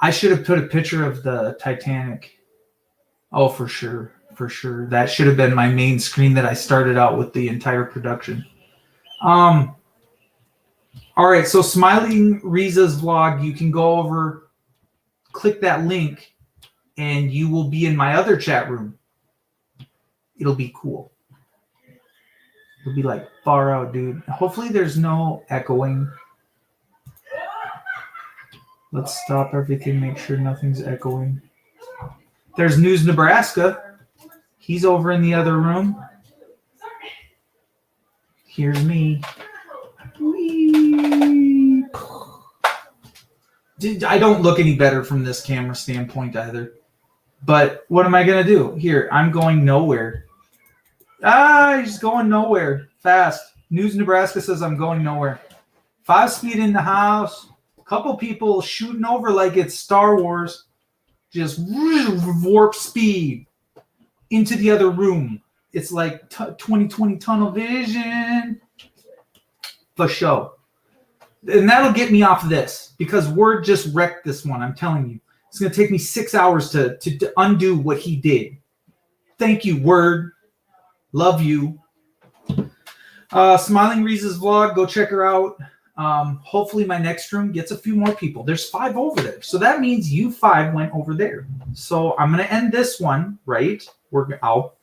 I should have put a picture of the Titanic. Oh, for sure. For sure. That should have been my main screen that I started out with the entire production. All right, so Smiling Riza's vlog, you can go over, click that link, and you will be in my other chat room. It'll be cool. It'll be like far out, dude. Hopefully there's no echoing. Let's stop everything, make sure nothing's echoing. There's News Nebraska. He's over in the other room. Here's me. Whee. I don't look any better from this camera standpoint either. But what am I going to do? Here, I'm going nowhere. He's going nowhere. Fast. News Nebraska says I'm going nowhere. 5-speed in the house. A couple people shooting over like it's Star Wars. Just warp speed into the other room. It's like 2020 tunnel vision. For show. And that'll get me off of this because Word just wrecked this one. I'm telling you. It's going to take me 6 hours to undo what he did. Thank you, Word. Love you. Smiling Riza's vlog. Go check her out. Hopefully my next room gets a few more people. There's 5 over there. So that means you 5 went over there. So I'm going to end this one, right? I'll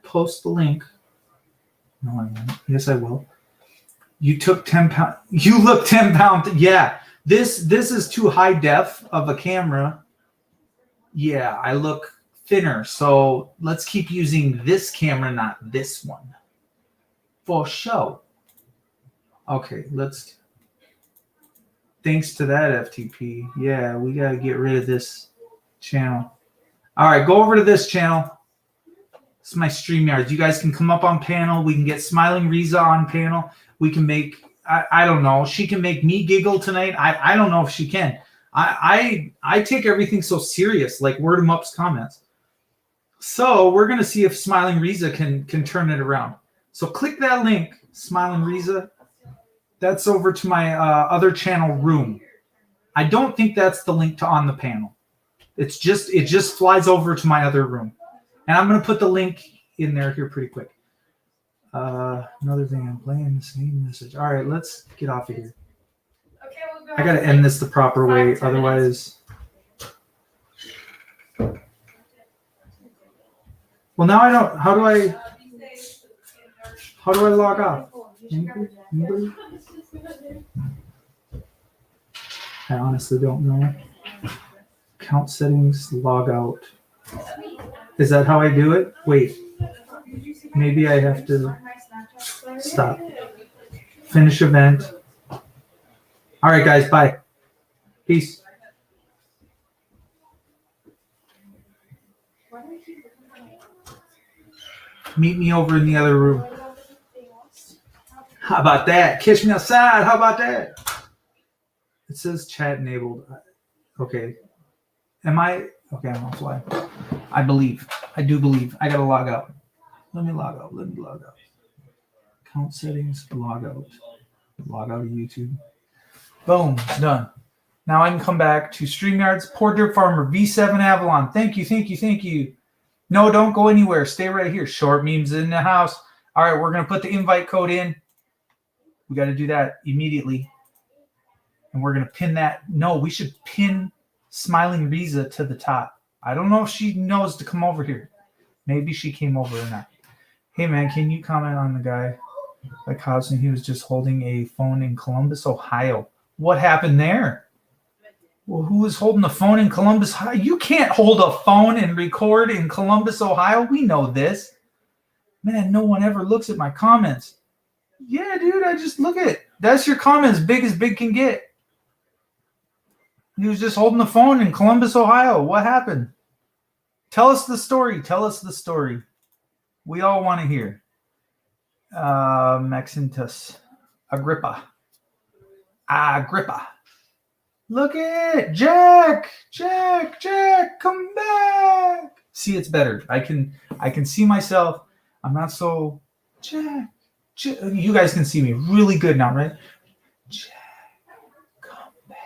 post the link. No, I won't. Yes, I will. You took 10 pounds. You look 10 pounds. Yeah. This is too high def of a camera. Yeah, I look thinner. So let's keep using this camera, not this one. For show. Okay, let's. Thanks to that FTP. Yeah, we got to get rid of this channel. All right, go over to this channel. This is my StreamYard. You guys can come up on panel. We can get Smiling Riza on panel. We can make, I don't know. She can make me giggle tonight. I don't know if she can. I take everything so serious, like Word 'em Up's comments. So we're going to see if Smiling Riza can turn it around. So click that link, Smiling Riza. That's over to my other channel room. I don't think that's the link to on the panel. It just flies over to my other room. And I'm going to put the link in there here pretty quick. Another thing, I'm playing the same message. All right, let's get off of here. Okay, we'll go. I got to end this the proper way. Otherwise. Well, now I don't. How do I log off? Anybody? I honestly don't know. Account settings, log out. Is that how I do it? Wait. Maybe I have to stop. Finish event. All right, guys. Bye. Peace. Meet me over in the other room. How about that? Kiss me outside. How about that? It says chat enabled. Okay. Am I? Okay, I'm offline. I believe. I do believe. I got to log out. Let me log out. Let me log out. Account settings. Log out. Log out of YouTube. Boom. Done. Now I can come back to StreamYard's Poor Dirt Farmer V7 Avalon. Thank you. Thank you. Thank you. No, don't go anywhere. Stay right here. Short memes in the house. All right, we're going to put the invite code in. We got to do that immediately. And we're going to pin that. No, we should pin Smiling Riza to the top. I don't know if she knows to come over here. Maybe she came over or not. Hey, man, can you comment on the guy like Hobson? He was just holding a phone in Columbus, Ohio. What happened there? Well, who was holding the phone in Columbus, Ohio? You can't hold a phone and record in Columbus, Ohio. We know this. Man, no one ever looks at my comments. Yeah, dude, I just look at it. That's your comments, big as big can get. He was just holding the phone in Columbus, Ohio. What happened? Tell us the story. Tell us the story. We all want to hear. Maxentus. Agrippa. Look at jACK. jACK, come back. See, it's better. I can see myself. I'm not so jACK. You guys can see me really good now, right? jACK, come back.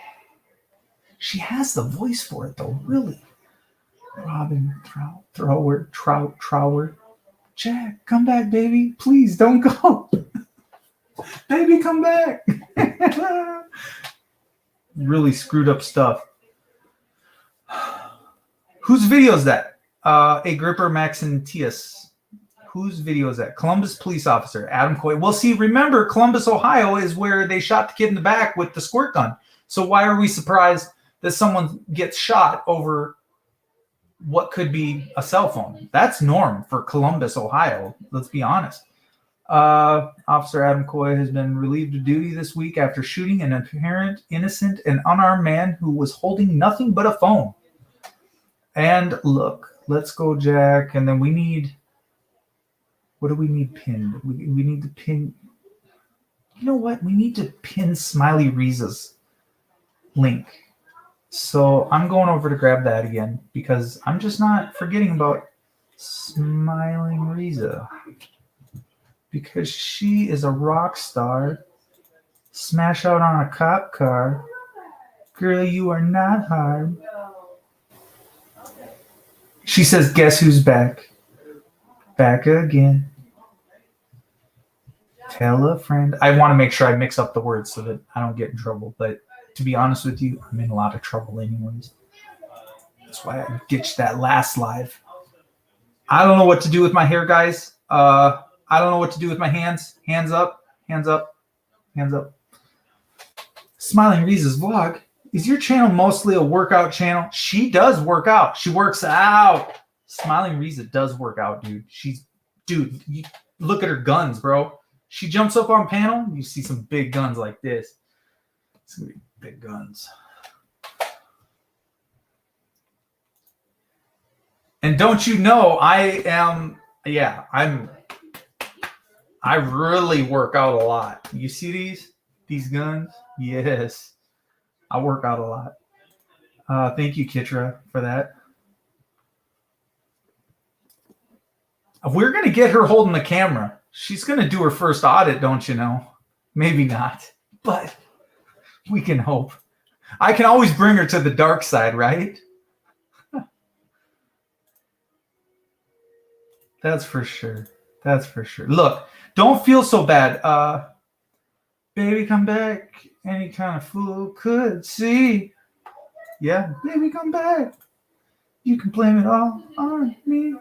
She has the voice for it, though, really. Robin, Trower. Jack, come back, baby. Please don't go. Baby, come back. Really screwed up stuff. Whose video is that? A Gripper Maxentius. Whose video is that? Columbus police officer, Adam Coy. Well, see, remember, Columbus, Ohio is where they shot the kid in the back with the squirt gun. So why are we surprised that someone gets shot over what could be a cell phone? That's norm for Columbus, Ohio. Let's be honest. Officer Adam Coy has been relieved of duty this week after shooting an apparent innocent and unarmed man who was holding nothing but a phone. And look, let's go, Jack. And then we need... What do we need pinned? We need to pin... You know what? We need to pin Smiley Riza's link. So I'm going over to grab that again because I'm just not forgetting about Smiling Riza. Because she is a rock star. Smash out on a cop car. Girl, you are not hard. She says, guess who's back? Back again. Tell a friend. I want to make sure I mix up the words so that I don't get in trouble. But to be honest with you, I'm in a lot of trouble anyways. That's why I ditched that last live. I don't know what to do with my hair, guys. I don't know what to do with my hands. Hands up. Hands up. Hands up. Smiling Riza's vlog. Is your channel mostly a workout channel? She does work out. She works out. Smiling Riza does work out, dude. Dude, you look at her guns, bro. She jumps up on panel. You see some big guns like this. It's gonna be big guns. And don't you know, I really work out a lot. You see these guns? Yes. I work out a lot. Thank you, Kitra, for that. We're going to get her holding the camera. She's going to do her first audit, don't you know? Maybe not, but we can hope. I can always bring her to the dark side, right? That's for sure. That's for sure. Look, don't feel so bad. Baby, come back. Any kind of fool could see. Yeah, baby, come back. You can blame it all on me.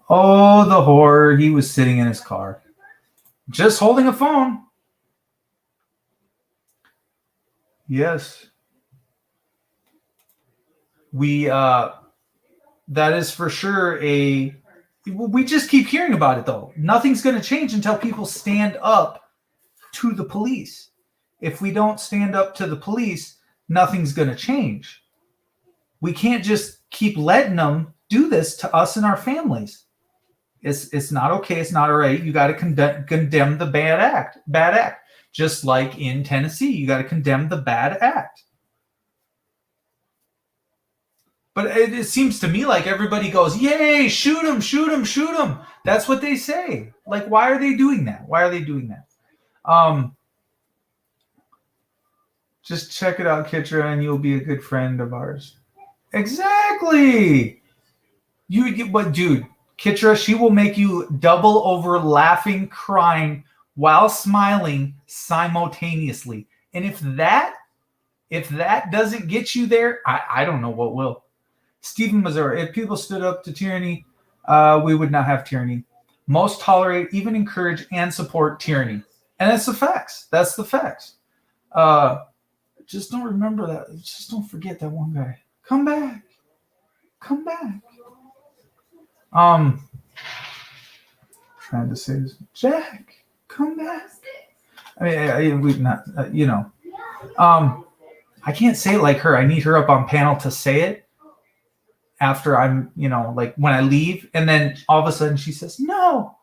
Oh, the horror. He was sitting in his car. Just holding a phone. Yes. That is for sure we just keep hearing about it, though. Nothing's going to change until people stand up to the police. If we don't stand up to the police, nothing's going to change. We can't just keep letting them do this to us and our families. It's not okay. It's not all right. You got to condemn the bad act. Just like in Tennessee, you got to condemn the bad act. But it seems to me like everybody goes, yay, shoot him, shoot him, shoot him. That's what they say. Like, why are they doing that? Why are they doing that? Just check it out, Kitra, and you'll be a good friend of ours. Exactly. But dude, Kitra, she will make you double over laughing, crying, while smiling simultaneously. And if that doesn't get you there, I don't know what will. Stephen Missouri, if people stood up to tyranny, we would not have tyranny. Most tolerate, even encourage, and support tyranny. And that's the facts. That's the facts. Just don't remember that. Just don't forget that one guy. Come back. Come back. Trying to say this. Jack, come back. I mean, we've not, I can't say it like her. I need her up on panel to say it after I'm, like when I leave. And then all of a sudden she says, no,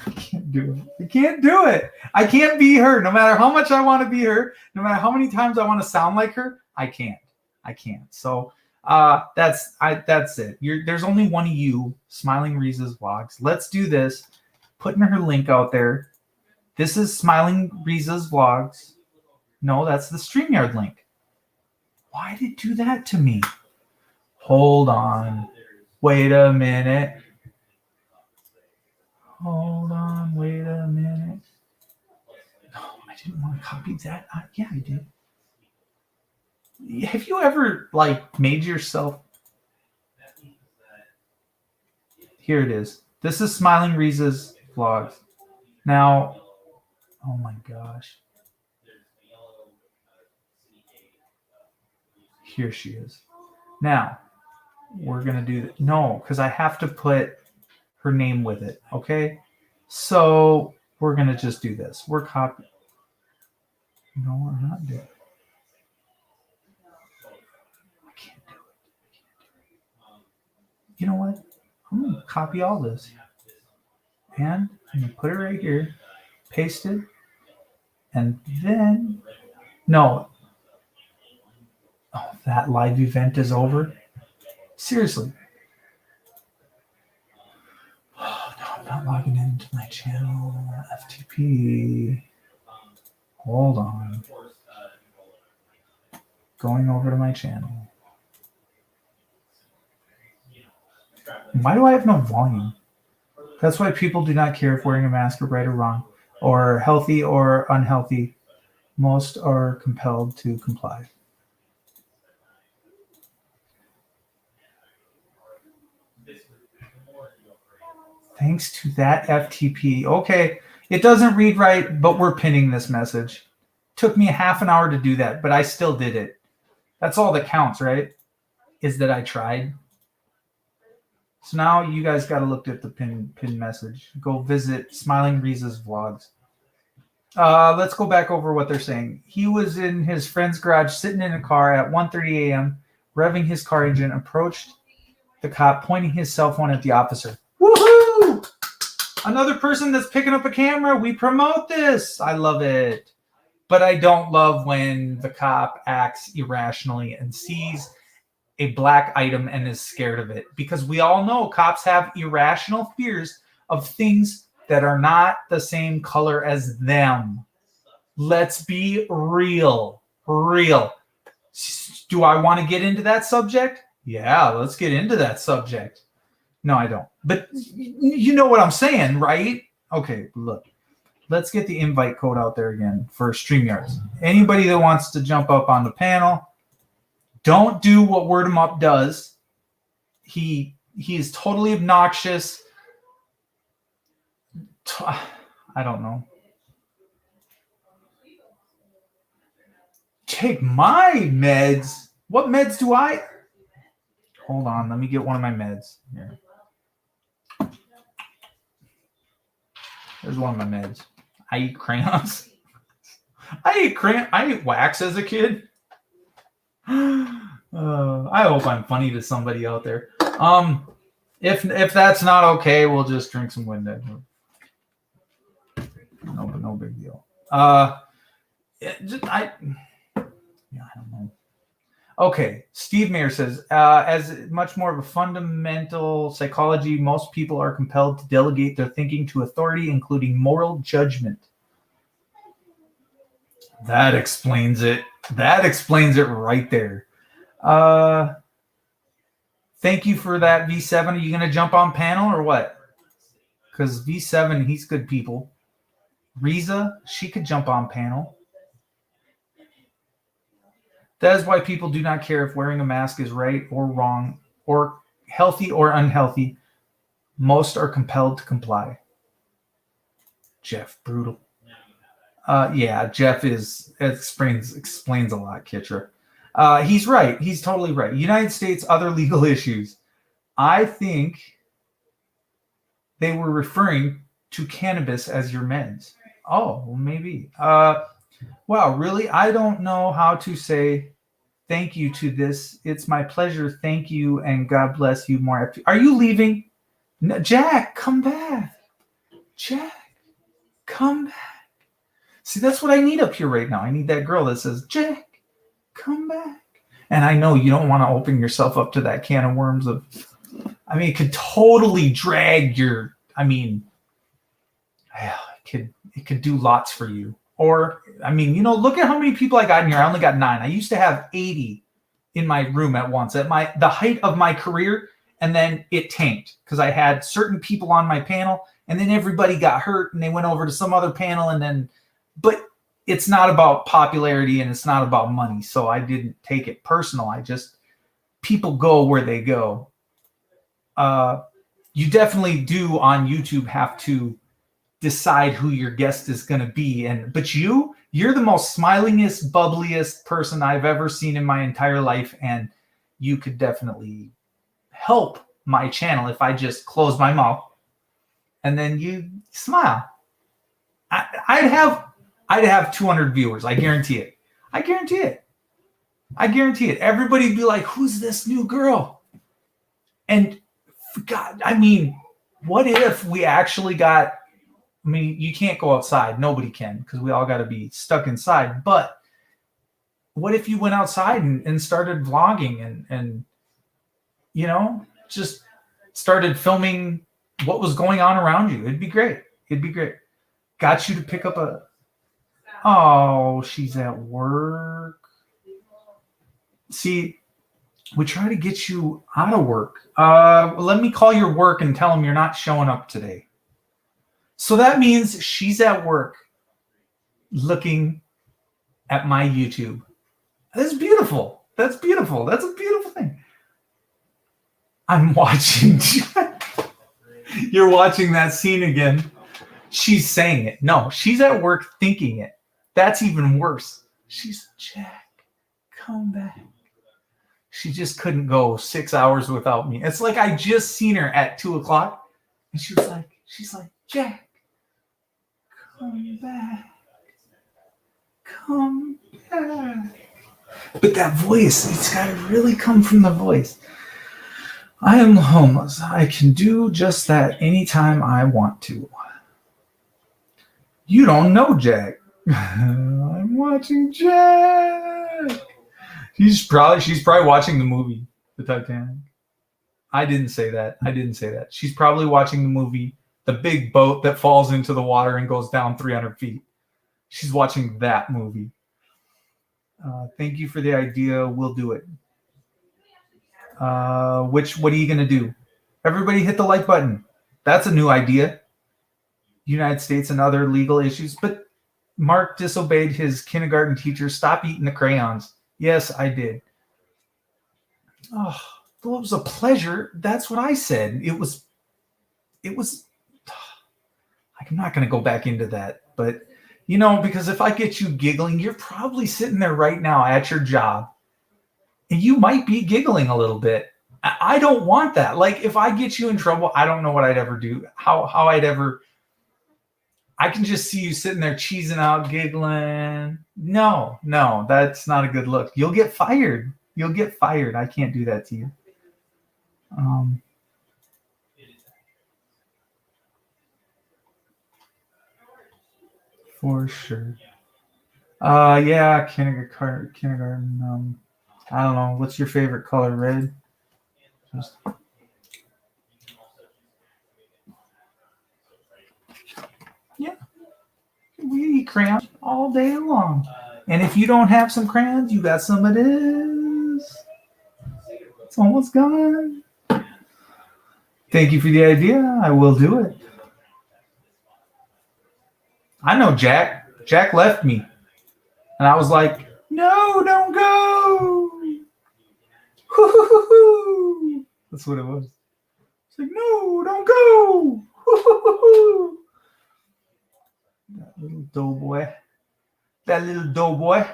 I can't do it. I can't do it. I can't be her. No matter how much I want to be her, no matter how many times I want to sound like her, I can't. So that's it. There's only one of you, Smiling Riza's vlogs. Let's do this. Putting her link out there. This is Smiling Riza's vlogs. No, that's the StreamYard link. Why did it do that to me? Hold on. Wait a minute. Hold on. Wait a minute. No, I didn't want to copy that. Yeah, I did. Have you ever like made yourself? Here it is. This is Smiling Riza's vlogs. Now, oh my gosh. Here she is. Now, we're going to do that. No, because I have to put her name with it. Okay? So, we're going to just do this. We're copying. No, we're not doing it. I can't do it. You know what? I'm going to copy all this. And I'm going to put it right here. Paste it. And then, no. Oh, that live event is over? Seriously. Oh, no, I'm not logging into my channel. FTP. Hold on. Going over to my channel. Why do I have no volume? That's why people do not care if wearing a mask is right or wrong, or healthy or unhealthy. Most are compelled to comply. Thanks to that FTP. Okay, it doesn't read right, but we're pinning this message. Took me half an hour to do that, but I still did it. That's all that counts, right? Is that I tried. So now you guys got to look at the pin message. Go visit Smiling Riza's vlogs. Let's go back over what they're saying. He was in his friend's garage sitting in a car at 1:30 a.m., revving his car engine, approached the cop, pointing his cell phone at the officer. Woohoo! Another person that's picking up a camera. We promote this. I love it. But I don't love when the cop acts irrationally and sees a black item and is scared of it, because we all know cops have irrational fears of things that are not the same color as them. Let's be real. Do I want to get into that subject? Yeah, let's get into that subject. No, I don't. But you know what I'm saying, right? Okay, look. Let's get the invite code out there again for StreamYards. Anybody that wants to jump up on the panel, don't do what Word 'em Up does. He is totally obnoxious. I don't know. Take my meds. What meds do I? Hold on. Let me get one of my meds. Here. There's one of my meds. I eat crayons. I ate wax as a kid. I hope I'm funny to somebody out there. If that's not okay, we'll just drink some Windex. No big deal. I don't know. Okay, Steve Mayer says, as much more of a fundamental psychology, most people are compelled to delegate their thinking to authority, including moral judgment. That explains it. That explains it right there. Thank you for that, V7. Are you going to jump on panel or what? Because V7, he's good people. Riza, she could jump on panel. That is why people do not care if wearing a mask is right or wrong, or healthy or unhealthy. Most are compelled to comply. Jeff, brutal. Yeah, Jeff explains a lot, Kitra. He's right. He's totally right. United States, other legal issues. I think they were referring to cannabis as your meds. Oh, well, maybe. Wow, really? I don't know how to say thank you to this. It's my pleasure. Thank you, and God bless you more. Are you leaving? No, jACK, come back. jACK, come back. See, that's what I need up here right now. I need that girl that says, jACK, come back. And I know you don't want to open yourself up to that can of worms of, I mean, it could totally drag your, I mean, it could do lots for you. Or, I mean, you know, look at how many people I got in here. I only got 9. I used to have 80. in my room at once at the height of my career, and then it tanked because I had certain people on my panel, and then everybody got hurt and they went over to some other panel, and then, but it's not about popularity and it's not about money, so I didn't take it personal. I just, people go where they go. You definitely do on YouTube have to decide who your guest is going to be, but you're the most smilingest, bubbliest person I've ever seen in my entire life, and you could definitely help my channel if I just close my mouth and then you smile. I'd have 200 viewers. I guarantee it. I guarantee it. I guarantee it. Everybody'd be like, who's this new girl? And God, I mean, what if we actually got, I mean, you can't go outside. Nobody can, because we all got to be stuck inside. But what if you went outside and started vlogging and, you know, just started filming what was going on around you? It'd be great. It'd be great. Got you to pick up a, oh, she's at work. See, we try to get you out of work. Let me call your work and tell them you're not showing up today. So that means she's at work looking at my YouTube. That's beautiful. That's beautiful. That's a beautiful thing. I'm watching. You're watching that scene again. She's saying it. No, she's at work thinking it. That's even worse. She's, Jack, come back. She just couldn't go 6 hours without me. It's like I just seen her at 2 o'clock, and she's like, Jack, come back. Come back. But that voice, it's got to really come from the voice. I am homeless. I can do just that anytime I want to. You don't know Jack. I'm watching Jack. She's probably watching the movie, The Titanic. I didn't say that. She's probably watching the movie, The Big Boat that falls into the water and goes down 300 feet. She's watching that movie. Thank you for the idea. We'll do it. What are you going to do? Everybody hit the like button. That's a new idea. United States and other legal issues. But Mark disobeyed his kindergarten teacher. Stop eating the crayons. Yes, I did. Oh, it was a pleasure. That's what I said. It was. I'm not going to go back into that. But, you know, because if I get you giggling, you're probably sitting there right now at your job. And you might be giggling a little bit. I don't want that. Like, if I get you in trouble, I don't know what I'd ever do. How I'd ever. I can just see you sitting there cheesing out, giggling. No, that's not a good look. You'll get fired. I can't do that to you. For sure. Yeah, kindergarten. I don't know. What's your favorite color? Red? Yeah. We eat crayons all day long. And if you don't have some crayons, you got some of this. It's almost gone. Thank you for the idea. I will do it. I know Jack. Jack left me. And I was like, no, don't go. That's what it was. It's like, no, don't go. That little doughboy.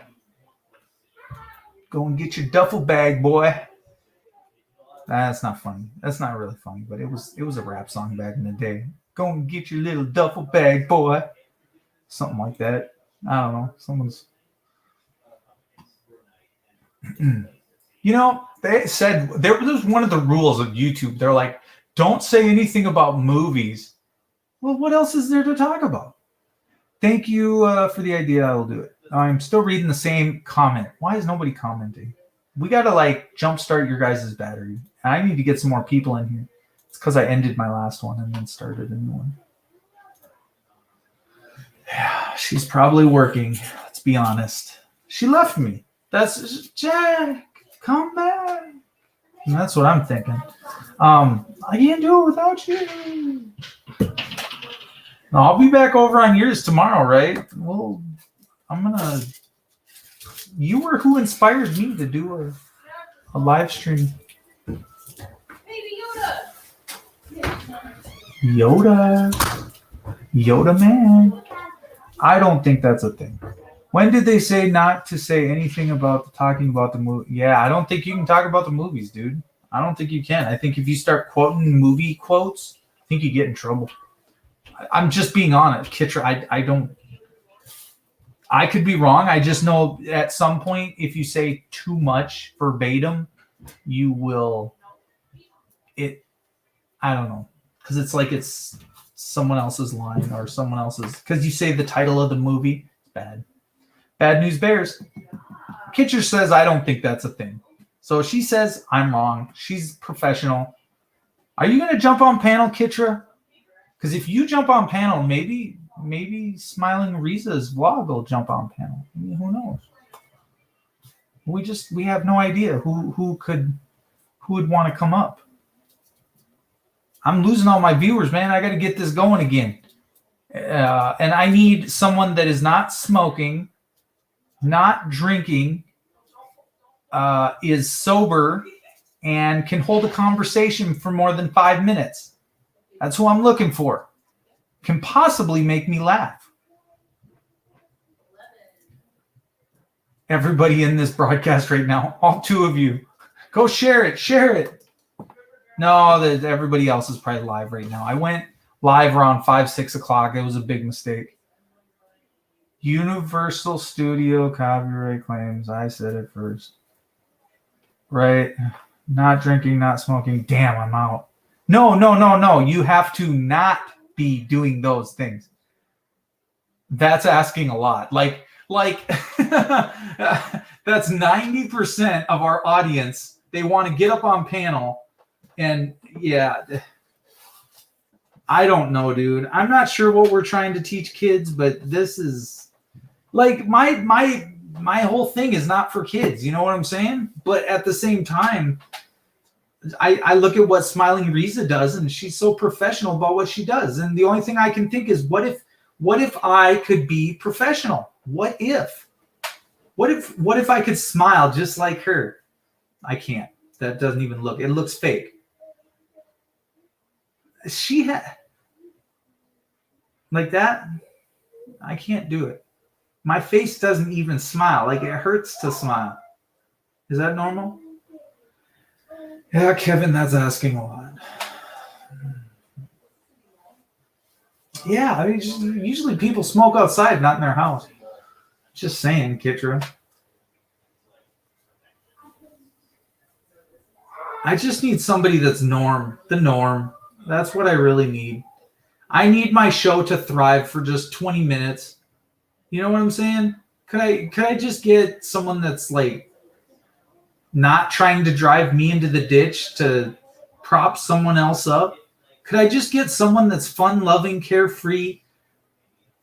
Go and get your duffel bag, boy. That's not funny. That's not really funny, but it was a rap song back in the day. Go and get your little duffel bag, boy. Something like that. I don't know. Someone's. You know, they said there was one of the rules of YouTube. They're like, don't say anything about movies. Well, what else is there to talk about? Thank you for the idea. I will do it. I'm still reading the same comment. Why is nobody commenting? We got to like jumpstart your guys' battery. I need to get some more people in here. It's because I ended my last one and then started a new one. Yeah, she's probably working. Let's be honest. She left me. That's Jack. Come back. And that's what I'm thinking. I can't do it without you. No, I'll be back over on yours tomorrow, right? Well, you were who inspired me to do a live stream. Yoda man. I don't think that's a thing. When did they say not to say anything about talking about the movie? Yeah, I don't think you can talk about the movies, dude. I don't think you can. I think if you start quoting movie quotes, I think you get in trouble. I'm just being honest, Kitra. I don't. I could be wrong. I just know at some point, if you say too much verbatim, you will. I don't know, because it's like it's someone else's line or someone else's. Because you say the title of the movie, it's bad. Bad News Bears. Kitcher says, I don't think that's a thing. So she says, I'm wrong. She's professional. Are you going to jump on panel, Kitra? Because if you jump on panel, maybe Smiling Riza's vlog will jump on panel. I mean, who knows? We have no idea who would want to come up. I'm losing all my viewers, man. I got to get this going again. And I need someone that is not smoking, not drinking, is sober, and can hold a conversation for more than 5 minutes. That's who I'm looking for. Can possibly make me laugh. Everybody in this broadcast right now, all 2 of you, go share it. Share it. No, everybody else is probably live right now. I went live around 5, 6 o'clock. It was a big mistake. Universal Studio copyright claims. I said it first. Right. Not drinking, not smoking. Damn, I'm out. No. You have to not be doing those things. That's asking a lot. Like that's 90% of our audience. They want to get up on panel. And yeah, I don't know, dude. I'm not sure what we're trying to teach kids, but this is like my whole thing is not for kids. You know what I'm saying? But at the same time, I look at what Smiling Riza does, and she's so professional about what she does. And the only thing I can think is, what if I could be professional? What if I could smile just like her? I can't. That doesn't even look. It looks fake. She had like that. I can't do it. My face doesn't even smile. Like, it hurts to smile. Is that normal? Yeah, Kevin, that's asking a lot. Yeah, I mean, usually people smoke outside, not in their house. Just saying, Kitra. I just need somebody that's the norm. That's what I really need. I need my show to thrive for just 20 minutes. You know what I'm saying? Could I just get someone that's like not trying to drive me into the ditch to prop someone else up? Could I just get someone that's fun, loving, carefree,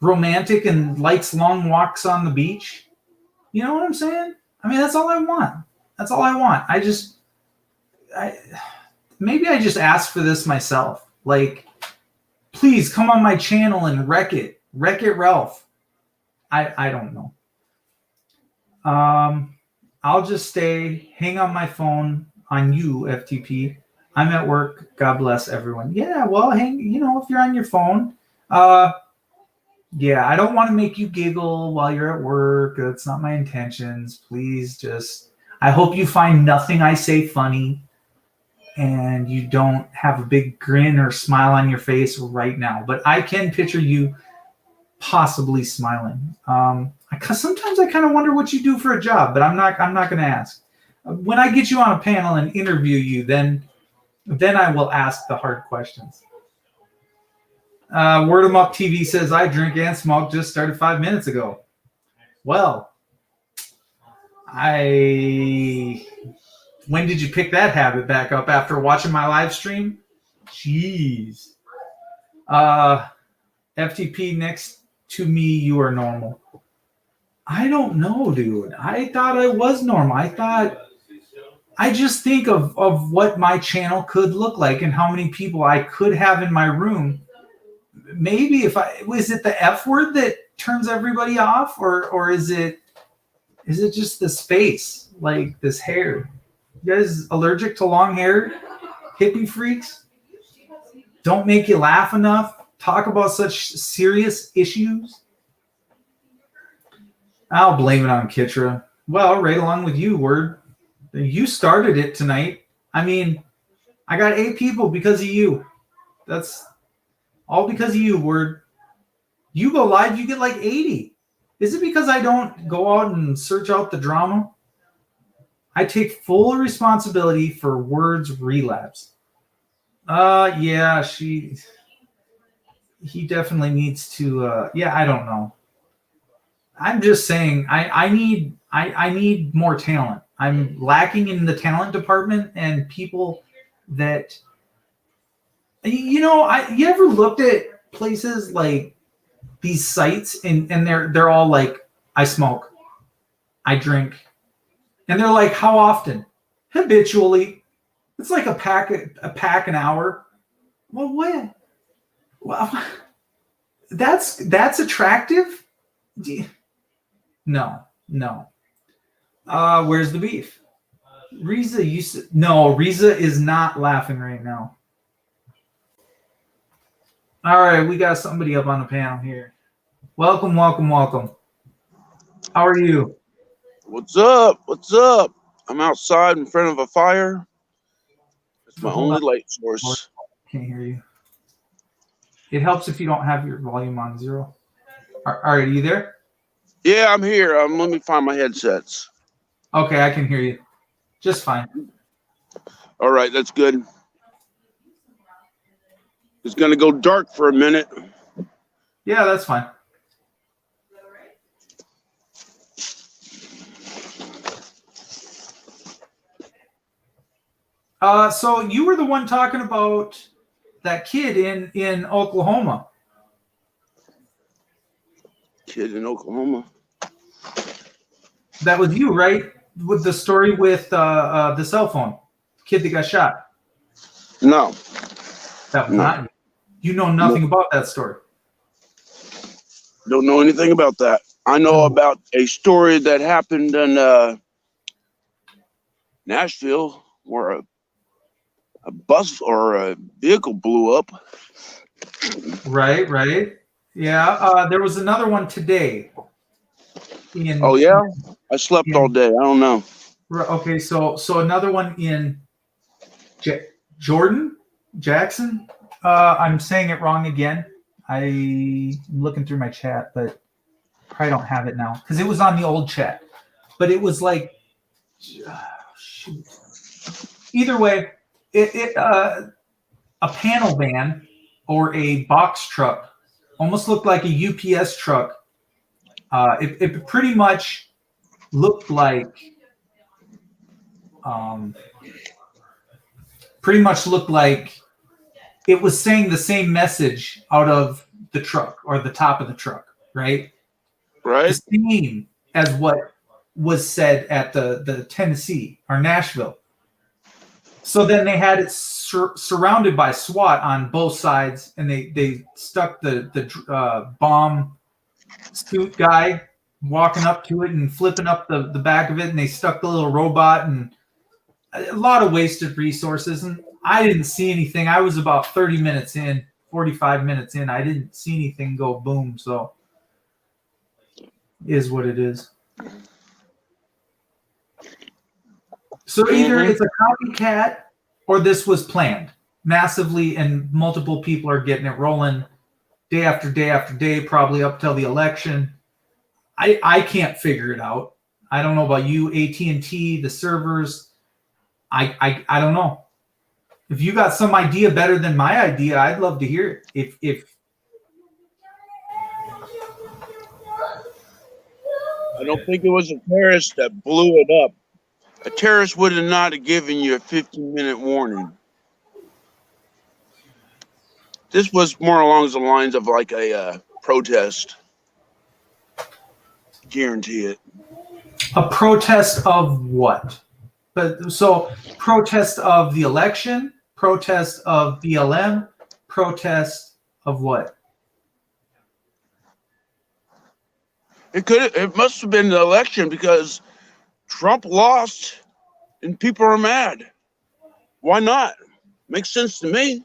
romantic, and likes long walks on the beach? You know what I'm saying? I mean, that's all I want. That's all I want. Maybe I just asked for this myself. Like, please come on my channel and wreck it. Wreck it, Ralph. I don't know. I'll just hang on my phone on you, FTP. I'm at work. God bless everyone. Yeah, well, if you're on your phone. Yeah, I don't want to make you giggle while you're at work. That's not my intentions. Please I hope you find nothing I say funny and you don't have a big grin or smile on your face right now. But I can picture you possibly smiling. Because sometimes I kind of wonder what you do for a job, but I'm not going to ask. When I get you on a panel and interview you, then I will ask the hard questions. Word 'em Up TV says, I drink and smoke, just started 5 minutes ago. Well, when did you pick that habit back up? After watching my live stream? Jeez. FTP, next to me, you are normal. I don't know, dude. I thought I was normal. I thought I just think of what my channel could look like and how many people I could have in my room. Maybe is it the F word that turns everybody off, or is it just the space, like this hair? You guys allergic to long hair? Hippie freaks? Don't make you laugh enough? Talk about such serious issues? I'll blame it on Kitra. Well, right along with you, Word. You started it tonight. I mean, I got 8 people because of you. That's all because of you, Word. You go live, you get like 80. Is it because I don't go out and search out the drama? I take full responsibility for Word's relapse. Yeah, he definitely needs to, yeah, I don't know. I'm just saying I need more talent. I'm lacking in the talent department and people that, you ever looked at places like these sites and they're all like, I smoke, I drink, and they're like, how often? Habitually. It's like a pack an hour. Well, what? Well, that's attractive? No. Where's the beef? Riza Riza is not laughing right now. All right, we got somebody up on the panel here. Welcome. How are you? What's up? I'm outside in front of a fire. That's my only light source. Can't hear you. It helps if you don't have your volume on 0. Are you there? Yeah, I'm here. Let me find my headsets. Okay, I can hear you just fine. All right, that's good. It's going to go dark for a minute. Yeah, that's fine. So you were the one talking about that kid in Oklahoma. Kid in Oklahoma. That was you, right? With the story with the cell phone. Kid that got shot. No. That was not you. You know nothing about that story. Don't know anything about that. I know about a story that happened in Nashville where a bus or a vehicle blew up. Right. Yeah. There was another one today. Oh yeah, I slept all day. I don't know. Okay, so another one in Jackson. I'm saying it wrong again. I'm looking through my chat, but probably don't have it now because it was on the old chat. But it was like, shoot. Either way, a panel van or a box truck almost looked like a UPS truck. It pretty much looked like it was saying the same message out of the truck or the top of the truck, right? Right. The same as what was said at the Tennessee or Nashville. So then they had it surrounded by SWAT on both sides, and they stuck the bomb suit guy walking up to it and flipping up the back of it, and they stuck the little robot, and a lot of wasted resources. And I didn't see anything. I was about 45 minutes in. I didn't see anything go boom. So is what it is. So either it's a copycat or this was planned massively and multiple people are getting it rolling day after day after day, probably up till the election. I can't figure it out. I don't know about you, AT&T, the servers. I don't know. If you got some idea better than my idea, I'd love to hear it. If I don't think it was a terrorist that blew it up. A terrorist would have not have given you a 15-minute warning. This was more along the lines of like a protest. Guarantee it. A protest of what? But so protest of the election, protest of BLM, protest of what? It must have been the election because Trump lost and people are mad. Why not? Makes sense to me.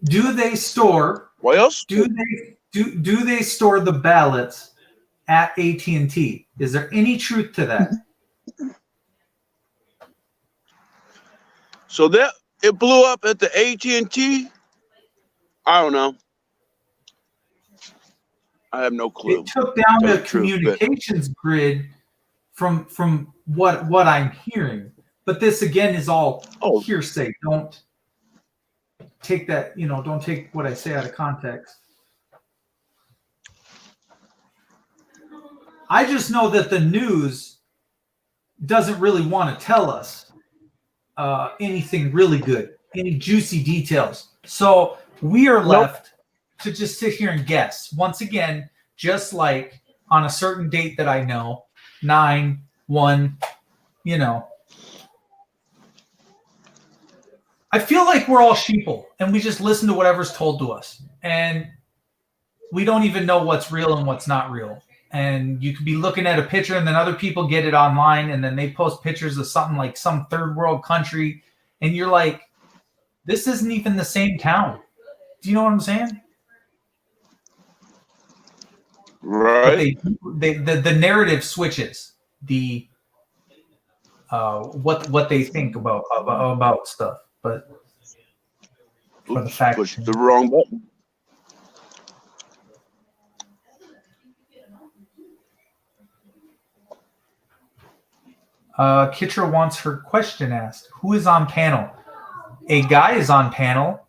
Do they store? What else? Do they store the ballots at AT&T? Is there any truth to that? So that it blew up at the AT&T? I don't know. I have no clue. It took down the communications grid from what I'm hearing. But this again is all hearsay. Don't take that, don't take what I say out of context. I just know that the news doesn't really want to tell us anything really good, any juicy details. So we are left to just sit here and guess. Once again, just like on a certain date that I know, 9/1, I feel like we're all sheeple and we just listen to whatever's told to us. And we don't even know what's real and what's not real. And you could be looking at a picture and then other people get it online and then they post pictures of something like some third world country. And you're like, this isn't even the same town. Do you know what I'm saying? Right. But the narrative switches. The what they think about stuff. But for the fact, push the wrong button. Kitra wants her question asked. Who is on panel? A guy is on panel.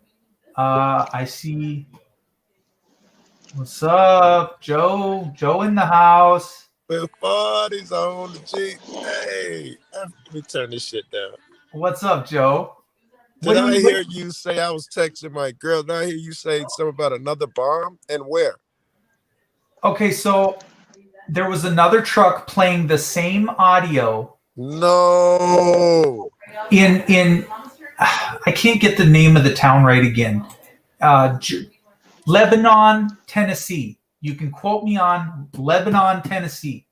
I see. What's up, Joe? Joe in the house. With parties on the Jeep. Hey, let me turn this shit down. What's up, Joe? Did I hear you say I was texting my girl? Did I hear you say something about another bomb? And where? Okay, so there was another truck playing the same audio. No. In I can't get the name of the town right again. Lebanon, Tennessee. You can quote me on Lebanon, Tennessee.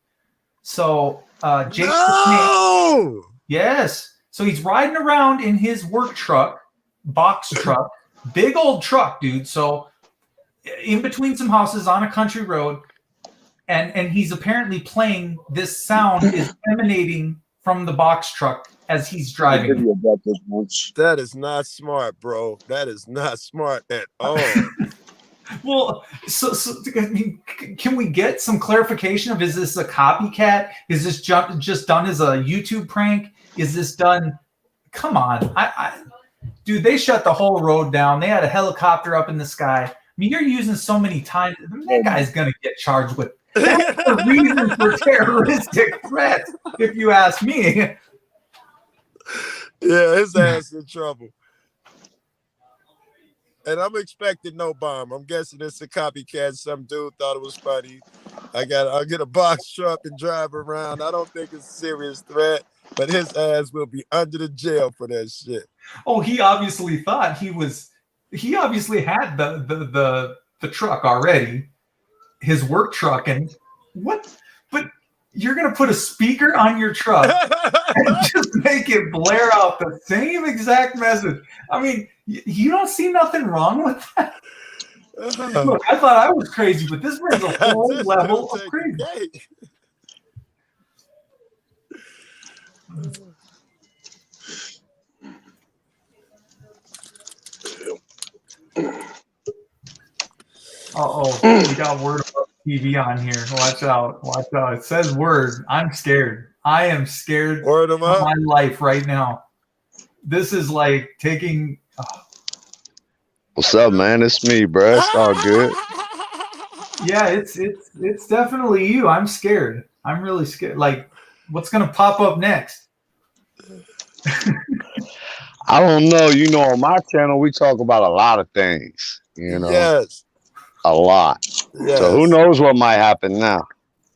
So Jake no! Yes. So he's riding around in his work truck, box truck, big old truck, dude. So in between some houses on a country road, and he's apparently playing this sound is emanating from the box truck as he's driving. That is not smart, bro. That is not smart at all. Well, so I mean, can we get some clarification of, is this a copycat? Is this just done as a YouTube prank? Is this done? Come on. Dude, they shut the whole road down. They had a helicopter up in the sky. I mean, you're using so many times. That guy's going to get charged with. That's the reason for terroristic threats, if you ask me. Yeah, his ass in trouble. And I'm expecting no bomb. I'm guessing it's a copycat. Some dude thought it was funny. I'll get a box truck and drive around. I don't think it's a serious threat, but his ass will be under the jail for that shit. Oh, he obviously thought he obviously had the truck already, his work truck, and what? But you're gonna put a speaker on your truck and just make it blare out the same exact message. I mean, you don't see nothing wrong with that. Look, I thought I was crazy, but this brings a whole level of crazy. We got word about TV on here. Watch out. Watch out. It says word. I'm scared. I am scared of my life right now. This is like taking... What's up, man? It's me, bro. It's all good. Yeah, it's definitely you. I'm scared. I'm really scared. Like, what's going to pop up next? I don't know. You know, on my channel, we talk about a lot of things, you know. Yes. A lot. Yes. So who knows what might happen now?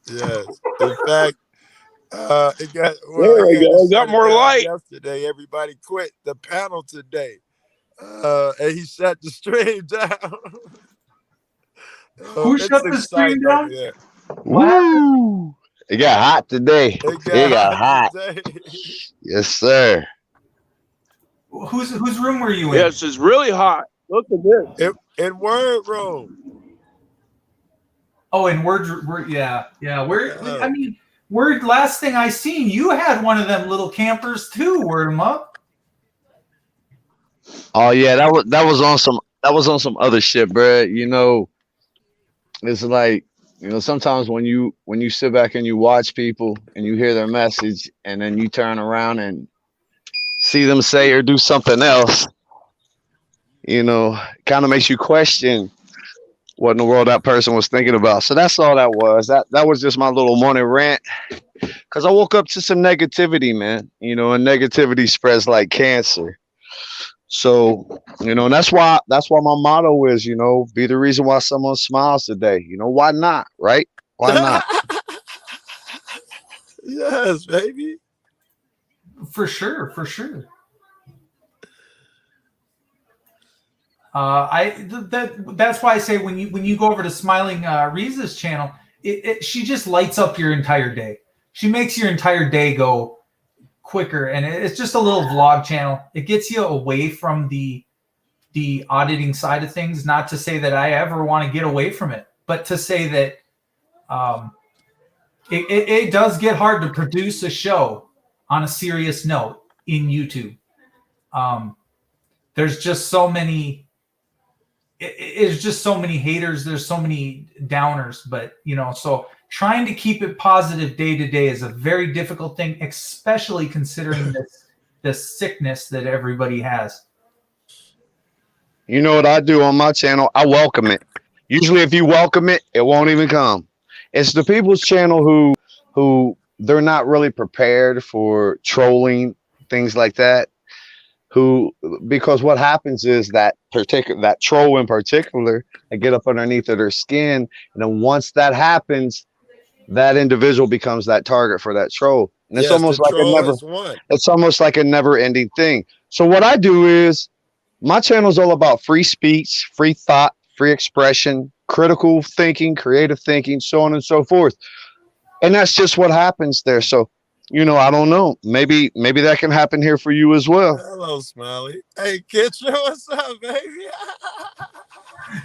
Yes. In fact, it got There he we had go. to Got shut it more down light. yesterday. Everybody quit the panel today. And he shut the stream down. Who It's shut the stream exciting over down? there. What happened? Woo! It got hot today. It It got got hot hot. today. Yes, sir. Whose room were you in? Yes, it's really hot. Look at this. In Word Room. Oh, in Word, yeah. Where? Yeah. I mean, Word. Last thing I seen, you had one of them little campers too. Word 'em up. Oh yeah, that was on some other shit, bruh. You know, it's like, you know, sometimes when you sit back and you watch people and you hear their message and then you turn around and see them say or do something else, you know, kind of makes you question what in the world that person was thinking about. So that's all that was. That was just my little morning rant. Cause I woke up to some negativity, man. You know, and negativity spreads like cancer. So, you know, and that's why my motto is, you know, be the reason why someone smiles today. You know, why not? Right? Why not? Yes, baby. For sure. That's why I say when you go over to Smiling Riza's channel, she just lights up your entire day. She makes your entire day go quicker, and it's just a little vlog channel. It gets you away from the auditing side of things. Not to say that I ever want to get away from it, but to say that it does get hard to produce a show on a serious note in YouTube. There's just so many. It's just so many haters. There's so many downers, but you know, so trying to keep it positive day to day is a very difficult thing, especially considering this sickness that everybody has. You know what I do on my channel? I welcome it. Usually if you welcome it, it won't even come. It's the people's channel who they're not really prepared for trolling, things like that. Because what happens is that troll in particular, they get up underneath of their skin, and then once that happens, that individual becomes that target for that troll. And it's Yes, the almost like troll has won. it's almost like a never ending thing. So what I do is my channel is all about free speech, free thought, free expression, critical thinking, creative thinking, so on and so forth. And that's just what happens there. So, you know, I don't know. Maybe that can happen here for you as well. Hello, Smiley. Hey, Kitcha, what's up, baby?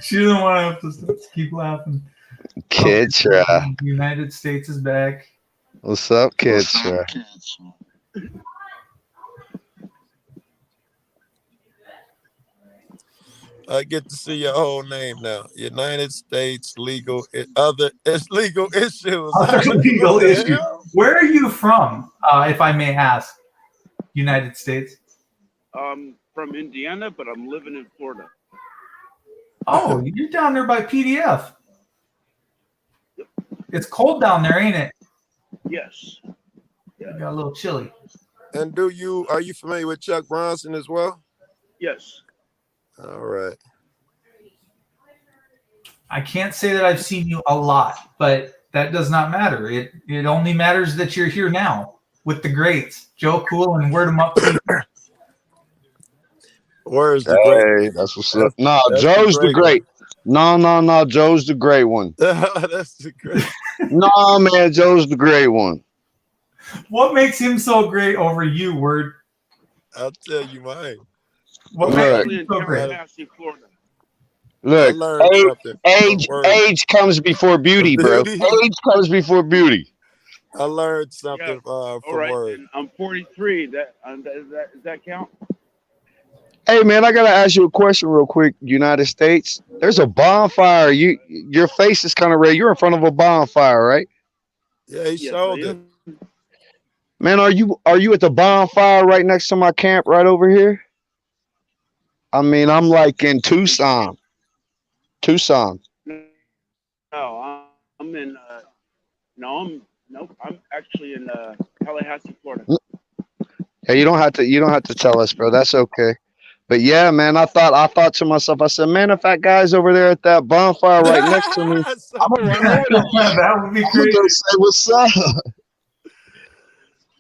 She doesn't want to have to keep laughing. Kitcha. The United States is back. What's up, Kitcha? I get to see your whole name now. United States legal it's legal issues. Legal What the issue. hell? Where are you from, if I may ask? United States. From Indiana, but I'm living in Florida. Oh, you're down there by PDF. It's cold down there, ain't it? Yes. You got a little chilly. And are you familiar with Chuck Bronson as well? Yes. All right. I can't say that I've seen you a lot, but that does not matter. It only matters that you're here now with the greats, Joe Cool and Word 'em Up. Where's the great? Hey, that's what's up. No, That's Joe's the the great. No, Joe's the great one. That's the great. No, man, Joe's the great one. What makes him so great over you, Word? I'll tell you mine. What Look. makes Actually him in so great? Tallahassee, Florida. Look, I learned something from Word. age comes before beauty, bro. Beauty. Age comes before beauty. I learned something All from right, Word. and I'm 43. Does that count? Hey, man, I gotta ask you a question real quick. United States, there's a bonfire. Your face is kind of red. You're in front of a bonfire, right? Yeah, he Yes, showed I it. am. Man, are you at the bonfire right next to my camp right over here? I mean, I'm like in Tucson. No, I'm in. I'm actually in Tallahassee, Florida. Hey, you don't have to tell us, bro. That's okay. But yeah, man, I thought to myself, I said, man, if that guy's over there at that bonfire right next to me, I'm gonna run over there. That would be I'm gonna crazy. go say what's up.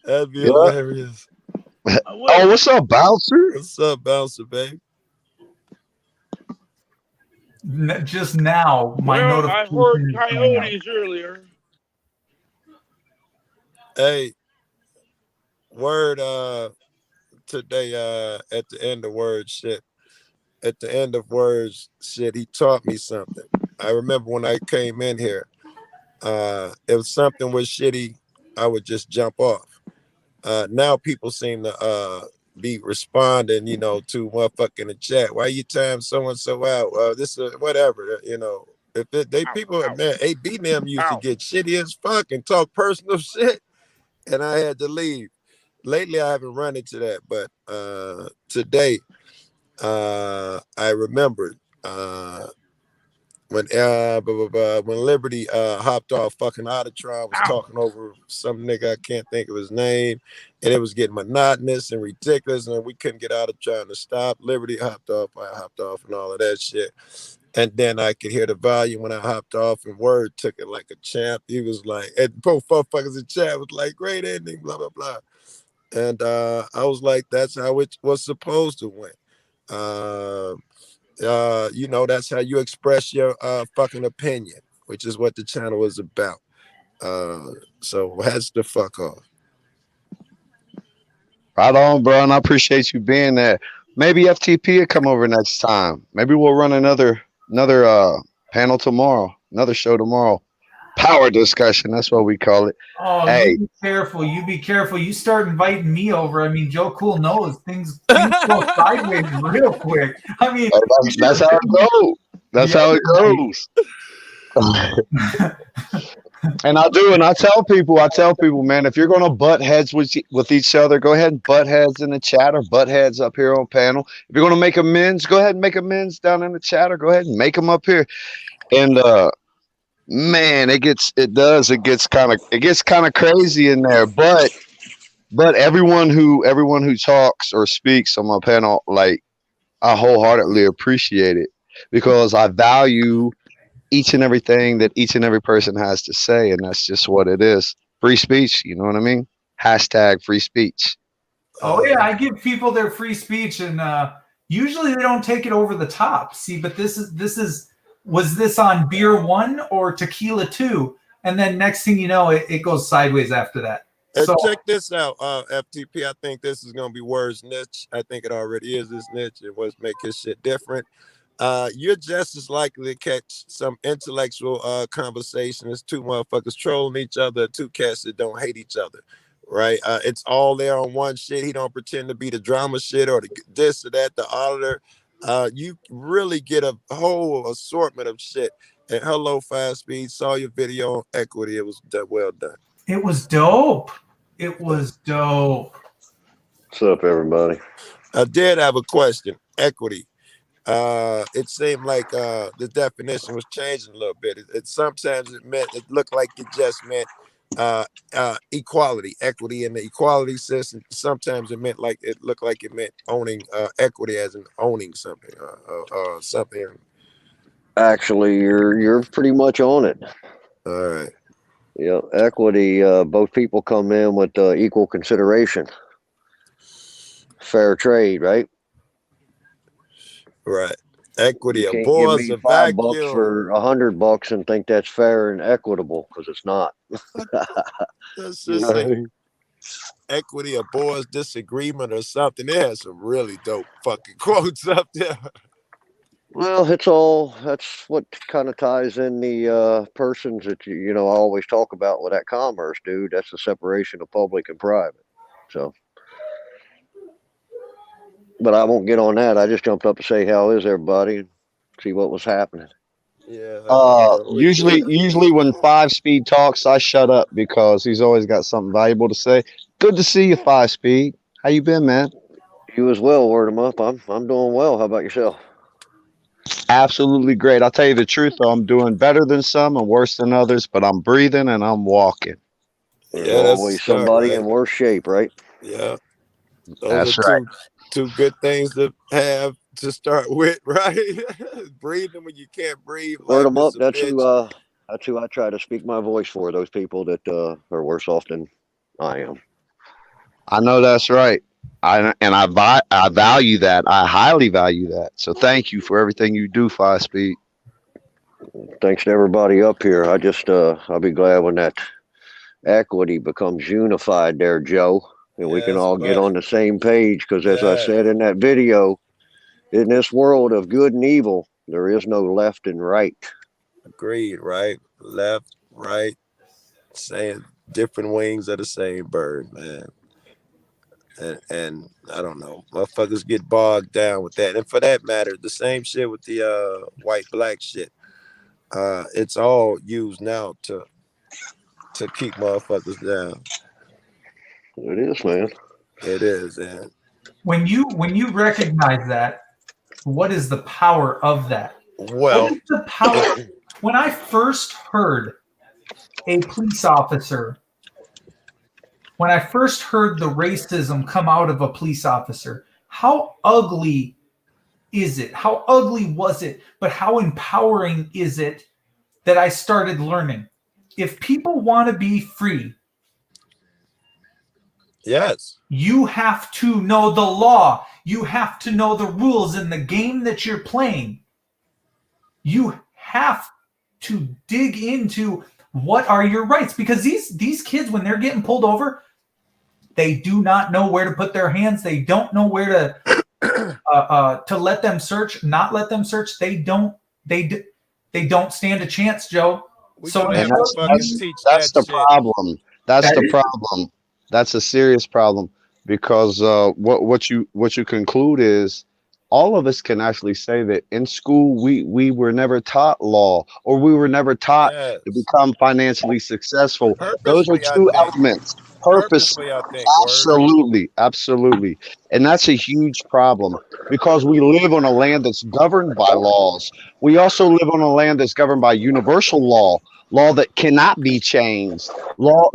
That'd be Yeah. hilarious. Oh, what's up, bouncer? What's up, bouncer, babe? Just now, my Well, I notification heard is coming up. coyotes earlier. Hey, word today at the end of words shit. At the end of words shit, he taught me something. I remember when I came in here, if something was shitty, I would just jump off. Now people seem to be responding, you know, to motherfucking in the chat. Why you time so and so out? This whatever, you know. If they people, man, AB them used to get shitty as fuck and talk personal shit, and I had to leave. Lately, I haven't run into that, but today, I remembered when Liberty hopped off fucking Auditron, was talking over some nigga, I can't think of his name, and it was getting monotonous and ridiculous, and we couldn't get Auditron to stop. Liberty hopped off, I hopped off, and all of that shit. And then I could hear the volume when I hopped off, and Word took it like a champ. He was like, and both motherfuckers in chat was like, great ending, blah, blah, blah. And I was like, that's how it was supposed to win. You know, that's how you express your fucking opinion, which is what the channel is about. So hats the fuck off. Right on, bro, and I appreciate you being there. Maybe FTP will come over next time. Maybe we'll run another panel tomorrow, another show tomorrow. Power discussion, that's what we call it. Oh, Hey. you be careful. You be careful. You start inviting me over. I mean, Joe Cool knows things go sideways real quick. I mean, That's how it goes. That's how it goes. And I do, and I tell people, man, if you're going to butt heads with each other, go ahead and butt heads in the chat or butt heads up here on panel. If you're going to make amends, go ahead and make amends down in the chat or go ahead and make them up here. And man, it gets kind of crazy in there, but everyone who talks or speaks on my panel, like, I wholeheartedly appreciate it because I value each and everything that each and every person has to say, and that's just what it is. Free speech, you know what I mean? Hashtag free speech. Oh yeah, I give people their free speech, and usually they don't take it over the top. See, but was this on beer 1 or tequila 2? And then next thing you know, it goes sideways after that. And So check this out, FTP. I think this is gonna be Word's niche. I think it already is his niche. It was make his shit different. You're just as likely to catch some intellectual conversation as two motherfuckers trolling each other, two cats that don't hate each other, right? It's all there on one shit. He don't pretend to be the drama shit or the this or that, the auditor. You really get a whole assortment of shit. And hello, Fast Speed. Saw your video on equity. It was well done. it was dope. It was dope. What's up, everybody? I did have a question. Equity. It seemed like the definition was changing a little bit. It sometimes it looked like it just meant equality, equity in the equality system. Sometimes it looked like it meant owning equity as in owning something something. Actually, you're pretty much on it. All right. Yeah, equity. Both people come in with equal consideration, fair trade, right? Right. Equity. You A can't boy's give a me $5 vacuum. for $100 and think that's fair and equitable because it's not. That's You just know what I mean? equity, a boy's disagreement or something. It has some really dope fucking quotes up there. Well, that's what kind of ties in the persons that I always talk about with that commerce, dude. That's the separation of public and private. So, but I won't get on that. I just jumped up to say how is everybody and see what was happening. Yeah. Usually when 5 Speed talks, I shut up because he's always got something valuable to say. Good to see you, 5 Speed. How you been, man? You as well, word 'em up. I'm doing well. How about yourself? Absolutely great. I'll tell you the truth, though. I'm doing better than some and worse than others, but I'm breathing and I'm walking. There's Yeah, that's always start, somebody right? in worse shape, right? Yeah. That's right. two good things to have to start with, right? Breathing when you can't breathe. Word Life them up. is a bitch. That's who I try to speak my voice for. Those people that are worse off than I am. I know that's right. I value that. I highly value that. So thank you for everything you do, Five Speed. Thanks to everybody up here. I'll be glad when that equity becomes unified there, Joe, and we can Yes, all get buddy. on the same page. Because as I Yes. said in that video, in this world of good and evil, there is no left and right. Agreed, right? Left, right, saying different wings of the same bird, man. And I don't know, motherfuckers get bogged down with that. And for that matter, the same shit with the white black shit. It's all used now to keep motherfuckers down. It is, man. It is, and When you recognize that, what is the power of that? well, What is the power? When I first heard a police officer, when I first heard the racism come out of a police officer, how ugly is it? How ugly was it? But how empowering is it that I started learning? If people want to be free, yes, you have to know the law. You have to know the rules in the game that you're playing. You have to dig into what are your rights, because these kids, when they're getting pulled over, they do not know where to put their hands. They don't know where to let them search, not let them search. They don't stand a chance, Joe. we So gonna And have to fucking teach that that's the shit. problem. That's That the is- problem. That's a serious problem because what you conclude is all of us can actually say that in school we were never taught law or we were never taught Yes, to become financially successful. Those are purposely, I two think. elements. Purpose, Purposely, I think. Word. absolutely, absolutely. And that's a huge problem because we live on a land that's governed by laws. We also live on a land that's governed by universal law, law that cannot be changed. Law,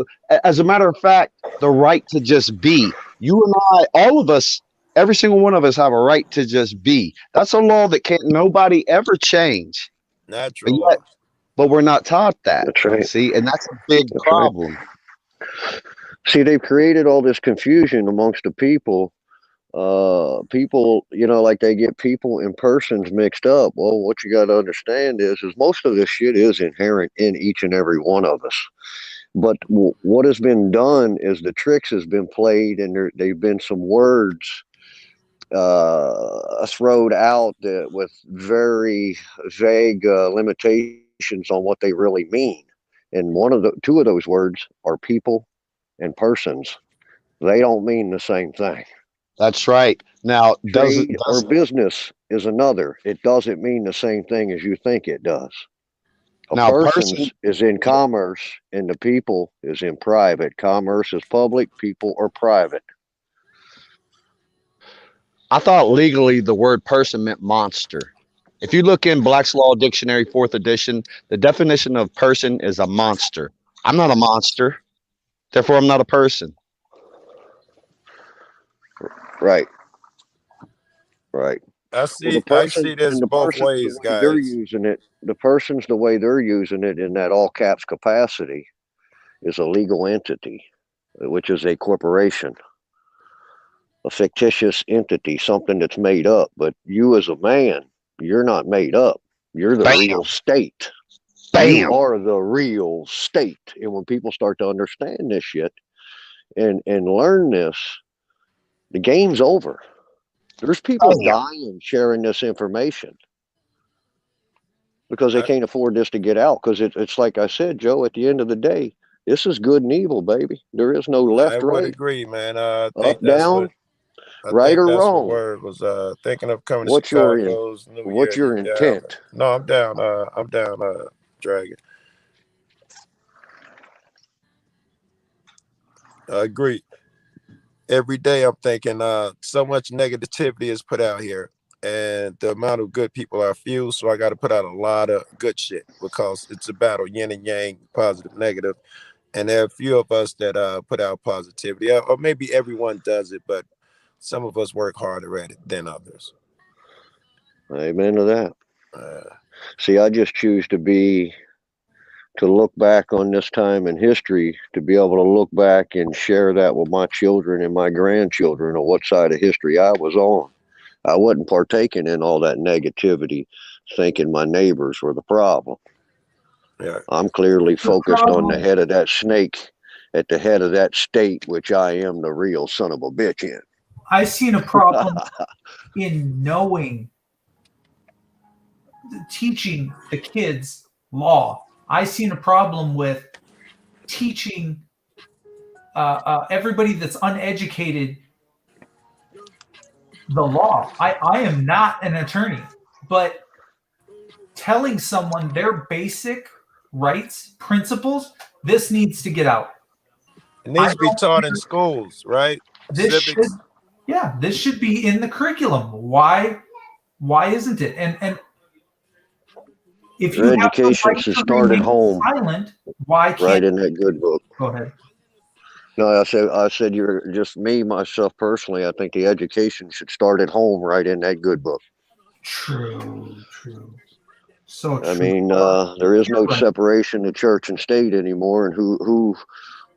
as a matter of fact, the right to just be. You and I, all of us, every single one of us have a right to just be. That's a law that can't nobody ever change. But Natural yet, law. but we're not taught that. That's right. See, and that's a big That's right. problem. See, they've created all this confusion amongst the people. People, like they get people and persons mixed up. Well, what you got to understand is most of this shit is inherent in each and every one of us. But what has been done is the tricks has been played, and they've been some words thrown out with very vague limitations on what they really mean. And two of those words are people and persons. They don't mean the same thing. That's right. Now, Trade or business is another. It doesn't mean the same thing as you think it does. A now person's is in commerce and the people is in private. Commerce is public, people are private. I thought legally the word person meant monster. If you look in Black's Law Dictionary, 4th edition, the definition of person is a monster. I'm not a monster. Therefore, I'm not a person. Right. Right. I see this both ways, guys. They're using it. The person's the way they're using it in that all caps capacity is a legal entity, which is a corporation, a fictitious entity, something that's made up. But you as a man, you're not made up. You're the real state. Bam. You are the real state. And when people start to understand this shit and learn this, the game's over. There's people dying sharing this information because they can't afford this to get out. Because it's like I said, Joe, at the end of the day, this is good and evil, baby. There is no left, I would right, agree, man. I think up, that's down, what, right or that's wrong. What Word was thinking of coming What's to Chicago's New Year. What's your intent? No, I'm down. Dragon. I agree. Every day I'm thinking so much negativity is put out here, and the amount of good people are few, so I got to put out a lot of good shit because it's a battle, yin and yang, positive, negative, and there are a few of us that put out positivity, or maybe everyone does it, but some of us work harder at it than others. Amen to that. See, I just choose to look back on this time in history, to be able to look back and share that with my children and my grandchildren on what side of history I was on. I wasn't partaking in all that negativity, thinking my neighbors were the problem. Yeah. I'm clearly focused on the head of that snake at the head of that state, which I am the real son of a bitch in. I seen a problem in knowing, teaching the kids law. I seen a problem with teaching everybody that's uneducated the law. I am not an attorney, but telling someone their basic rights, principles, this needs to get out. It needs to be taught in schools, right? This Civics. this should be in the curriculum. Why isn't it? And if you have education the right should to start at remain home, silent, why can't right in that good book. Go ahead. No, I said you're just me, myself personally. I think the education should start at home, right in that good book. True. So true. I mean, there is no separation of church and state anymore, and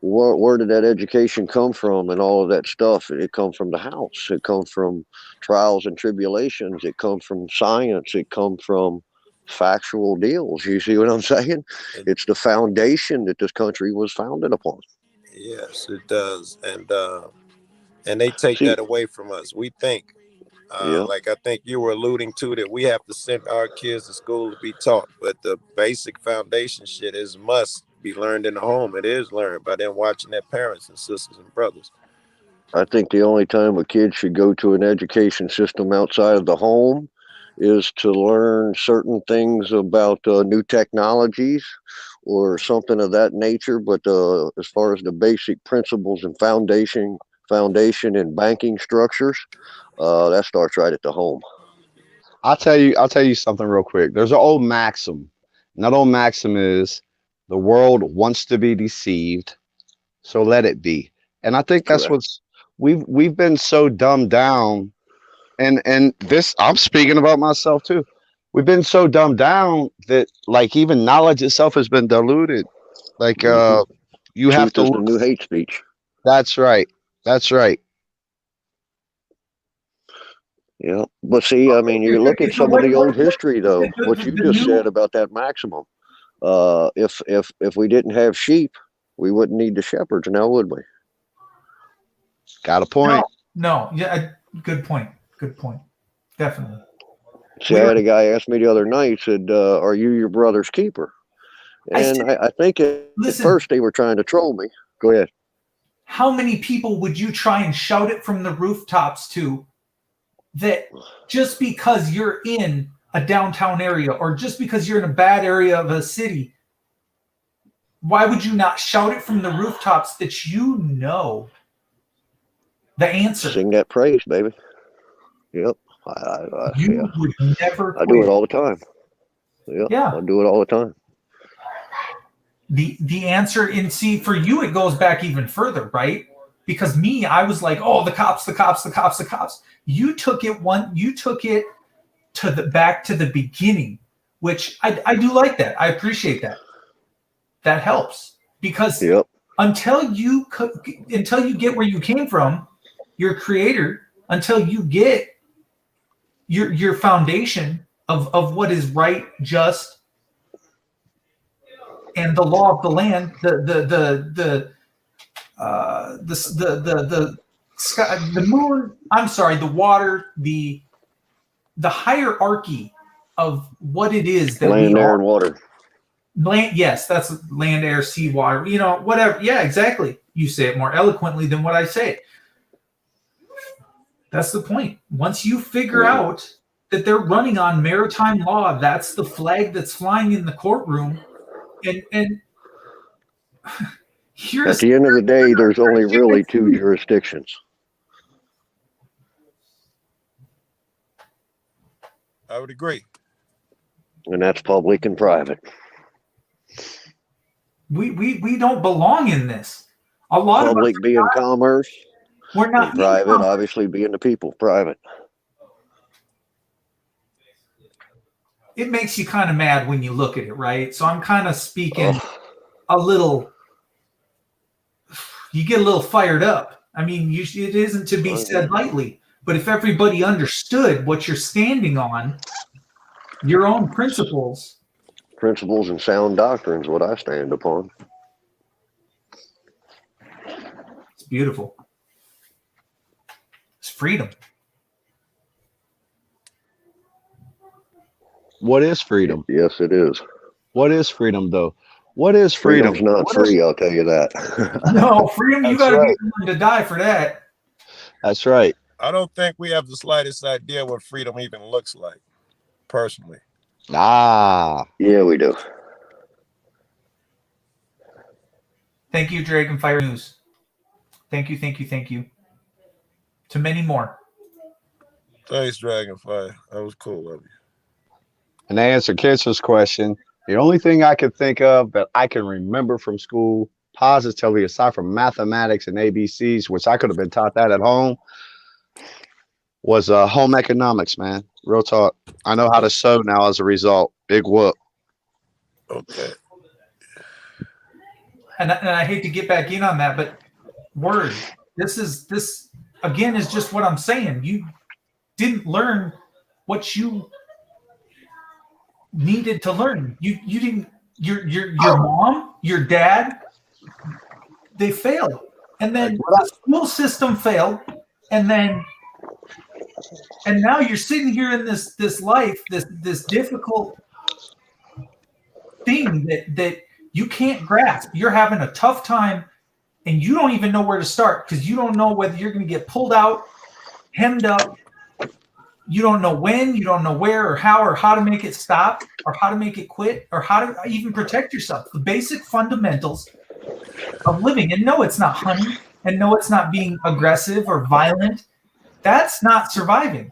where did that education come from, and all of that stuff? It comes from the house. It comes from trials and tribulations. It comes from science. It comes from factual deals. You see what I'm saying? It's the foundation that this country was founded upon. Yes, it does, and they take that away from us. We think, like I think you were alluding to, that we have to send our kids to school to be taught, but the basic foundation shit must be learned in the home. It is learned by them watching their parents and sisters and brothers. I think the only time a kid should go to an education system outside of the home is to learn certain things about new technologies or something of that nature. But as far as the basic principles and foundation and banking structures, that starts right at the home. I'll tell you something real quick. There's an old maxim. And that old maxim is, the world wants to be deceived, so let it be. And I think that's what's we've been so dumbed down. And this, I'm speaking about myself too. We've been so dumbed down that, like, even knowledge itself has been diluted. Like, you have to look. The new hate speech. That's right. Yeah, but see, I mean, you look at some of the old history, though. What you just said about that maximum. If we didn't have sheep, we wouldn't need the shepherds now, would we? Got a point. No. Yeah, good point. Definitely. See, I had a guy ask me the other night, he said, are you your brother's keeper? And I think at first they were trying to troll me. Go ahead. How many people would you try and shout it from the rooftops to, that just because you're in a downtown area or just because you're in a bad area of a city, why would you not shout it from the rooftops that you know the answer? Sing that praise, baby. Yep. You would never quit. I do it all the time. Yeah. I do it all the time. The answer, and see, for you it goes back even further, right? Because me, I was like, oh, the cops. You took it to the back to the beginning, which I do like that. I appreciate that. That helps, because until you get where you came from, your creator, until you get your foundation of what is right, just, and the law of the land, the sky, the moon, I'm sorry, the water, the hierarchy of what it is that land, air, and water. Land, yes, that's land, air, sea, water, whatever. Yeah, exactly. You say it more eloquently than what I say. That's the point. Once you figure out that they're running on maritime law, that's the flag that's flying in the courtroom. And at the end of the day, there's only really two jurisdictions. I would agree. And that's public and private. We don't belong in this. A lot public of us being commerce, We're not And private, obviously, being the people, private. It makes you kind of mad when you look at it, right? So I'm kind of speaking Oh, a little. You get a little fired up. I mean, it isn't to be said lightly, but if everybody understood what you're standing on, your own principles. principles and sound doctrines, what I stand upon. It's beautiful. It's freedom. What is freedom? Yes, it is. What is freedom, though? What is freedom? Freedom's not What free, is- I'll tell you that. No, freedom, you That's got to right. be willing to die for that. That's right. I don't think we have the slightest idea what freedom even looks like, personally. Ah, Yeah, we do. Thank you, Dragonfire News. Thank you, thank you, thank you. To many more. Thanks, Dragonfire. That was cool of you. and to answer Kitcher's question, the only thing I could think of that I can remember from school positively, aside from mathematics and ABCs, which I could have been taught that at home, was home economics, man. Real talk. I know how to sew now as a result. Big whoop. Okay. And I hate to get back in on that, but word, this again is just what I'm saying. You didn't learn what you needed to learn. You didn't. Your mom, your dad, they failed, and then the school system failed, and now you're sitting here in this life, this difficult thing that you can't grasp. You're having a tough time, and you don't even know where to start because you don't know whether you're going to get pulled out, hemmed up. You don't know when, you don't know where or how to make it stop or how to make it quit or how to even protect yourself. The basic fundamentals of living. And no, it's not hunting. And no, it's not being aggressive or violent. That's not surviving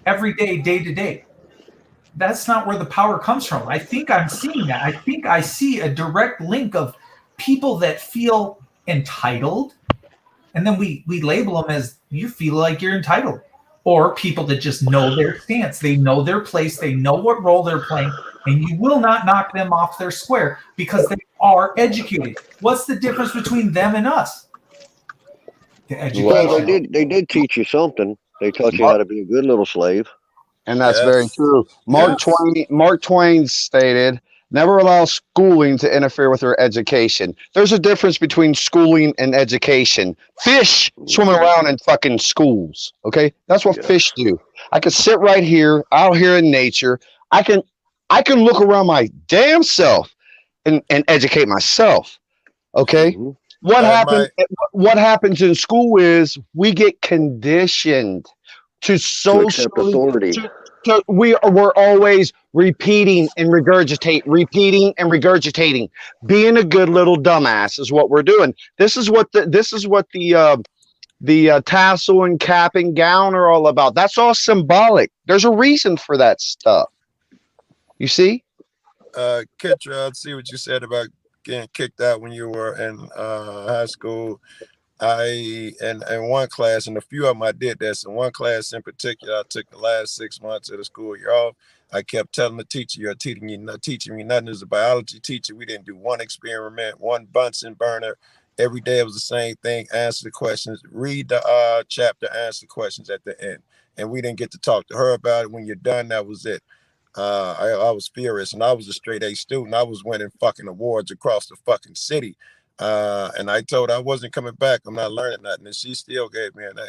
every day, day to day. That's not where the power comes from. I think I'm seeing that. I think I see a direct link of people that feel entitled. And then we label them as you feel like you're entitled. Or people that just know their stance. They know their place. They know what role they're playing. And you will not knock them off their square because they are educated. What's the difference between them and us? The education. Well, they did teach you something. They taught you how to be a good little slave. And that's Yes. very true. Mark Twain stated, never allow schooling to interfere with your education. There's a difference between schooling and education. Fish swim around in fucking schools. Okay? That's what fish do. I can sit right here, out here in nature. I can look around my damn self and educate myself. Okay? Mm-hmm. What happens in school is we get conditioned to accept authority. We're always repeating and regurgitating. Being a good little dumbass is what we're doing. This is what the tassel and cap and gown are all about. That's all symbolic. There's a reason for that stuff. You see? Kitra, I see what you said about getting kicked out when you were in high school. In one class, and a few of them I did this. In one class in particular, I took the last 6 months of the school year off. I kept telling the teacher, "You're not teaching me nothing." As a biology teacher, we didn't do one experiment, one Bunsen burner. Every day it was the same thing. Answer the questions, read the chapter, answer the questions at the end. And we didn't get to talk to her about it. When you're done, that was it. I was furious, and I was a straight A student. I was winning fucking awards across the fucking city. And I told her I wasn't coming back. I'm not learning nothing. And she still gave me an A.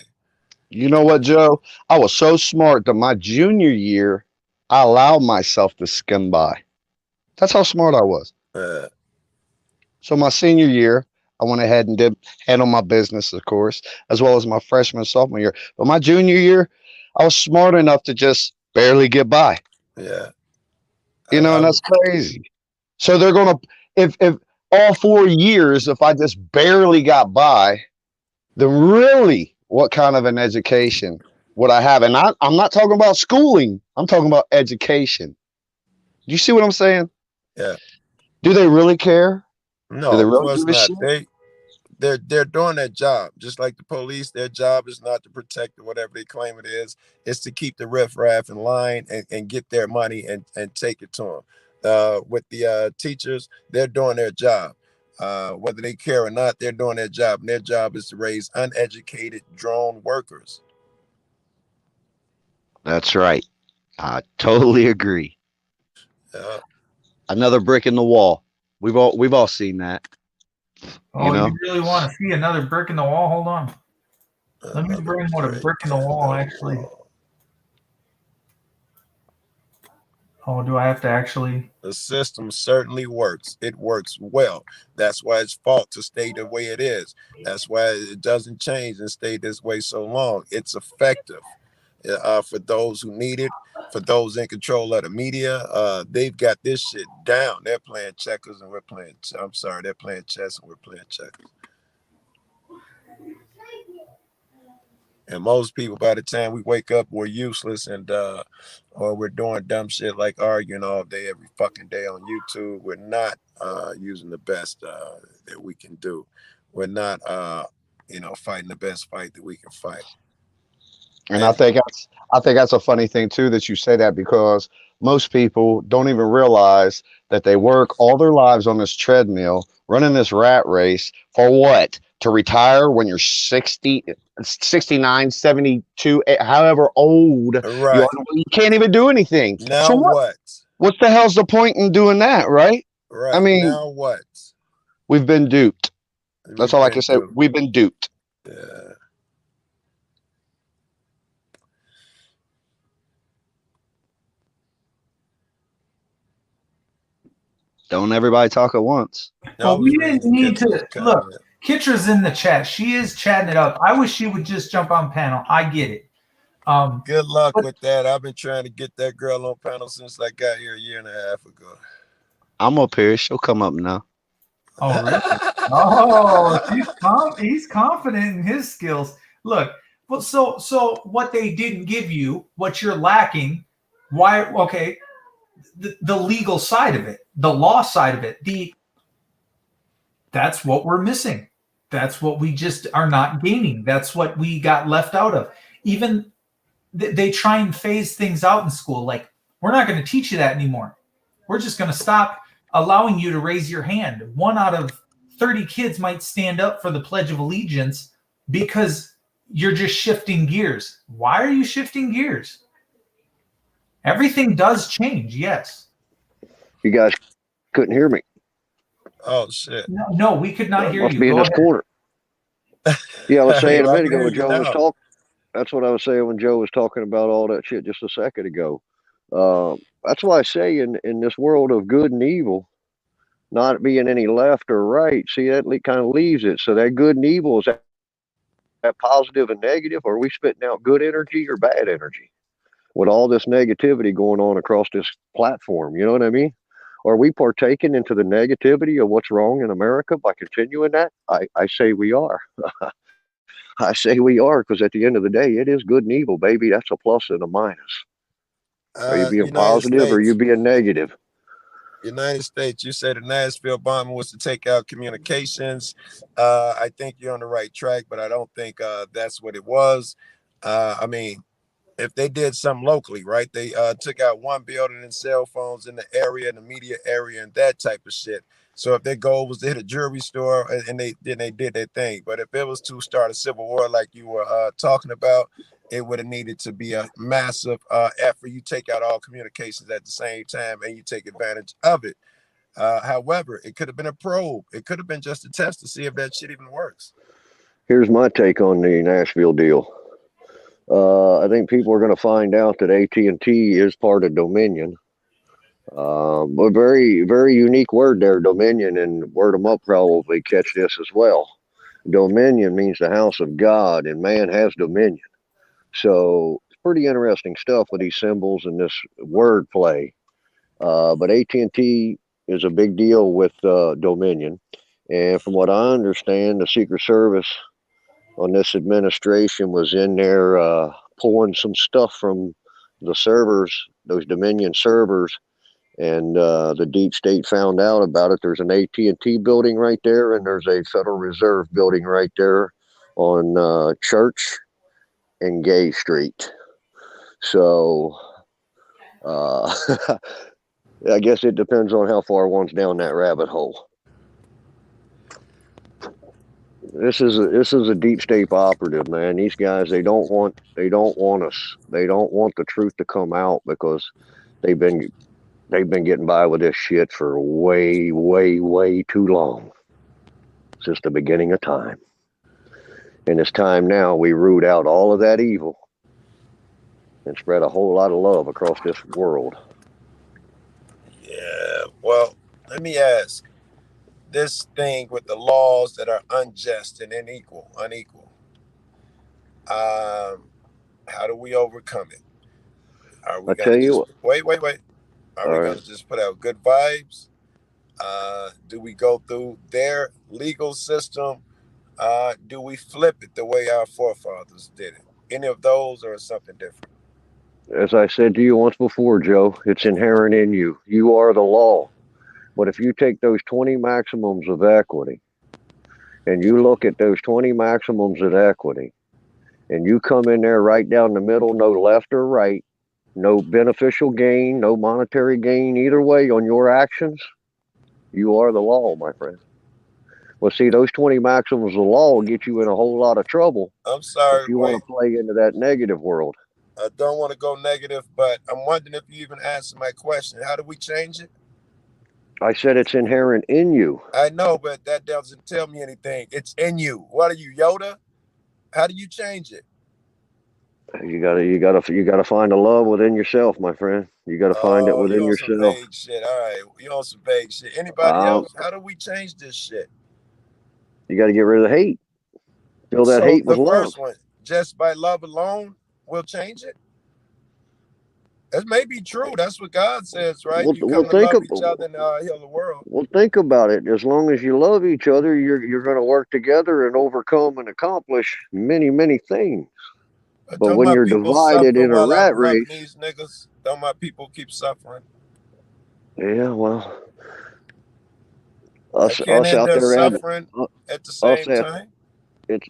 You know what, Joe? I was so smart that my junior year, I allowed myself to skim by. That's how smart I was. So my senior year, I went ahead and handled my business, of course, as well as my freshman and sophomore year. But my junior year, I was smart enough to just barely get by. Yeah. You know, and that's crazy. So they're going to, if all 4 years, if I just barely got by, then really, what kind of an education would I have? And I'm not talking about schooling. I'm talking about education. You see what I'm saying? Yeah. Do they really care? No, Do they of really course give a not. shit? they're doing their job, just like the police. Their job is not to protect or whatever they claim it is. It's to keep the riffraff in line and get their money and take it to them. With the teachers, they're doing their job. Whether they care or not, they're doing their job. And their job is to raise uneducated drone workers. That's right. I totally agree. Uh, Another brick in the wall. We've all seen that. Oh, know? you really want to see another brick in the wall? Hold on. Let me bring what a brick in the wall actually. Oh, do I have to actually? The system certainly works. It works well. That's why it's fought to stay the way it is. That's why it doesn't change and stay this way so long. It's effective for those who need it, for those in control of the media. They've got this shit down. They're playing checkers and we're playing. I'm sorry, they're playing chess and we're playing checkers. And most people, by the time we wake up, we're useless and or we're doing dumb shit like arguing all day, every fucking day on YouTube. We're not using the best that we can do. We're not, fighting the best fight that we can fight. And I think that's a funny thing too that you say that, because most people don't even realize that they work all their lives on this treadmill, running this rat race for what? To retire when you're 60, 69, 72, however old Right. you are. You can't even do anything. Now so what? What the hell's the point in doing that, right? Right. I mean, now what? We've been duped. That's all I can say. We've been duped. Yeah. Don't everybody talk at once. Well, we didn't need to look. Kitra's in the chat. She is chatting it up. I wish she would just jump on panel. I get it. Good luck with that. I've been trying to get that girl on panel since I got here a year and a half ago. I'm up here. She'll come up now. Oh, really? Oh, he's confident in his skills. Look, well, so what they didn't give you, what you're lacking, why? Okay, the legal side of it, the law side of it, that's what we're missing. That's what we just are not gaining. That's what we got left out of. Even they try and phase things out in school. Like, we're not going to teach you that anymore. We're just going to stop allowing you to raise your hand. 1 out of 30 kids might stand up for the Pledge of Allegiance because you're just shifting gears. Why are you shifting gears? Everything does change, yes. You guys couldn't hear me. Oh, shit. No, we could not hear you. Must be in this corner. Yeah, I was saying a minute ago when Joe was talking. That's what I was saying when Joe was talking about all that shit just a second ago. That's why I say in this world of good and evil, not being any left or right, see, that kind of leaves it. So that good and evil, is that positive and negative? Or are we spitting out good energy or bad energy? With all this negativity going on across this platform, you know what I mean? Are we partaking into the negativity of what's wrong in America by continuing that? I say we are. I say we are, because at the end of the day, it is good and evil, baby. That's a plus and a minus. Are you being positive or are you being negative? United States, you said the Nashville bombing was to take out communications. I think you're on the right track, but I don't think that's what it was. I mean, if they did something locally, right? They took out one building and cell phones in the area, in the media area, and that type of shit. So if their goal was to hit a jewelry store, and they did their thing. But if it was to start a civil war like you were talking about, it would have needed to be a massive effort. You take out all communications at the same time and you take advantage of it. However, it could have been a probe. It could have been just a test to see if that shit even works. Here's my take on the Nashville deal. I think people are going to find out that AT&T is part of Dominion. A very, very unique word there, Dominion, and Word 'em Up probably catch this as well. Dominion means the house of God, and man has dominion. So it's pretty interesting stuff with these symbols and this word play. But AT&T is a big deal with Dominion. And from what I understand, the Secret Service on this administration was in there pulling some stuff from the servers, those Dominion servers, And the deep state found out about it. There's an AT&T building right there, and there's a Federal Reserve building right there on Church and Gay Street. So I guess it depends on how far one's down that rabbit hole. This is a deep state operative, man. These guys, they don't want us. They don't want the truth to come out because they've been getting by with this shit for way, way, way too long. Since the beginning of time. And it's time now we root out all of that evil and spread a whole lot of love across this world. Yeah, well, let me ask. This thing with the laws that are unjust and unequal. How do we overcome it? Are we going to just wait? Are we going to just put out good vibes? Do we go through their legal system? Do we flip it the way our forefathers did it? Any of those, or something different? As I said to you once before, Joe, it's inherent in you. You are the law. But if you take those 20 maximums of equity and you look at those 20 maximums of equity and you come in there right down the middle, no left or right, no beneficial gain, no monetary gain either way on your actions, you are the law, my friend. Well, see, those 20 maxims of law will get you in a whole lot of trouble. I'm sorry. If you want to play into that negative world. I don't want to go negative, but I'm wondering if you even answered my question. How do we change it? I said it's inherent in you. I know, but that doesn't tell me anything. It's in you. What are you, Yoda? How do you change it? You gotta find the love within yourself, my friend. You gotta find it within yourself. Some vague shit. All right, you on some vague shit. Anybody else? How do we change this shit? You got to get rid of the hate. Fill that hate with love. The first one, just by love alone, will change it. That may be true. That's what God says, right? You come to love each other and heal the world. Well, think about it. As long as you love each other, you're going to work together and overcome and accomplish many, many things. But when you're divided in a rat race, these niggas, don't my people keep suffering? Yeah, well, us out there suffering at the same time.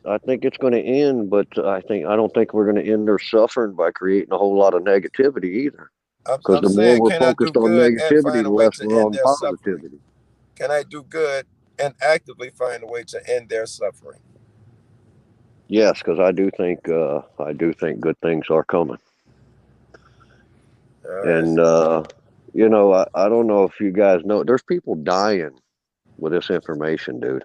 I think it's going to end, but I don't think we're going to end their suffering by creating a whole lot of negativity either. Because the more we're focused on negativity, the less we're on positivity. Can I do good and actively find a way to end their suffering? Yes, because I do think good things are coming. Right. And I don't know if you guys know, there's people dying with this information, dude.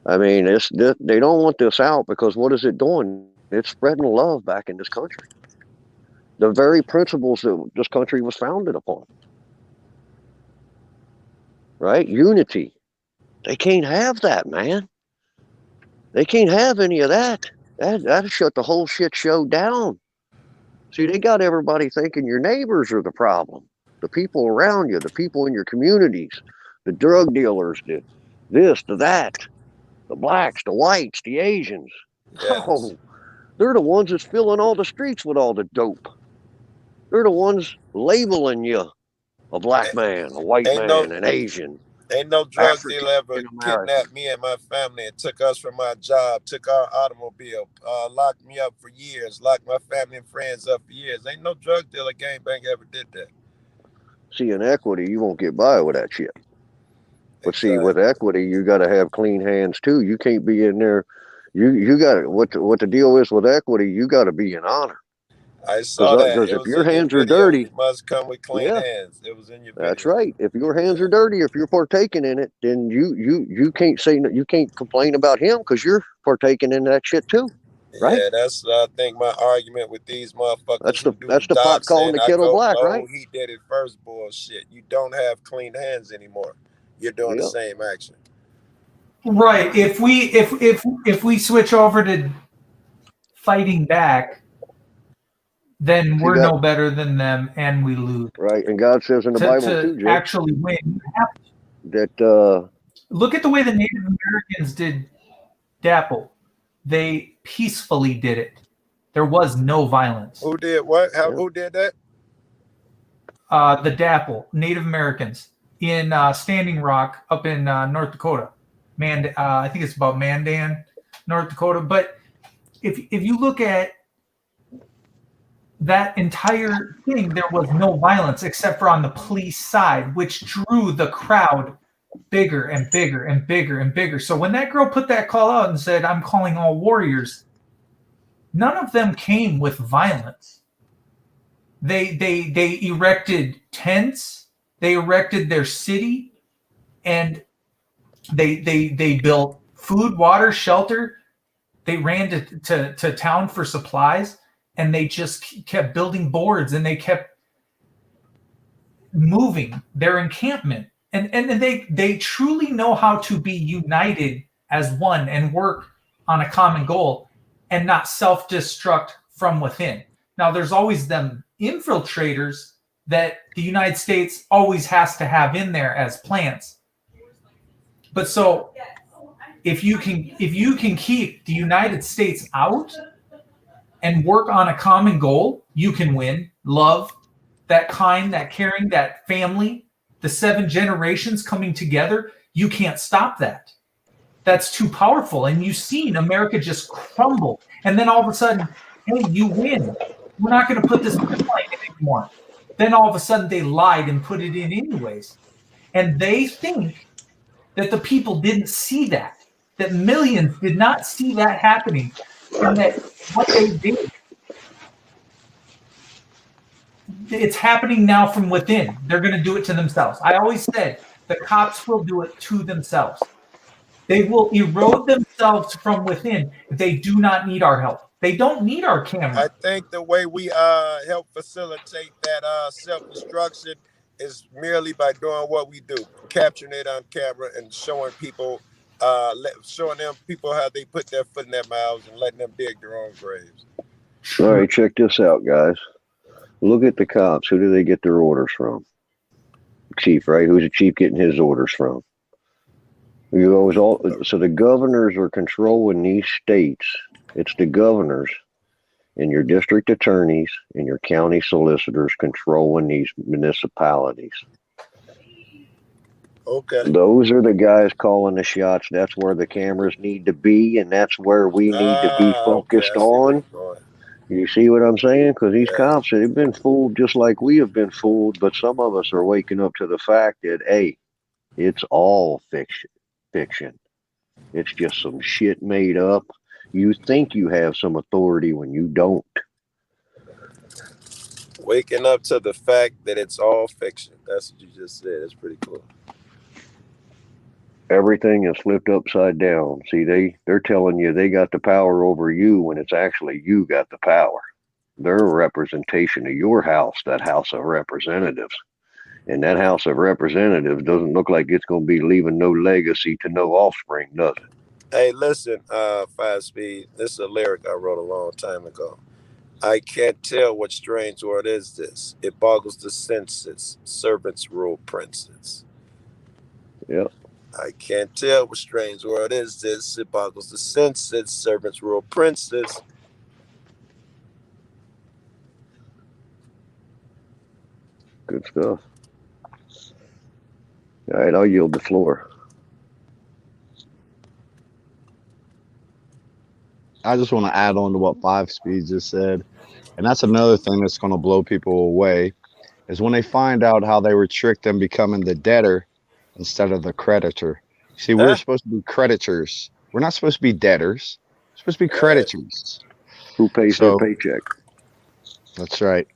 I mean, they don't want this out because what is it doing? It's spreading love back in this country. The very principles that this country was founded upon. Right? Unity. They can't have that, man. They can't have any of that. That'll shut the whole shit show down. See, they got everybody thinking your neighbors are the problem. The people around you, the people in your communities, the drug dealers, the this, the that. The blacks, the whites, the Asians. Yes. Oh, they're the ones that's filling all the streets with all the dope. They're the ones labeling you a black man, a white man, an Asian. Ain't no drug dealer ever kidnapped me and my family and took us from our job, took our automobile, locked me up for years, locked my family and friends up for years. Ain't no drug dealer gangbang ever did that. See, in equity, you won't get by with that shit. But see, with equity, you got to have clean hands too. You can't be in there. You got to, what the deal is with equity. You got to be in honor. I saw that. Because if your hands are dirty, you must come with clean hands. It was in your video. That's right. If your hands are dirty, if you're partaking in it, then you can't say, you can't complain about him because you're partaking in that shit too. Right? Yeah, that's I think my argument with these motherfuckers. That's the pot calling the kettle black, right? He did it first, bullshit. You don't have clean hands anymore. You're doing the same action. Right. If we switch over to fighting back, then we're no better than them and we lose. Right. And God says in the Bible too, Jay, actually win, you have to. That look at the way the Native Americans did DAPL. They peacefully did it. There was no violence. Who did what? Who did that? the Dapple, Native Americans in Standing Rock up in North Dakota. I think it's about Mandan, North Dakota. But if you look at that entire thing, there was no violence except for on the police side, which drew the crowd bigger and bigger and bigger and bigger. So when that girl put that call out and said, "I'm calling all warriors," none of them came with violence. They erected tents, they erected their city, and they built food, water, shelter. They ran to town for supplies, and they just kept building boards, and they kept moving their encampment. And they truly know how to be united as one and work on a common goal and not self-destruct from within. Now, there's always them infiltrators that the United States always has to have in there as plants. But so if you can keep the United States out and work on a common goal, you can win. Love, that kind, that caring, that family, the 7 generations coming together, you can't stop that. That's too powerful. And you've seen America just crumble. And then all of a sudden, hey, you win. We're not going to put this pipeline in anymore. Then all of a sudden they lied and put it in anyways. And they think that the people didn't see that millions did not see that happening, and that what they did, it's happening now from within. They're going to do it to themselves. I always said the cops will do it to themselves. They will erode themselves from within. They do not need our help. They don't need our camera. I think the way we help facilitate that self-destruction is merely by doing what we do, capturing it on camera and showing people, showing them people how they put their foot in their mouths and letting them dig their own graves. All right, check this out, guys. Look at the cops. Who do they get their orders from? Chief, right? Who's the chief getting his orders from? So the governors are controlling these states. It's the governors and your district attorneys and your county solicitors controlling these municipalities. Okay. Those are the guys calling the shots. That's where the cameras need to be, and that's where we need to be focused on. You see what I'm saying? Because these cops, they've been fooled just like we have been fooled, but some of us are waking up to the fact that, hey, it's all fiction. It's just some shit made up. You think you have some authority when you don't. Waking up to the fact that it's all fiction. That's what you just said. It's pretty cool. Everything is flipped upside down. See, they're telling you they got the power over you when it's actually you got the power. They're a representation of your house, that House of Representatives. And that House of Representatives doesn't look like it's going to be leaving no legacy to no offspring, does it? Hey, listen, 5 Speed. This is a lyric I wrote a long time ago. I can't tell what strange word is this. It boggles the senses. Servants rule princes. Yep. I can't tell what strange word is this. It boggles the senses. Servants rule princes. Good stuff. All right, I'll yield the floor. I just want to add on to what 5 Speed just said. And that's another thing that's going to blow people away is when they find out how they were tricked in becoming the debtor instead of the creditor. See, we're supposed to be creditors. We're not supposed to be debtors. We're supposed to be creditors. Who pays their paycheck? That's right.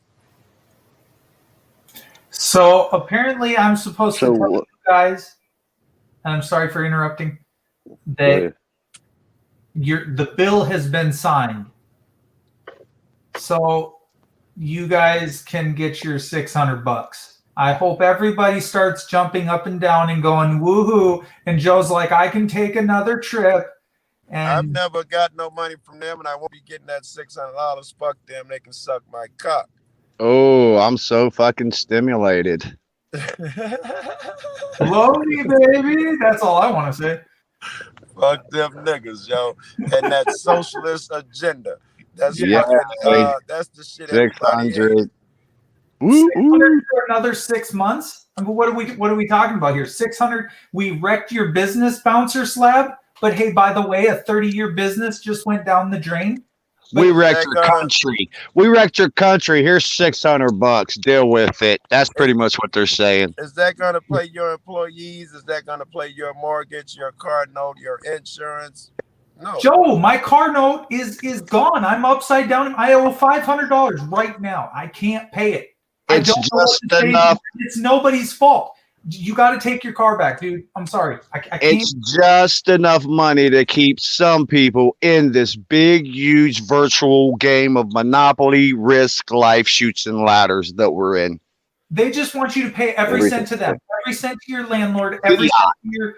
So apparently I'm supposed to tell you guys, and I'm sorry for interrupting, that the bill has been signed. So you guys can get your $600. I hope everybody starts jumping up and down and going woohoo. And Joe's like, I can take another trip. And I've never got no money from them, and I won't be getting that $600. Fuck them. They can suck my cock. Oh, I'm so fucking stimulated. Blow me, baby. That's all I want to say. Fuck them niggas, yo. And that socialist agenda. That's Yeah, that's the shit. 600. Ooh, 600 ooh. for another 6 months. I mean, what are we talking about here? 600. We wrecked your business, bouncer slab. But hey, by the way, a 30-year business just went down the drain. We Is wrecked that your gonna country. We wrecked your country. Here's $600. Deal with it. That's pretty much what they're saying. is that gonna play your employees? Is that gonna play your mortgage, your car note, your insurance? No. Joe, my car note is gone. I'm upside down. I owe $500 right now. I can't pay it. I It's don't know what just to say. enough. It's nobody's fault. You got to take your car back, dude. I'm sorry. I can't. It's just enough money to keep some people in this big, huge virtual game of Monopoly, Risk, Life, Shoots, and Ladders that we're in. They just want you to pay every cent to them, every cent to your landlord, every Yeah. cent to your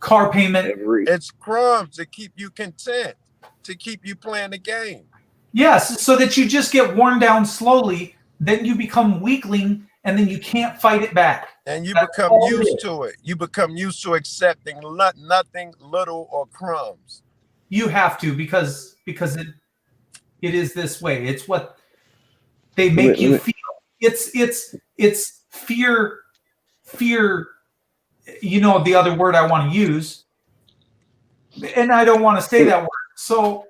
car payment. It's crumbs to keep you content, to keep you playing the game. Yes, so that you just get worn down slowly. Then you become weakling, and then you can't fight it back. And you That's become all it used is. to it. You become used to accepting nothing, little, or crumbs. You have to because it is this way. It's what they make you feel. It's fear. You know the other word I want to use, and I don't want to say that word. So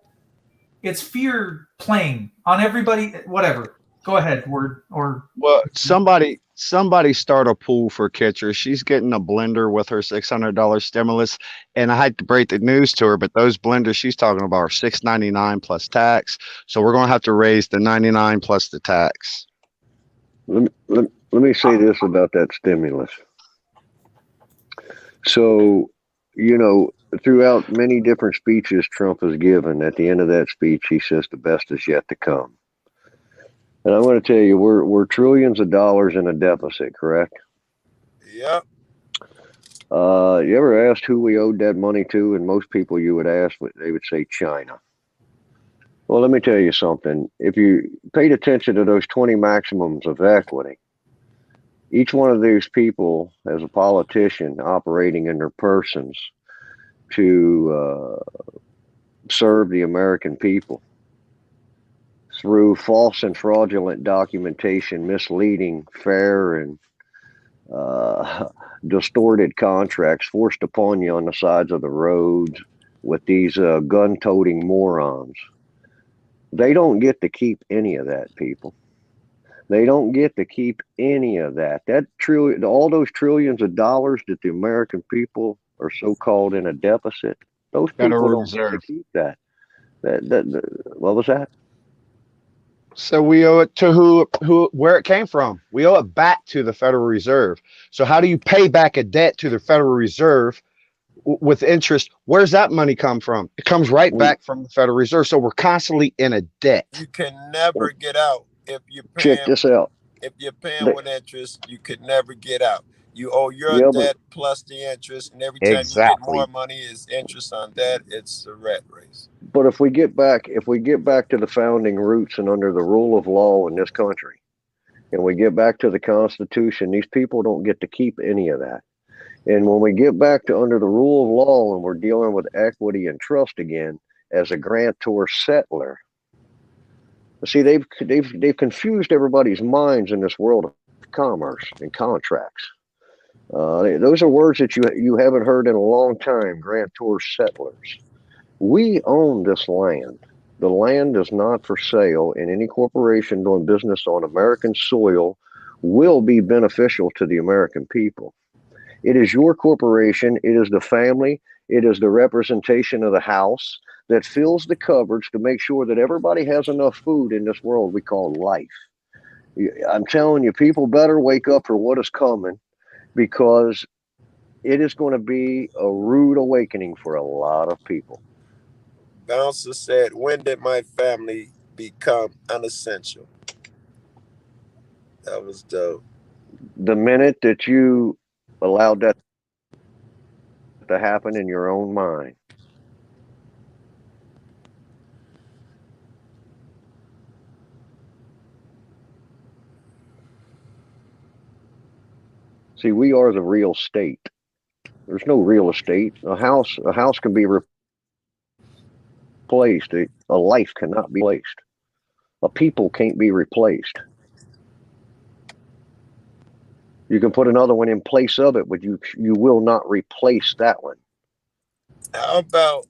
it's fear playing on everybody. Whatever. Go ahead, word or Well, somebody start a pool for Kitcher. She's getting a blender with her $600 stimulus, and I hate to break the news to her, but those blenders she's talking about are $699 plus tax. So we're gonna have to raise the 99 plus the tax. Let me say this about that stimulus. So, throughout many different speeches Trump has given, at the end of that speech, he says the best is yet to come. And I'm going to tell you, we're trillions of dollars in a deficit, correct? Yep. You ever asked who we owed that money to? And most people you would ask, they would say China. Well, let me tell you something. If you paid attention to those 20 maximums of equity, each one of these people, as a politician operating in their persons to serve the American people, through false and fraudulent documentation, misleading, fair, and distorted contracts forced upon you on the sides of the roads with these gun-toting morons. They don't get to keep any of that, people. They don't get to keep any of that. All those trillions of dollars that the American people are so-called in a deficit, those people Federal don't get to Reserve. keep that. What was that? So we owe it to where it came from. We owe it back to the Federal Reserve. So how do you pay back a debt to the Federal Reserve with interest? Where's that money come from? It comes right back from the Federal Reserve. So we're constantly in a debt. You can never get out if you're Check paying. this out. If you're paying with interest, you could never get out. You owe your Yeah, debt plus the interest, and every time you get Exactly. more money is interest on that. It's a rat race. But if we get back to the founding roots and under the rule of law in this country, and we get back to the Constitution, these people don't get to keep any of that. And when we get back to under the rule of law and we're dealing with equity and trust again as a grantor settler, see, they've confused everybody's minds in this world of commerce and contracts. Those are words that you haven't heard in a long time, grantor settlers. We own this land. The land is not for sale, and any corporation doing business on American soil will be beneficial to the American people. It is your corporation. It is the family. It is the representation of the house that fills the cupboards to make sure that everybody has enough food in this world we call life. I'm telling you, people better wake up for what is coming, because it is going to be a rude awakening for a lot of people. Bouncer said, "When did my family become unessential?" That was dope. The minute that you allowed that to happen in your own mind. See, we are the real state. There's no real estate. A house can be replaced. A life cannot be replaced. A people can't be replaced. You can put another one in place of it, but you will not replace that one. How about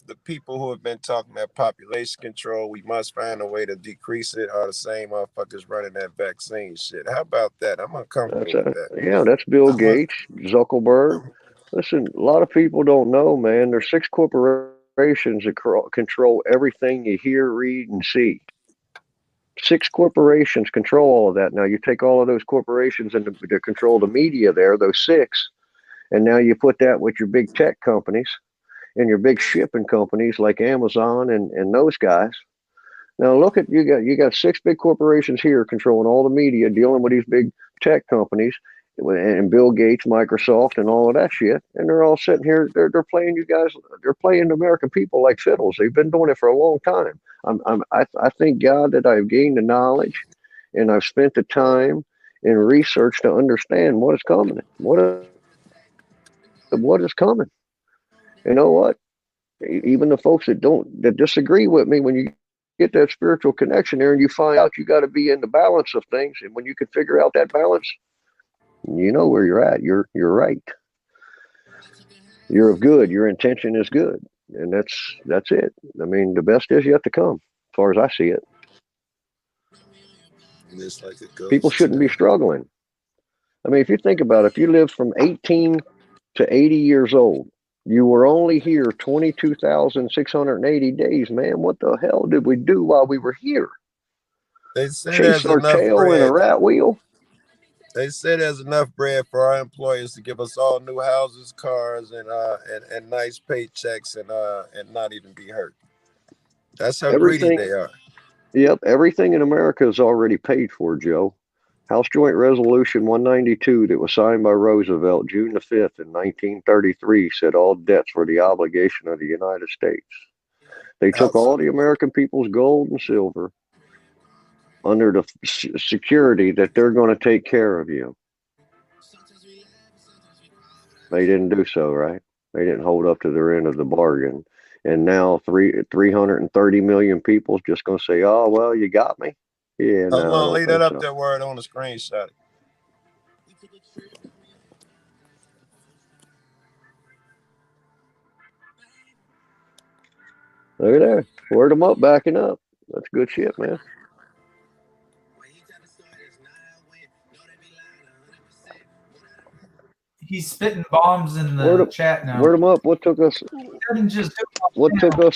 the people who have been talking about population control? We must find a way to decrease it. Are the same motherfuckers running that vaccine shit? How about that? I'm uncomfortable with that. Yeah, that's Bill Gates, Zuckerberg. Listen, a lot of people don't know, man. There's 6 corporations that control everything you hear, read, and see. 6 corporations control all of that. Now you take all of those corporations and to control the media there, those 6, and now you put that with your big tech companies and your big shipping companies like Amazon and those guys. Now look at you got 6 big corporations here controlling all the media, dealing with these big tech companies and Bill Gates, Microsoft, and all of that shit. And they're all sitting here. They're playing you guys. They're playing the American people like fiddles. They've been doing it for a long time. I thank God that I've gained the knowledge, and I've spent the time and research to understand what is coming. What is coming? You know what? Even the folks that disagree with me, when you get that spiritual connection there and you find out you got to be in the balance of things, and when you can figure out that balance, you know where you're at. You're right. You're of good. Your intention is good, and that's it. I mean, the best is yet to come, as far as I see it. Like it goes. People shouldn't be struggling. I mean, if you think about it, if you lived from 18 to 80 years old, you were only here 22,680 days, man. What the hell did we do while we were here? They say chase our tail in a rat wheel. They say there's enough bread for our employers to give us all new houses, cars, and nice paychecks, and not even be hurt. That's how greedy they are. Yep, everything in America is already paid for, Joe. House Joint Resolution 192 that was signed by Roosevelt June the 5th in 1933 said all debts were the obligation of the United States. They took all the American people's gold and silver under the security that they're going to take care of you. They didn't do so, right? They didn't hold up to their end of the bargain. And now 330 million people is just going to say, oh, well, you got me. Yeah, I'm going to leave that up that word on the screenshot. Look at that. Word them up, backing up. That's good shit, man. He's spitting bombs in the chat now. Word them up. What took us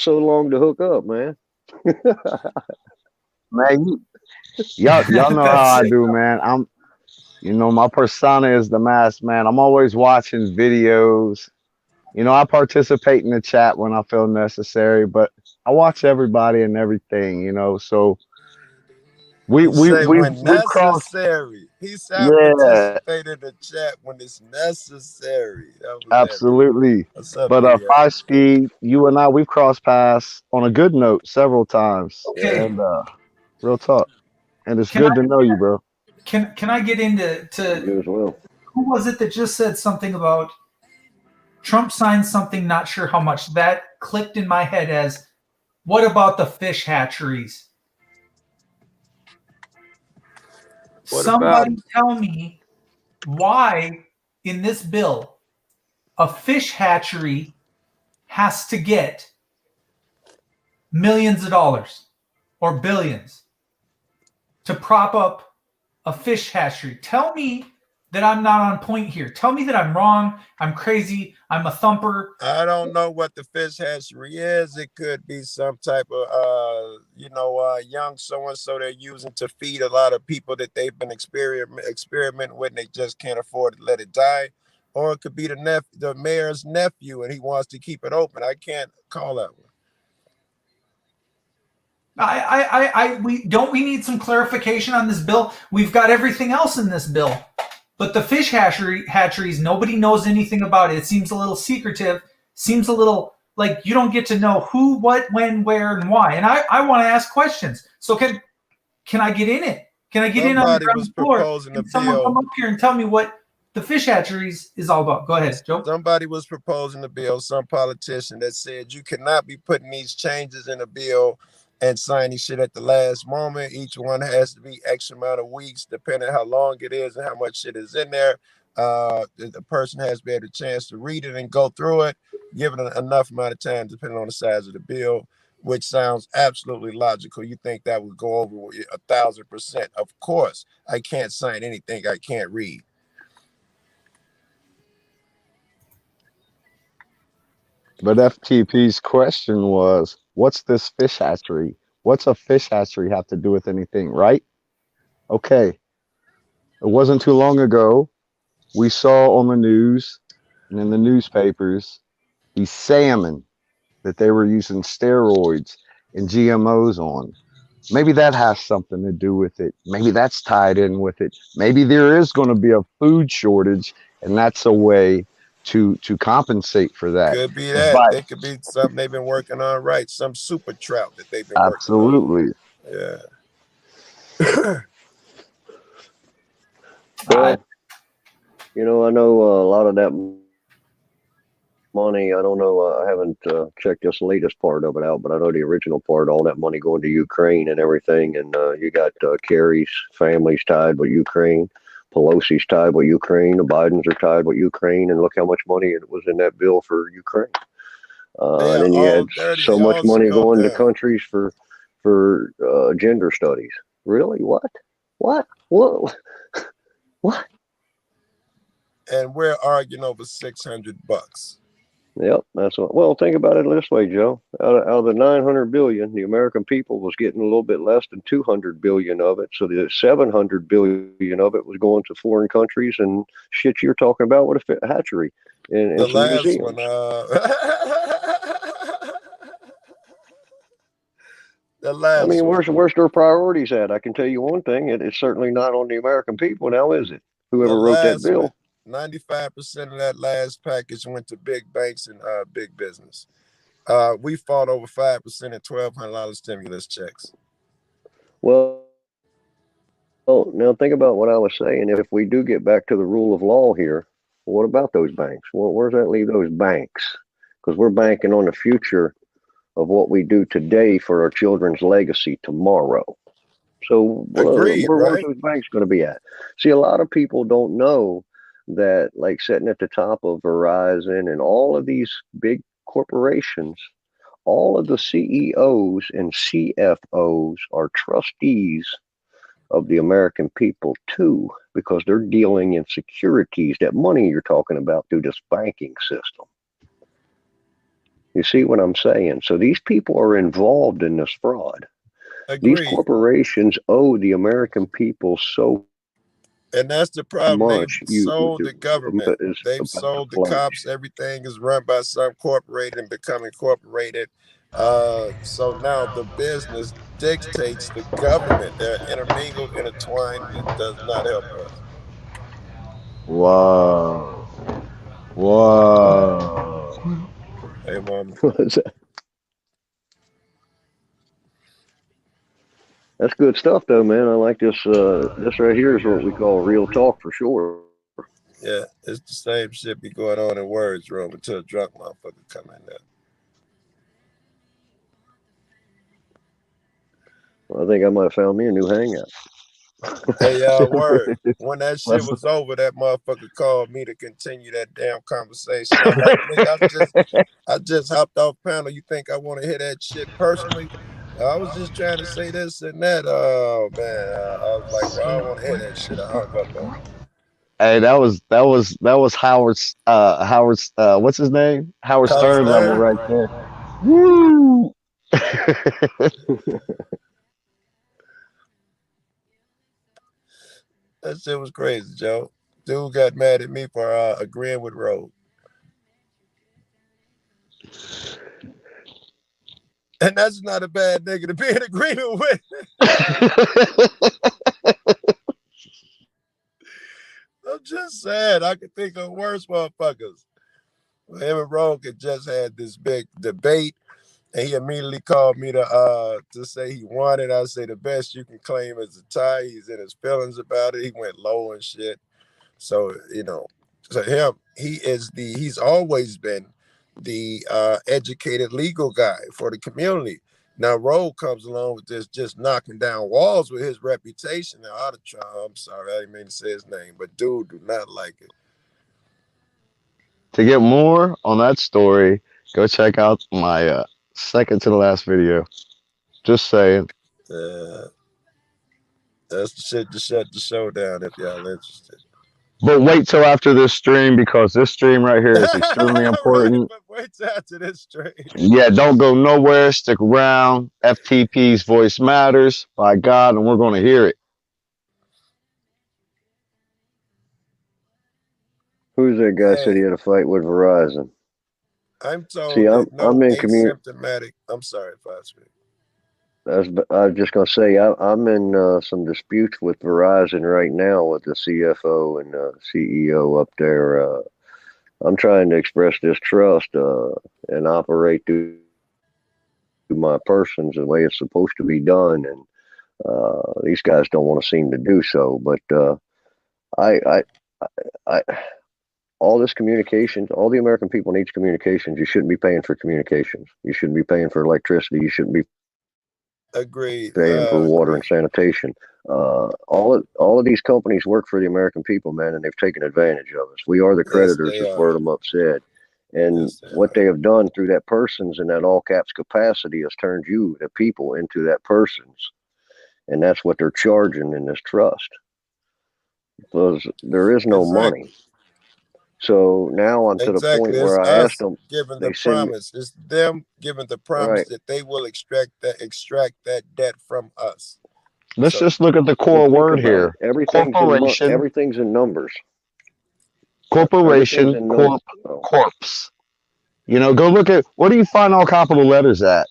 so long to hook up, man? Man, y'all know how I do, man. My persona is the mask, man. I'm always watching videos. I participate in the chat when I feel necessary, but I watch everybody and everything, so we necessary. He said participate in the chat when it's necessary. Absolutely. But 5-speed, you and I, we've crossed paths on a good note several times. Okay. And real talk. And it's good to know you, bro. Can I get into you as well? Who was it that just said something about Trump signed something, not sure how much? That clicked in my head as, what about the fish hatcheries? Somebody tell me why in this bill a fish hatchery has to get millions of dollars or billions to prop up a fish hatchery. Tell me that I'm not on point here. Tell me that I'm wrong. I'm crazy. I'm a thumper. I don't know what the fish hatchery is. It could be some type of, young so-and-so they're using to feed a lot of people that they've been experimenting with and they just can't afford to let it die. Or it could be the mayor's nephew and he wants to keep it open. I can't call that one. We need some clarification on this bill. We've got everything else in this bill. But the fish hatcheries, nobody knows anything about it. It seems a little secretive. Seems a little like you don't get to know who, what, when, where, and why. And I want to ask questions. So can I get in it? Can I get in on the ground floor? Can someone come up here and tell me what the fish hatcheries is all about? Go ahead, Joe. Somebody was proposing a bill, some politician that said you cannot be putting these changes in a bill and signing shit at the last moment. Each one has to be X amount of weeks, depending how long it is and how much shit is in there. The person has to be able a chance to read it and go through it, given enough amount of time, depending on the size of the bill, which sounds absolutely logical. You think that would go over 1,000%? Of course, I can't sign anything I can't read. But FTP's question was, what's this fish hatchery? What's a fish hatchery have to do with anything, right? Okay. It wasn't too long ago we saw on the news and in the newspapers these salmon that they were using steroids and GMOs on. Maybe that has something to do with it. Maybe that's tied in with it. Maybe there is going to be a food shortage, and that's a way to compensate for that. Could be that. But It could be something they've been working on, right? Some super trout that they've been working on. absolutely. Yeah. Well, you know, I know a lot of that money. I don't know. I haven't checked this latest part of it out, but I know the original part, all that money going to Ukraine and everything. And you got Kerry's family's tied with Ukraine. Pelosi's tied with Ukraine. The Bidens are tied with Ukraine. And look how much money it was in that bill for Ukraine. And then you had so much money going to countries for gender studies. Really? What? What? What? What? And we're arguing over $600. Yep, that's what. Well, think about it this way, Joe. Out of the 900 billion, the American people was getting a little bit less than 200 billion of it. So the 700 billion of it was going to foreign countries and shit you're talking about with a hatchery and The some last museums. one, the last I mean, one. where's their priorities at? I can tell you one thing: it's certainly not on the American people now, is it? Whoever wrote that bill. 95% of that last package went to big banks and big business. We fought over 5% and $1,200 stimulus checks. Well, now think about what I was saying. If we do get back to the rule of law here, what about those banks? Well, where does that leave those banks? Because we're banking on the future of what we do today for our children's legacy tomorrow. So Agreed, where's those banks going to be at? See, a lot of people don't know that, like sitting at the top of Verizon and all of these big corporations, all of the CEOs and CFOs are trustees of the American people too, because they're dealing in securities, that money you're talking about, through this banking system. You see what I'm saying? So these people are involved in this fraud. Agreed. These corporations owe the American people so and that's the problem. much. They've sold the government. They've sold the cops. Everything is run by some corporated and become incorporated. So now the business dictates the government. They're intermingled, intertwined, and it does not help us. Whoa. Whoa. Hey, mom. That's good stuff, though, man. I like this. This right here is what we call real talk for sure. Yeah, it's the same shit be going on in words room until a drunk motherfucker come in there. Well, I think I might have found me a new hangout. Hey, word. When that shit was over, that motherfucker called me to continue that damn conversation. I'm like, nigga, I just hopped off panel. You think I want to hear that shit personally? I was just trying to say this and that. Oh man, I was like, bro, I don't want to hear that shit. I hung up on him. Hey, that was Howard's what's his name? Howard Stern level right there. Woo! That shit was crazy, Joe. Dude got mad at me for agreeing with Road. And that's not a bad nigga to be in agreement with. I'm just saying, I could think of worse motherfuckers. Him and Rogue had just had this big debate, and he immediately called me to say he won it. I say the best you can claim is a tie. He's in his feelings about it. He went low and shit. So, you know, so him, he's always been the educated legal guy for the community. Now Roe comes along with this, just knocking down walls with his reputation. Now, I'm sorry, I didn't mean to say his name, but dude do not like it. To get more on that story, go check out my second to the last video. Just saying. That's the shit to shut the show down if y'all interested. But wait till after this stream, because this stream right here is extremely important. Right, but wait till after this stream. Yeah, don't go nowhere. Stick around. FTP's voice matters, by God, and we're going to hear it. Who's that guy said he had a fight with Verizon? I'm told See, that I'm in asymptomatic. I'm sorry if I speak. I was just gonna say I'm in some disputes with Verizon right now with the CFO and CEO up there. I'm trying to express distrust and operate through my persons the way it's supposed to be done, and these guys don't want to seem to do so. But I all this communications, all the American people needs communications. You shouldn't be paying for communications. You shouldn't be paying for electricity. You shouldn't be Agreed. paying for water and sanitation. All of these companies work for the American people, man, and they've taken advantage of us. We are the creditors, as Word 'em Up said. And what they have done through that persons and that all caps capacity has turned you, the people, into that persons. And that's what they're charging in this trust. Because there is no money. So now I'm to the point where I asked them, giving the promise. It's them giving the promise that they will extract that debt from us. Let's just look at the core word here. Corporation. Everything's in numbers. Corporation, corpse. You know, go look at, where do you find all capital letters at?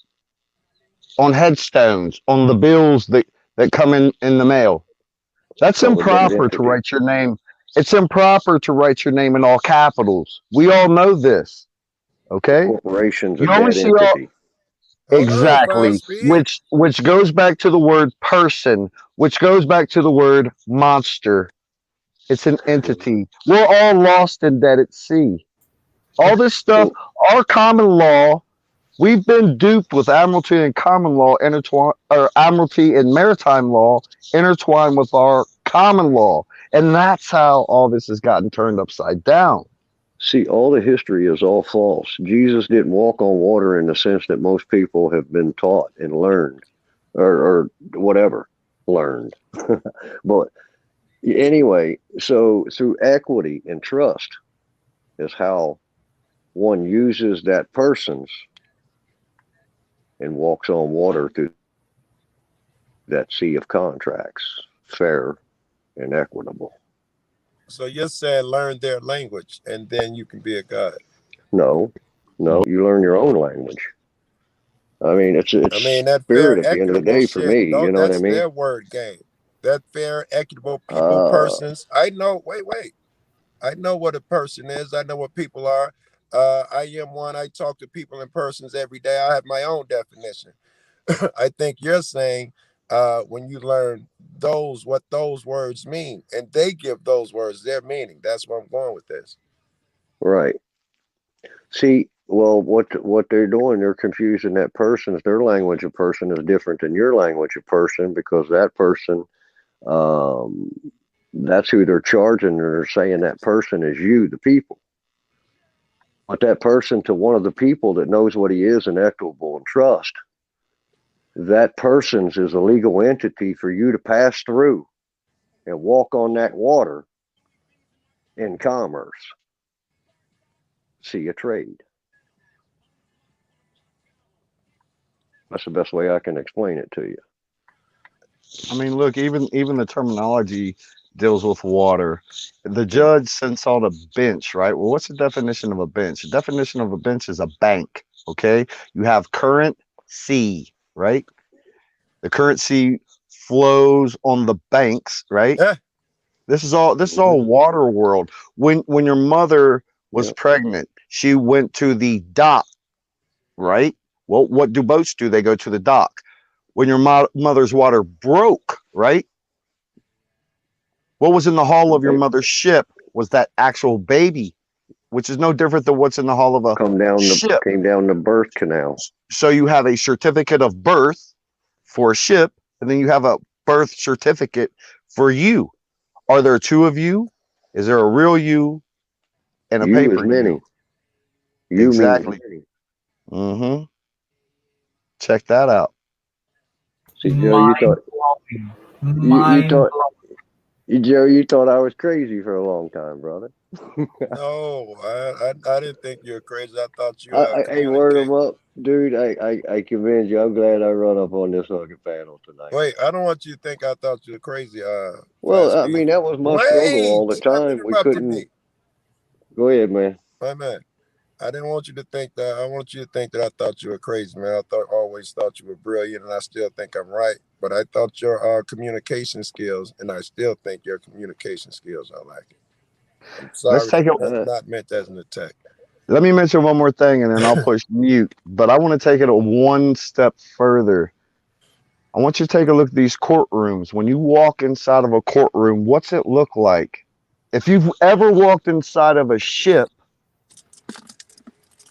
On headstones, on the bills that come in the mail. That's improper to write your name. It's improper to write your name in all capitals. We all know this. Okay? Corporations you always see entity. Exactly. Which goes back to the word person, which goes back to the word monster. It's an entity. We're all lost in debt at sea. All this stuff, our common law, we've been duped with Admiralty and common law intertwined, or Admiralty and Maritime law intertwined with our common law. And that's how all this has gotten turned upside down. See, all the history is all false. Jesus didn't walk on water in the sense that most people have been taught and learned, or whatever, learned. But anyway, so through equity and trust is how one uses that person's and walks on water through that sea of contracts, fair and equitable. So you're saying learn their language and then you can be a god? No, you learn your own language. I mean, it's that spirit at the end of the day for me. You know what I mean? That's their word game. That fair, equitable people, persons. I know. Wait. I know what a person is. I know what people are. I am one. I talk to people in persons every day. I have my own definition. I think you're saying when you learn what those words mean, and they give those words their meaning. That's where I'm going with this. Right. See, well, what they're doing, they're confusing that person's, their language of person is different than your language of person, because that person, that's who they're charging, and they're saying that person is you, the people. But that person, to one of the people that knows what he is and equitable and trust, that person's is a legal entity for you to pass through and walk on that water in commerce. See a trade. That's the best way I can explain it to you. I mean, look, even the terminology deals with water. The judge sits on a bench, right? Well, what's the definition of a bench? The definition of a bench is a bank, okay? You have current sea, right? The current sea flows on the banks, right? Yeah. This is all water world. When your mother was pregnant, she went to the dock, right? Well, what do boats do? They go to the dock. When your mother's water broke, right? What was in the hull of your mother's ship was that actual baby which is no different than what's in the hull of a ship. Came down the birth canal. So you have a certificate of birth for a ship, and then you have a birth certificate for you. Are there two of you? Is there a real you and a You paper is many. you? You Exactly. means Mm-hmm. Check that out. See, Joe, you thought Mind thought Joe, you thought I was crazy for a long time, brother. No, I didn't think you were crazy. I thought you Hey, word communicate. them up, dude. I convinced you. I'm glad I run up on this fucking panel tonight. Wait, I don't want you to think I thought you were crazy. Well, Fast I mean, speed. that was my struggle all the Stop time. We interrupting couldn't. me. Go ahead, man. My man, I didn't want you to think that. I want you to think that I thought you were crazy, man. Always thought you were brilliant, and I still think I'm right. But I thought your communication skills, and I still think your communication skills are lacking. I'm sorry. Let's take it. That's not meant as an attack. Let me mention one more thing, and then I'll push mute. But I want to take it one step further. I want you to take a look at these courtrooms. When you walk inside of a courtroom, what's it look like? If you've ever walked inside of a ship,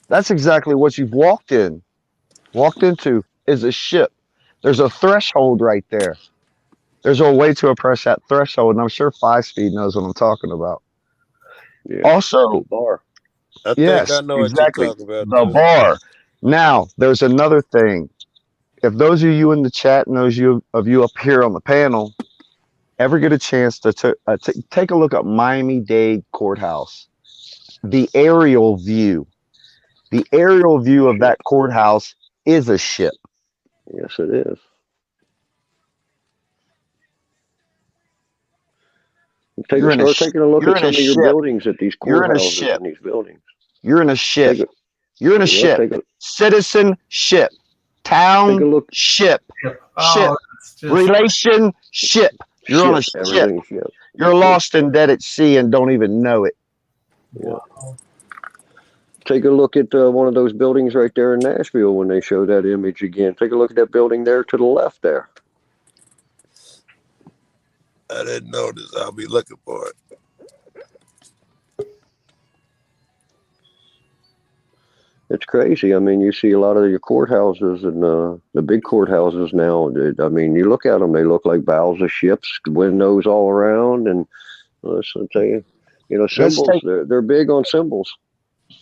that's exactly what you've walked into is a ship. There's a threshold right there. There's a way to approach that threshold, and I'm sure 5-Speed knows what I'm talking about. Yeah. Also, Bar. I yes, think I know exactly. what you're talking The about. bar. Now, there's another thing. If those of you in the chat and those of you up here on the panel ever get a chance to take a look at Miami-Dade Courthouse, the aerial view of that courthouse is a ship. Yes, it is. Start taking a look at some of your buildings at these courthouses and these buildings. You're in a ship. You're in a ship. Citizen ship. Town ship. Ship. Relation ship. You're on a ship. You're lost and dead at sea and don't even know it. Yeah. Take a look at one of those buildings right there in Nashville when they show that image again. Take a look at that building there to the left there. I didn't notice. I'll be looking for it. It's crazy. I mean, you see a lot of your courthouses and the big courthouses now. I mean, you look at them; they look like bows of ships, windows all around, and listen, tell you, symbols. They're big on symbols.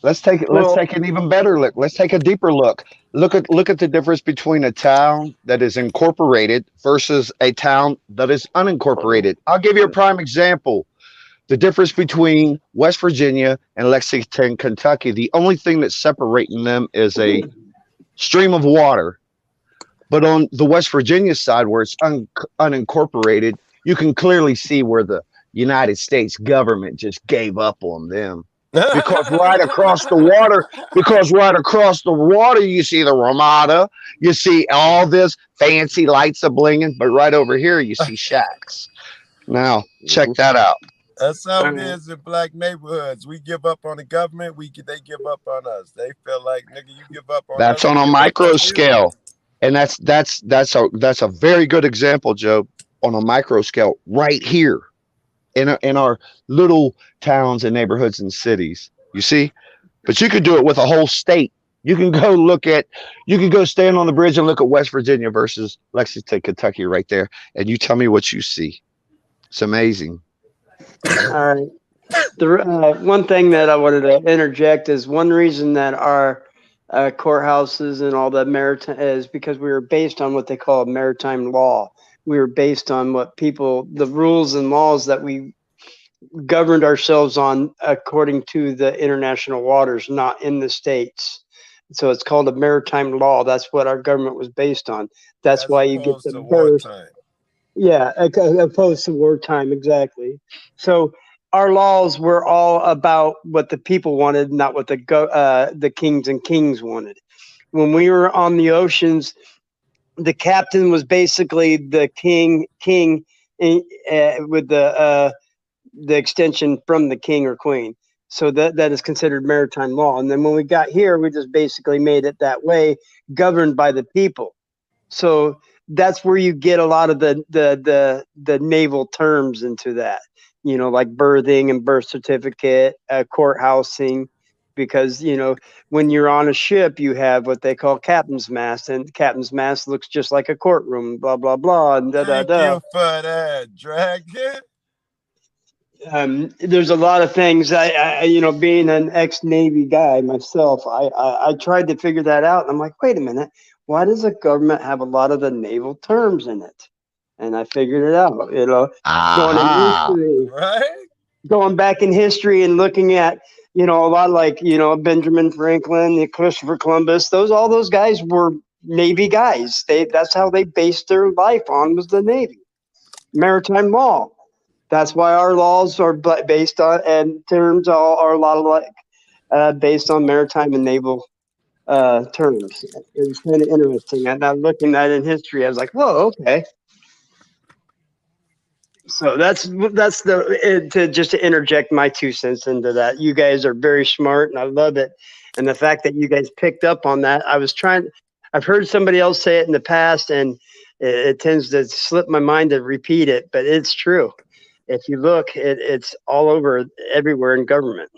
Let's take it. Let's take an even better look. Let's take a deeper look. Look at the difference between a town that is incorporated versus a town that is unincorporated. I'll give you a prime example. The difference between West Virginia and Lexington, Kentucky. The only thing that's separating them is a stream of water. But on the West Virginia side, where it's unincorporated, you can clearly see where the United States government just gave up on them. Because right across the water, you see the Ramada, you see all this fancy lights a blinging, but right over here you see shacks. Now check that out. That's how it is in black neighborhoods. We give up on the government, they give up on us. They feel like, nigga, you give up on us. That's on a micro scale, and that's a very good example, Joe, on a micro scale right here. In our little towns and neighborhoods and cities, you see, but you could do it with a whole state. You can go stand on the bridge and look at West Virginia versus Lexington, Kentucky, right there, and you tell me what you see. It's amazing. All right. The one thing that I wanted to interject is one reason that our courthouses and all that maritime is because we were based on what they call maritime law. We were based on the rules and laws that we governed ourselves on according to the international waters, not in the states. So it's called a maritime law. That's what our government was based on. That's why you get the birth. Yeah, opposed to wartime, exactly. So our laws were all about what the people wanted, not what the kings and kings wanted. When we were on the oceans, the captain was basically the king with the extension from the king or queen. So that is considered maritime law. And then when we got here, we just basically made it that way, governed by the people. So that's where you get a lot of the naval terms into that. you know, like birthing and birth certificate, courthousing, because, you know, when you're on a ship, you have what they call captain's mast, and captain's mast looks just like a courtroom, blah, blah, blah, and da, da, Thank da. you for that, Dragon. There's a lot of things. You know, being an ex-Navy guy myself, I tried to figure that out. And I'm like, wait a minute, why does the government have a lot of the naval terms in it? And I figured it out. You know, going in Aha. history, Right? going back in history and looking at, you know, a lot like, you know, Benjamin Franklin, Christopher Columbus. All those guys were Navy guys. That's how they based their life on, was the Navy. Maritime law. That's why our laws are based on, and terms are a lot of like based on maritime and naval terms. It's kind of interesting. And I'm looking at it in history, I was like, whoa, okay. So that's to interject my 2 cents into that. You guys are very smart, and I love it. And the fact that you guys picked up on that, I've heard somebody else say it in the past, and it tends to slip my mind to repeat it, but it's true. If you look, it's all over, everywhere in government.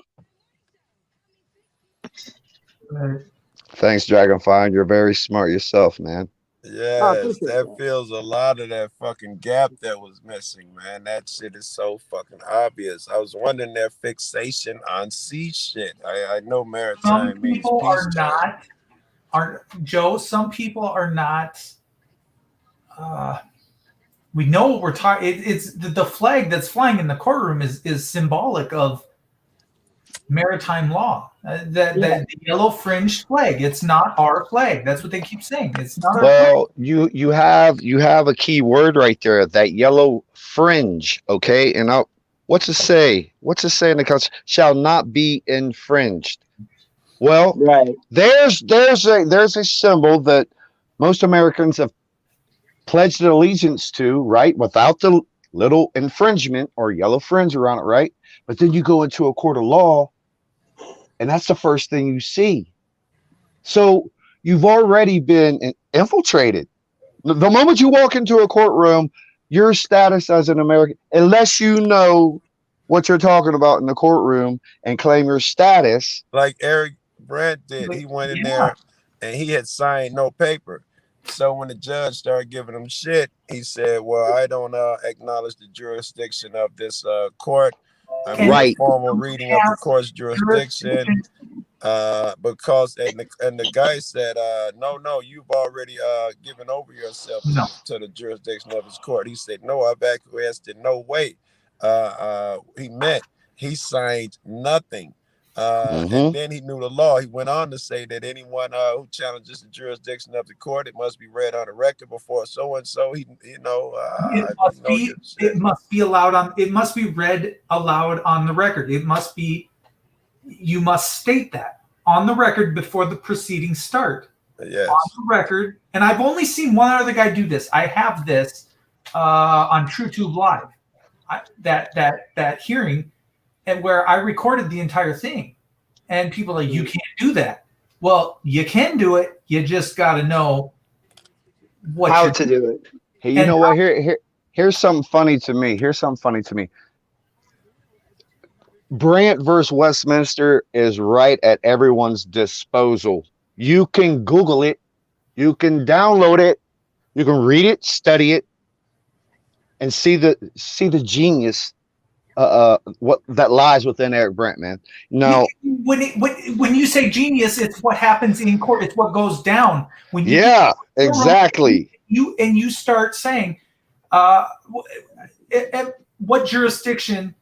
Thanks, Dragonfire. You're very smart yourself, man. Yes, that fills a lot of that fucking gap that was missing, man. That shit is so fucking obvious. I was wondering their fixation on sea shit. I know maritime Some means people are peacetime. not, Joe, some people are not, we know what we're talking, it's the flag that's flying in the courtroom is symbolic of maritime law. The yellow fringed flag. It's not our flag. That's what they keep saying. It's not our flag. Well, you have a key word right there, that yellow fringe. Okay, and what's it say? What's it say in the Constitution? Shall not be infringed. Well, Right. there's a symbol that most Americans have pledged their allegiance to, right? Without the little infringement or yellow fringe around it, right? But then you go into a court of law, and that's the first thing you see. So you've already been infiltrated. The moment you walk into a courtroom, your status as an American, unless you know what you're talking about in the courtroom and claim your status. Like Eric Brandt did. He went in there and he had signed no paper. So when the judge started giving him shit, he said, well, I don't acknowledge the jurisdiction of this court. I mean, Right. a formal reading of the court's jurisdiction. Because and the guy said, no, you've already given over yourself to the jurisdiction of his court. He said, no, I've acquiesced in no way. He signed nothing. And then he knew the law. He went on to say that anyone who challenges the jurisdiction of the court, it must be read on the record before so and so. It must be allowed on. It must be read aloud on the record. It must be. You must state that on the record before the proceedings start. Yes. On the record, and I've only seen one other guy do this. I have this on TrueTube Live. That hearing, and where I recorded the entire thing, and people are like, you can't do that. Well, you can do it. You just got to know how to do it. Hey, you know what? Here's something funny to me. Brandt versus Westminster is right at everyone's disposal. You can Google it. You can download it. You can read it, study it, and see the genius what that lies within Eric Brandt, man. Now, when you say genius, it's what happens in court. It's what goes down when you exactly. You start saying, what jurisdiction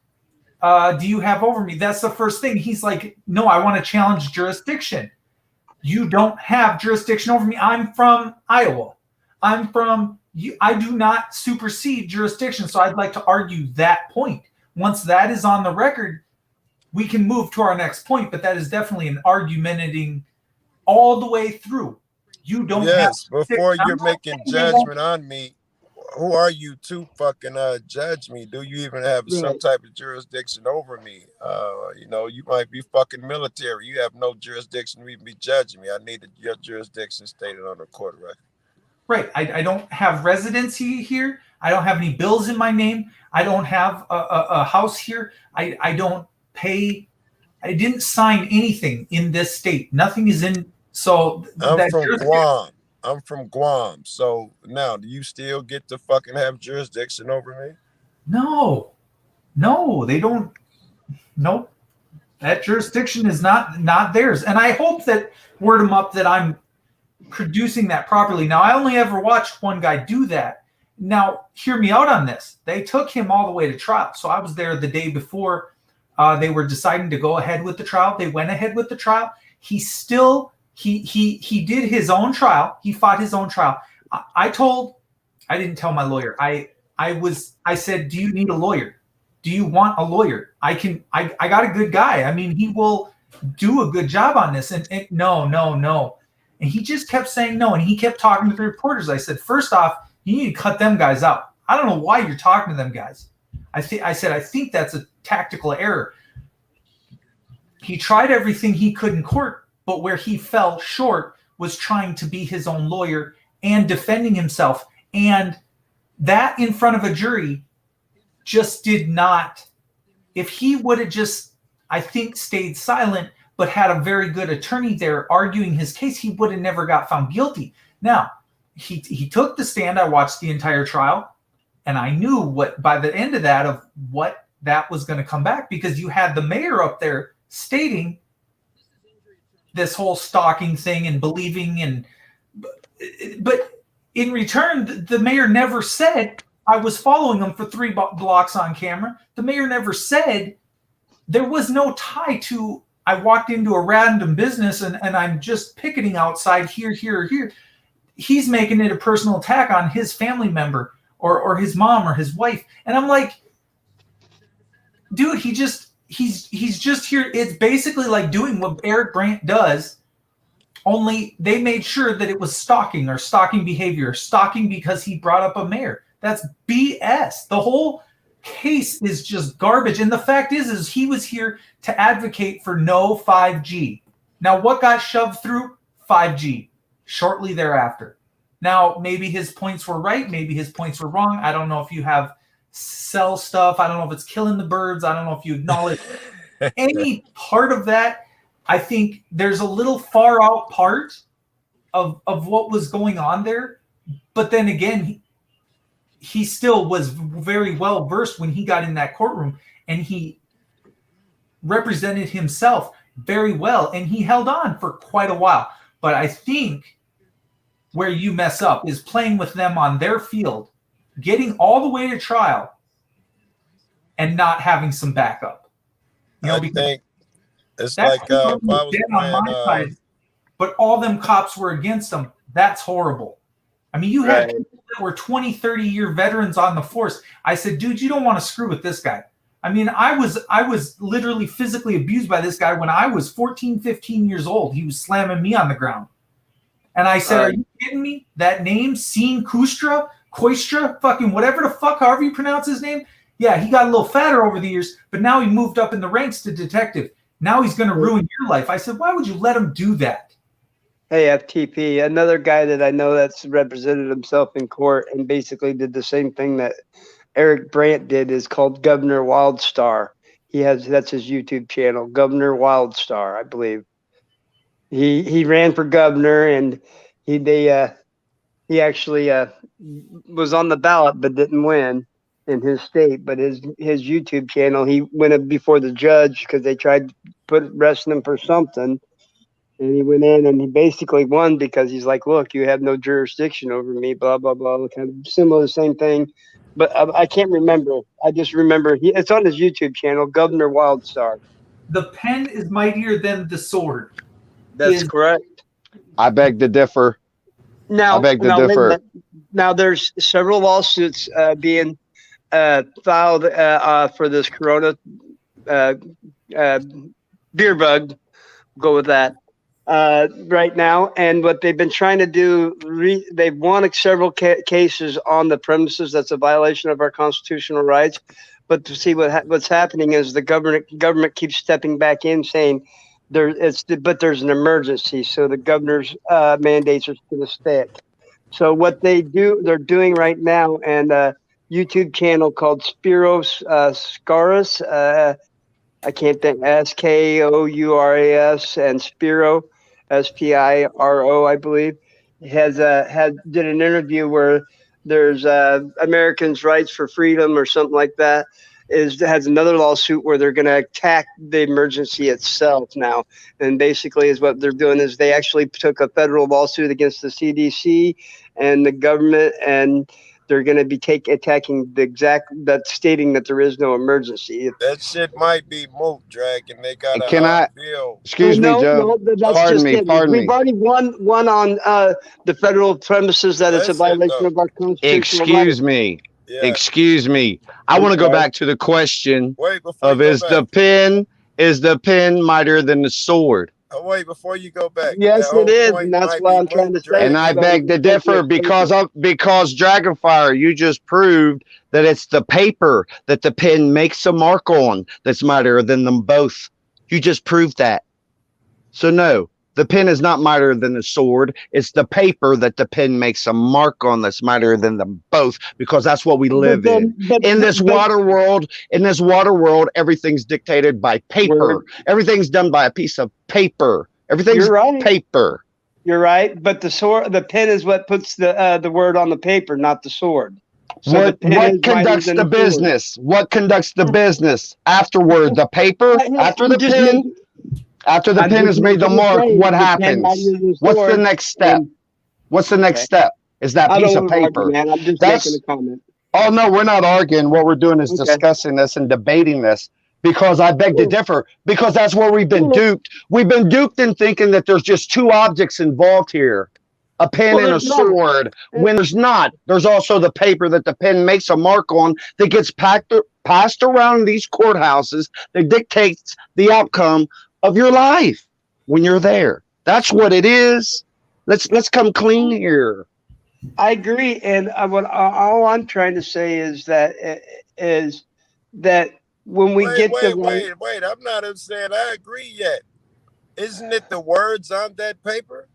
do you have over me? That's the first thing. He's like, no, I want to challenge jurisdiction. You don't have jurisdiction over me. I'm from Iowa. I do not supersede jurisdiction. So I'd like to argue that point. Once that is on the record, we can move to our next point, but that is definitely an argumentating all the way through. You don't have before you're making judgment on me, who are you to fucking judge me? Do you even have some type of jurisdiction over me? You might be fucking military. You have no jurisdiction to even be judging me. I need your jurisdiction stated on the court record. Right. I don't have residency here. I don't have any bills in my name. I don't have a house here. I don't pay. I didn't sign anything in this state. Nothing is in. So I'm from Guam. I'm from Guam. So now, do you still get to fucking have jurisdiction over me? No, they don't. Nope. That jurisdiction is not theirs. And I hope that word them up that I'm producing that properly. Now, I only ever watched one guy do that. Now, hear me out on this. They took him all the way to trial. So I was there the day before they were deciding to go ahead with the trial. They went ahead with the trial. He still, he did his own trial. He fought his own trial. I didn't tell my lawyer. I said, do you need a lawyer? Do you want a lawyer? I got a good guy. I mean, he will do a good job on this. And no. And he just kept saying no. And he kept talking to the reporters. I said, first off, you need to cut them guys out. I don't know why you're talking to them guys. I think that's a tactical error. He tried everything he could in court, but where he fell short was trying to be his own lawyer and defending himself. And that in front of a jury just did not. If he would have just, I think, stayed silent, but had a very good attorney there arguing his case, he would have never got found guilty. Now, he took the stand. I watched the entire trial, and I knew what by the end of that of what that was going to come back, because you had the mayor up there stating this whole stalking thing and believing, but in return, the mayor never said, I was following him for 3 blocks on camera. The mayor never said, there was no tie to, I walked into a random business and I'm just picketing outside here. He's making it a personal attack on his family member or his mom or his wife. And I'm like, dude, he's just here. It's basically like doing what Eric Brandt does, only they made sure that it was stalking or stalking behavior, stalking because he brought up a mayor. That's BS. The whole case is just garbage. And the fact is he was here to advocate for no 5G. Now, what got shoved through? 5G shortly thereafter. Now, maybe his points were right. Maybe his points were wrong. I don't know if you have cell stuff. I don't know if it's killing the birds. I don't know if you acknowledge any part of that. I think there's a little far out part of what was going on there. But then again, he still was very well versed when he got in that courtroom, and he represented himself very well, and he held on for quite a while. But I think where you mess up is playing with them on their field, getting all the way to trial, and not having some backup. I think it's like if I was on my side, but all them cops were against him. That's horrible. I mean, you had people that were 20, 30-year veterans on the force. I said, dude, you don't want to screw with this guy. I mean, I was literally physically abused by this guy when I was 14, 15 years old. He was slamming me on the ground. And I said, are you kidding me? That name, Sean Koistra, fucking whatever the fuck, however you pronounce his name. Yeah, he got a little fatter over the years, but now he moved up in the ranks to detective. Now he's going to ruin your life. I said, why would you let him do that? Hey, FTP, another guy that I know that's represented himself in court and basically did the same thing that Eric Brandt did is called Governor Wildstar. That's his YouTube channel, Governor Wildstar, I believe. He ran for governor, and he actually was on the ballot but didn't win in his state. But his YouTube channel, he went before the judge because they tried to arresting him for something. And he went in and he basically won because he's like, look, you have no jurisdiction over me, blah, blah, blah. Kind of similar, the same thing. But I can't remember. I just remember it's on his YouTube channel, Governor Wildstar. The pen is mightier than the sword. That's correct. I beg to differ. Now, I beg to differ. Now, there's several lawsuits being filed for this corona beer bug. Go with that. Right now, and what they've been trying to do, they've won several cases on the premises. That's a violation of our constitutional rights. But to see what's happening is the government keeps stepping back in, saying but there's an emergency, so the governor's mandates are going to stick. So what they're doing right now, and YouTube channel called Spiros Scaurus. I can't think. Skouras and Spiro, Spiro, I believe, did an interview where there's Americans' rights for freedom or something like that. Has another lawsuit where they're going to attack the emergency itself now, and basically is what they're doing is they actually took a federal lawsuit against the CDC and the government, and they're going to be attacking stating that there is no emergency. That shit might be moot, Drag, and they got Can I- bill. Excuse me, Joe. Pardon me. We've already won on the federal premises that it's a Listen, violation of our constitutional Excuse me. Yeah. Excuse me. I want to go back to the question Wait, before of you go is back. the pen mightier than the sword? Wait, before you go back. Yes, that whole it is, point and that's might why be I'm trying moot, to say Drag. And I beg to differ because Dragonfire, you just proved that it's the paper that the pen makes a mark on that's mightier than them both. You just proved that. So no, the pen is not mightier than the sword. It's the paper that the pen makes a mark on that's mightier than them both, because that's what we live in. In this water world, everything's dictated by paper. Everything's done by a piece of paper. Everything's You're right. paper. You're right, but the pen is what puts the word on the paper, not the sword. So What the pen is mightier conducts than the sword. business? What conducts the business afterward? The paper after the pen. After the pen has made the mark, what happens? What's the next step? What's the next step? Is that I piece don't of want to argue, paper? man. I'm just That's- making a comment. Oh no, we're not arguing. What we're doing is Okay. discussing this and debating this, because I beg to differ, because that's where we've been duped. We've been duped in thinking that there's just two objects involved here, a pen and a there's not. sword, when there's not. There's also the paper that the pen makes a mark on that gets passed around these courthouses that dictates the outcome of your life when you're there. That's what it is. Let's come clean here. I agree, and all I'm trying to say is that when we Wait, get wait. I'm not saying I agree yet. Isn't it the words on that paper?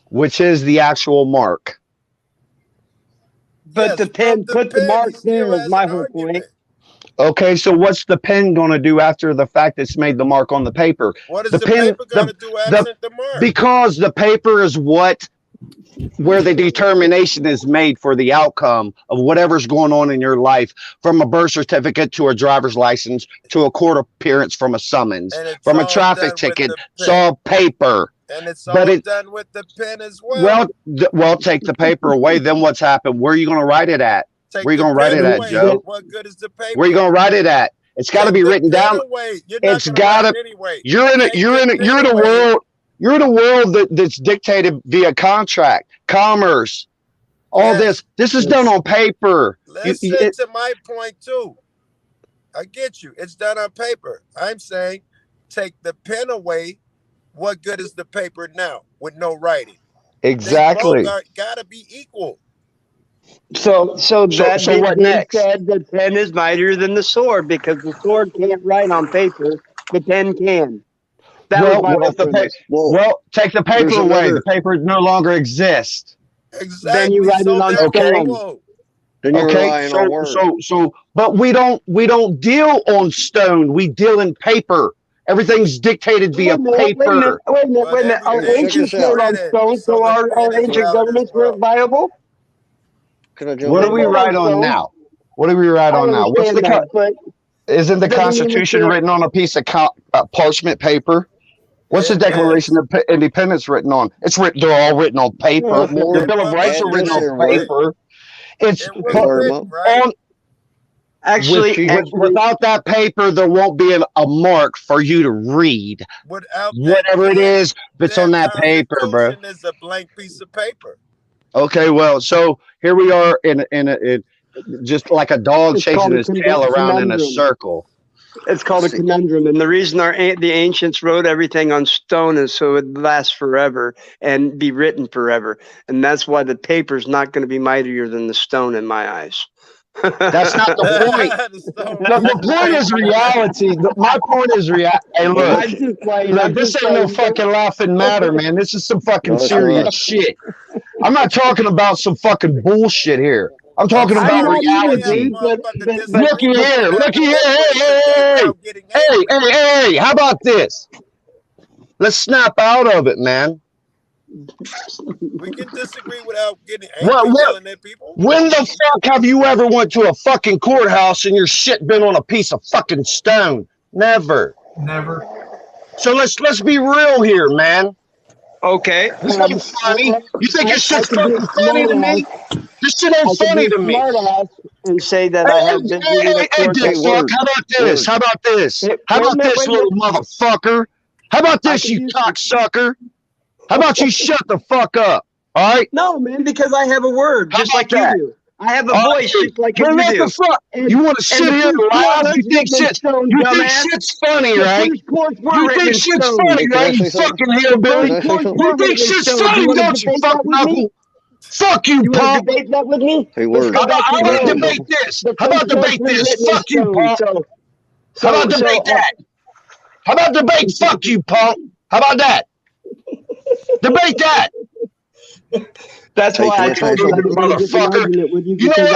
Which is the actual mark. but Yes, the pen from put the pen, mark he still there is has my an whole argument. point. Okay, so what's the pen going to do after the fact it's made the mark on the paper? What is The the pen- paper going to do absent the mark? Because the paper is where the determination is made for the outcome of whatever's going on in your life, from a birth certificate to a driver's license to a court appearance, from a summons, And it's from a all done traffic with ticket. the It's pen. all paper. And it's but all it- done with the pen as well. Well, take the paper away. Then what's happened? Where are you going to write it at? Take where you the gonna write pen it at, away. Joe? What good is the paper? Where are you going to write it at? It's got to be Take the written pen down. away. You're not It's gonna gotta- write it anyway. You're in Take the pen a away. world. You're in a world that's dictated via contract, commerce, all Yes. this is done on paper. Listen to my point too. I get you. It's done on paper. I'm saying take the pen away. What good is the paper now with no writing? Exactly. They both gotta be equal. So that so what being next? said, the pen is mightier than the sword because the sword can't write on paper, the pen can. That was my whole premise. Well, take the paper There's away. another- The paper no longer exists. Exactly. Then you write it on they're stone. equal. Then you're Okay, relying on words. but we don't deal on stone. We deal in paper. Everything's dictated via paper. Wait a minute. But Our everything ancients is wrote on printed, stone, so so the our pen is ancient valid as governments well. weren't viable. Can I jump What in? do we They wrote write on on stone. now? What do we write I on now? What's understand the that, but isn't the doesn't mean Constitution that- written on a piece of parchment paper? What's the It Declaration of Independence written on? It's written. They're all written on paper. More The Bill of Rights are written on right? paper. It's It was Word, written, Mo. right? on. actually, Without that paper, there won't be a mark for you to read. Without that Whatever it pen, is, if it's on that paper, bro. Constitution is a blank piece of paper. Okay, well, so here we are in just like a dog It's called chasing a his tail around in a conundrum. circle. it's called a conundrum, and the reason the ancients wrote everything on stone is so it lasts forever and be written forever, and that's why the paper's not going to be mightier than the stone in my eyes. That's not the point. The point is reality. My point is reality. Hey, look. I'm just playing. Look, I'm this just ain't no playing. fucking laughing matter, man. This is some fucking No, it's serious not. shit. I'm not talking about some fucking bullshit here. I'm talking I'm about I'm not either, reality. dude. But Looky here, looky here. Hey, how about this? Let's snap out of it, man. We can disagree without getting angry, yelling at people. When the fuck have you ever went to a fucking courthouse and your shit been on a piece of fucking stone? Never. Never. So let's be real here, man. okay. This ain't funny. You think this shit's fucking funny to me? This shit ain't funny to me. Smart ass and say that I have been reading a court Dick fuck, how about this? How about this? How about this, little motherfucker? How about this, you cocksucker? How about you shut the fuck up? All right? No, man, because I have a word How just about like that? you do. I have a voice just like you Well, what do. the fuck? You want to sit here and laugh? You think shit's funny, right? You think shit's funny, right? You fucking hillbilly. You think shit's funny, don't you, fuck knuckle? Fuck you, punk. Debate that with me? Hey, Let's word. go back How to about the debate this? the How about first debate court's this? written in Fuck you, stone. punk. How about debate that? How about debate fuck you, punk? How about that? Debate that. That's Hey, why can I I say told you I something? didn't want to get an Motherfucker. argument with you You know because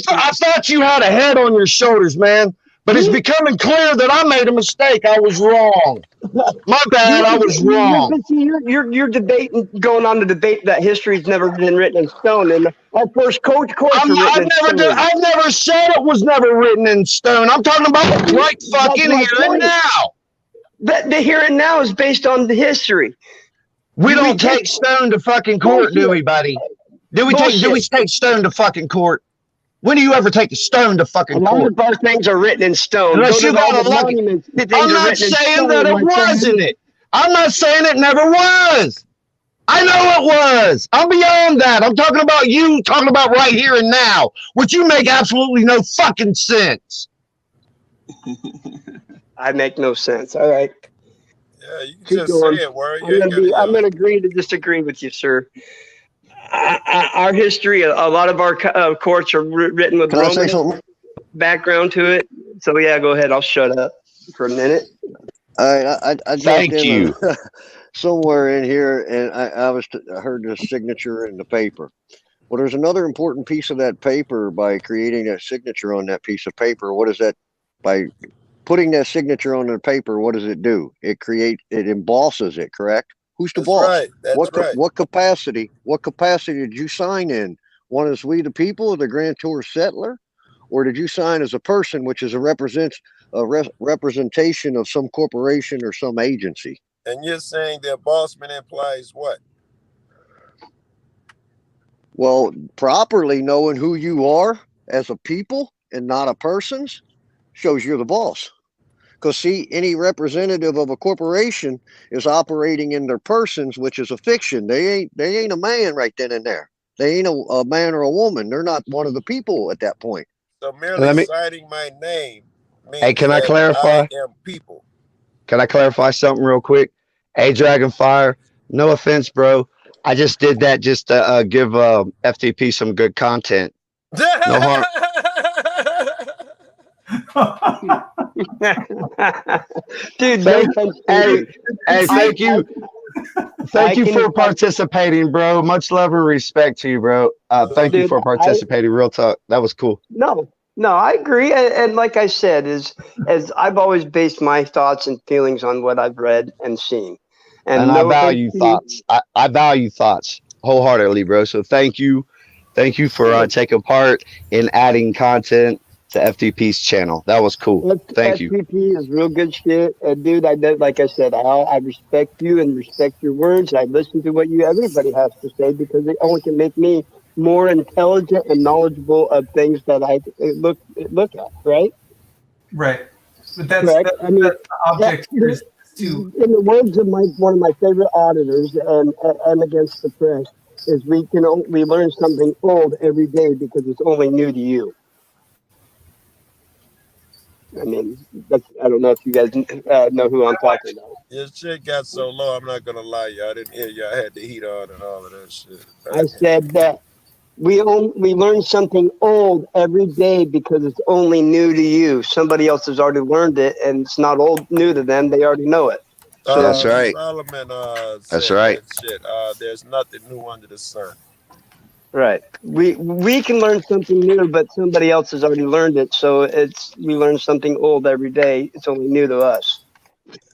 what I thought you had a head on your shoulders, man. But it's becoming clear that I made a mistake. I was wrong. My bad. I was wrong. You're debating, going on to debate that history's never been written in stone, and our first courts are written in stone. I've never said it was never written in stone. I'm talking about right fucking here and now. The here and now is based on the history. We don't take stone to fucking court, do we, buddy? Do we take stone to fucking court? When do you ever take a stone to fucking court? A lot of our things are written in stone. Unless you got a lucky. I'm not saying that it wasn't it. I'm not saying it never was. I know it was. I'm beyond that. I'm talking about you talking about right here and now, which you make absolutely no fucking sense. I make no sense. All right. Yeah, you can just say it, word. I'm going to agree to disagree with you, sir. Our history, a lot of our courts are written with Roman background to it. So yeah, go ahead. I'll shut up for a minute. I jumped in somewhere in here, and I heard the signature in the paper. Well, there's another important piece of that paper. By creating that signature on that piece of paper, what is that? By putting that signature on the paper, what does it do? It embosses it, correct? Who's the boss? Right. That's right. What capacity did you sign in? One is we the people, the grantor settler, or did you sign as a person, which is a representation of some corporation or some agency? And you're saying the embossment implies what? Well, properly knowing who you are as a people and not a person's shows you're the boss. Because see, any representative of a corporation is operating in their persons, which is a fiction. They ain't a man right then and there. They ain't a man or a woman. They're not one of the people at that point. So merely citing my name means hey, can I clarify? I am people. Can I clarify something real quick? Hey, Dragonfire, no offense, bro. I just did that just to give FTP some good content. No harm. Dude, hey, thank you. Thank you for participating, bro. Much love and respect to you, bro. Thank you for participating. Real talk. That was cool. No, I agree. And like I said, as I've always based my thoughts and feelings on what I've read and seen. And I value thoughts. I value thoughts wholeheartedly, bro. So thank you. Thank you for taking part in adding content to FTP's channel. That was cool. Thank you. FTP is real good shit. And dude, like I said, I respect you and respect your words. I listen to what everybody has to say because it only can make me more intelligent and knowledgeable of things that I look at, right? Right. But that's the object here is to... In the words of one of my favorite auditors and against the press, is we learn something old every day because it's only new to you. I mean, I don't know if you guys know who I'm talking about. Your shit got so low, I'm not going to lie, y'all. I didn't hear you. I had the heat on and all of that shit. I said that we learn something old every day because it's only new to you. Somebody else has already learned it, and it's not new to them. They already know it. So that's right. Solomon that's right. Shit. There's nothing new under the sun. Right. We can learn something new, but somebody else has already learned it. So we learn something old every day. It's only new to us.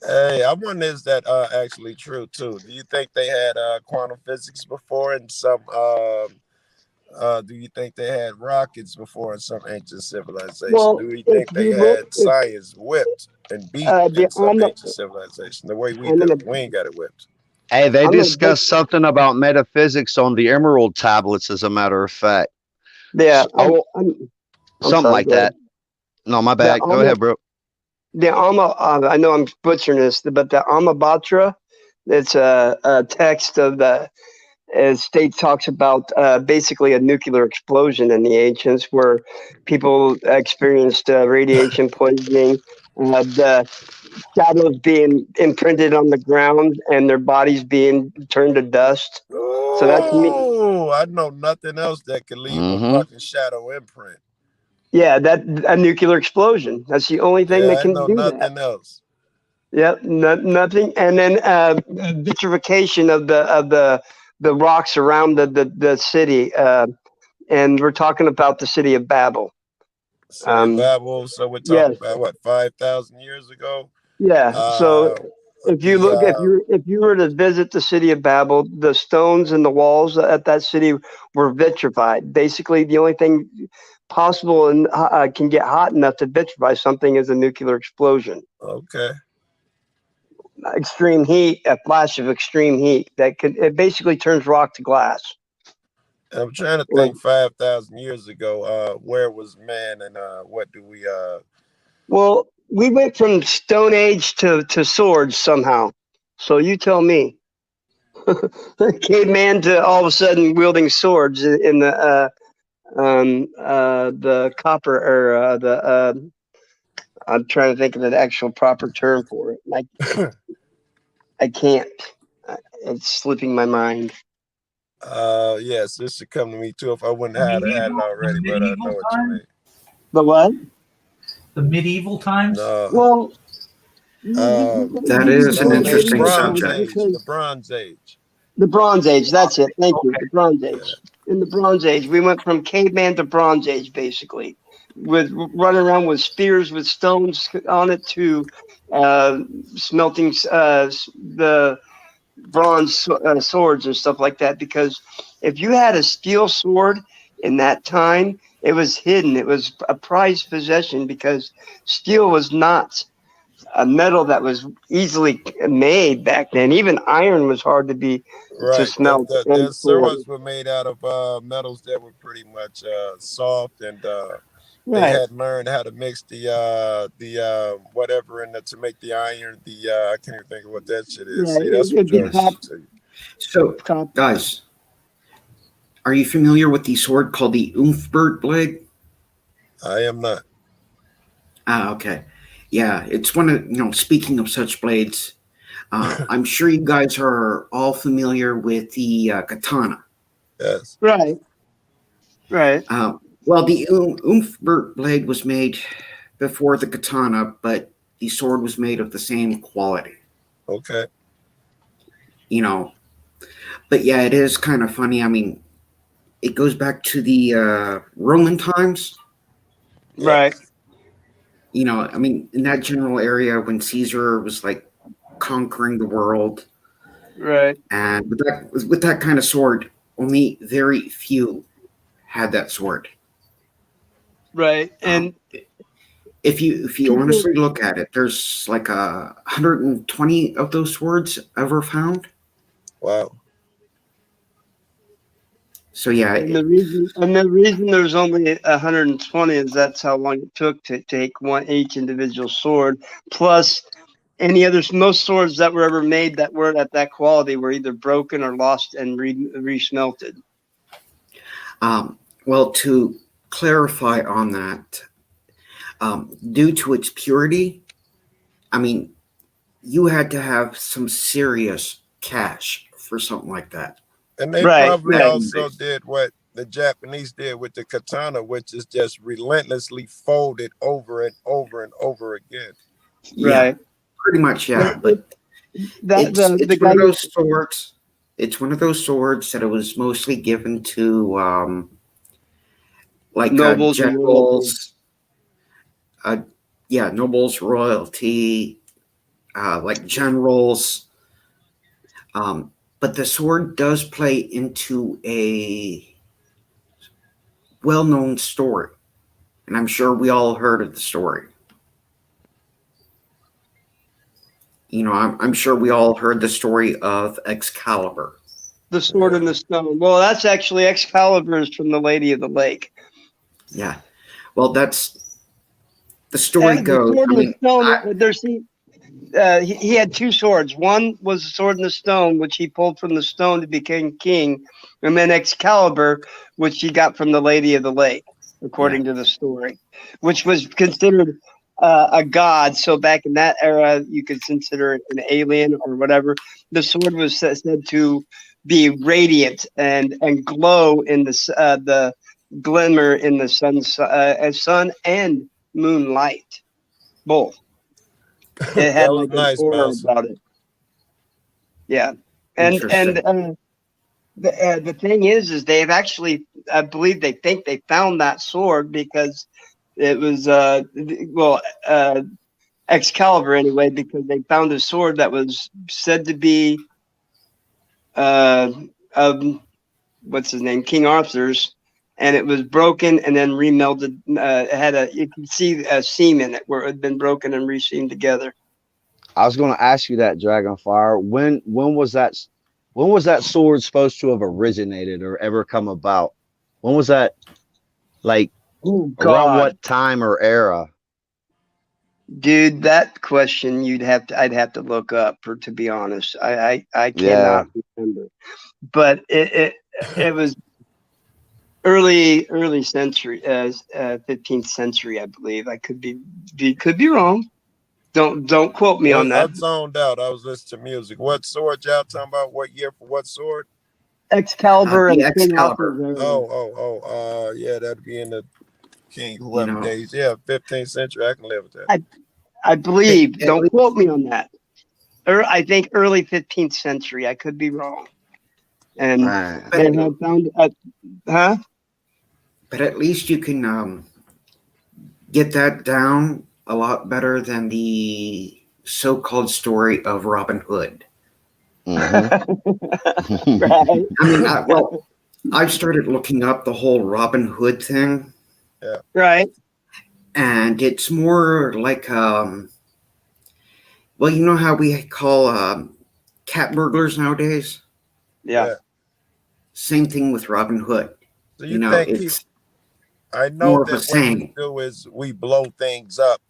Hey, I wonder is that actually true too? Do you think they had quantum physics before in some? Do you think they had rockets before in some ancient civilization? Well, Do you if think they you look, had science whipped and beat the in some ancient civilization the way we I'm do? gonna We ain't got it whipped. Hey, they I'm gonna bet. discussed something about metaphysics on the Emerald tablets, as a matter of fact. Yeah, Oh, I'm something sorry. like Go ahead. that. No, my The bad. Go ahead, bro. I know I'm butchering this, but the Amabatra, it's a text of the state talks about basically a nuclear explosion in the ancients where people experienced radiation poisoning, the shadows being imprinted on the ground and their bodies being turned to dust. So that's me. Oh, I know nothing else that could leave a Mm-hmm. fucking shadow imprint. Yeah, that a nuclear explosion. That's the only thing Yeah, that I can know do that. nothing else. Yep, nothing. And then vitrification of the rocks around the city. And we're talking about the city of Babel. City of Babel. So we're talking Yes, about what 5,000 years ago. yeah. So Uh, if you the look, if you were to visit the city of Babel, the stones and the walls at that city were vitrified. Basically, the only thing possible and can get hot enough to vitrify something is a nuclear explosion. Okay. Extreme heat, a flash of extreme heat it basically turns rock to glass. I'm trying to Well, think 5,000 years ago, where was man and what do we well, we went from Stone Age to swords somehow. So you tell me. Caveman to all of a sudden wielding swords in the copper or I'm trying to think of an actual proper term for it. I can't. It's slipping my mind. yes, this should come to me too if I wouldn't The have had it medieval, the already, but I know medieval what you time, mean. The what? the medieval times. No. Well, That we can is an say Stone Age, interesting medieval times Bronze subject. Age, because the Bronze Age. the Bronze Age. That's it. Thank you. Okay. The Bronze Yeah. Age. In the Bronze Age, we went from caveman to Bronze Age, basically, with running around with spears with stones on it to smelting the bronze swords and stuff like that. Because if you had a steel sword in that time, it was hidden. It was a prized possession because steel was not a metal that was easily made back then. Even iron was hard to Right. smelt Their and forge. swords were made out of metals that were pretty much soft, and they Right. had learned how to mix the whatever in it to make the iron. I can't even think of what that shit is. Right. See, that's what It'd be drugs Yes. do to you. So, guys, are you familiar with the sword called the Umfbert blade? I am not. Ah, okay. Yeah, it's one of, speaking of such blades, I'm sure you guys are all familiar with the katana. Yes. Right. Right. Well, the Umfbert blade was made before the katana, but the sword was made of the same quality. Okay. But yeah, it is kind of funny. I mean, it goes back to the Roman times. Yeah. Right. I mean, in that general area when Caesar was like conquering the world, Right. and with that kind of sword, only very few had that sword. Right. Um, And if you people. honestly look at it, there's like 120 of those swords ever found. Wow. So yeah, And the reason there's only 120 is that's how long it took to take each individual sword. Plus, most swords that were ever made that weren't at that quality were either broken or lost and resmelted. well, to clarify on that, due to its purity, I mean, you had to have some serious cash for something like that. And they Right. probably Right. also did what the Japanese did with the katana, which is just relentlessly folded over and over and over again. Yeah, Right. pretty much. Yeah, but The it's guy one of those swords. it's one of those swords that it was mostly given to like Nobles and generals. Yeah, nobles, royalty, like generals. But the sword does play into a well-known story, and I'm sure we all heard of the story. You know, I'm sure we all heard the story of Excalibur. The sword and the stone. Well, that's actually Excalibur is from the Lady of the Lake. Yeah. Well, that's the story And goes. the sword I and mean, the stone. He had two swords. One was the sword and the stone, which he pulled from the stone to become king, and then Excalibur, which he got from the Lady of the Lake, according to the story, which was considered a god. So back in that era, you could consider it an alien or whatever. The sword was said to be radiant and glow in the glimmer in the sun and moonlight, both. It had That was like an nice, aura Mouse. about it. Yeah, and Interesting. the thing is they've actually, I believe they think they found that sword because it was Excalibur anyway, because they found a sword that was said to be what's his name, King Arthur's, and it was broken and then remelted. It had you can see a seam in it where it had been broken and re-seamed together. I was going to ask you that, Dragonfire. When was that sword supposed to have originated or ever come about? When was that? Like Oh around God, what time or era? dude, that question I'd have to look up for, to be honest. I Yeah. cannot remember, but it was early century, 15th century, I believe. I could be wrong. Don't quote me on I that. zoned out. I was listening to music. What sword y'all talking about? What year for what sword? Excalibur The and King Excalibur. Arthur's. Yeah, that'd be in the King You whoever know, days. Yeah, 15th century. I can live with that. I believe. at Don't least, quote me on that. I think early 15th century. I could be wrong. And they had found, huh? but at least you can get that down a lot better than the so-called story of Robin Hood. Mm-hmm. Right. I mean, I've started looking up the whole Robin Hood thing, Yeah. Right. and it's more like well, you know how we call cat burglars nowadays? Yeah. Same thing with Robin Hood. So You you know, think it's I know more of a that what we saying. do is we blow things up.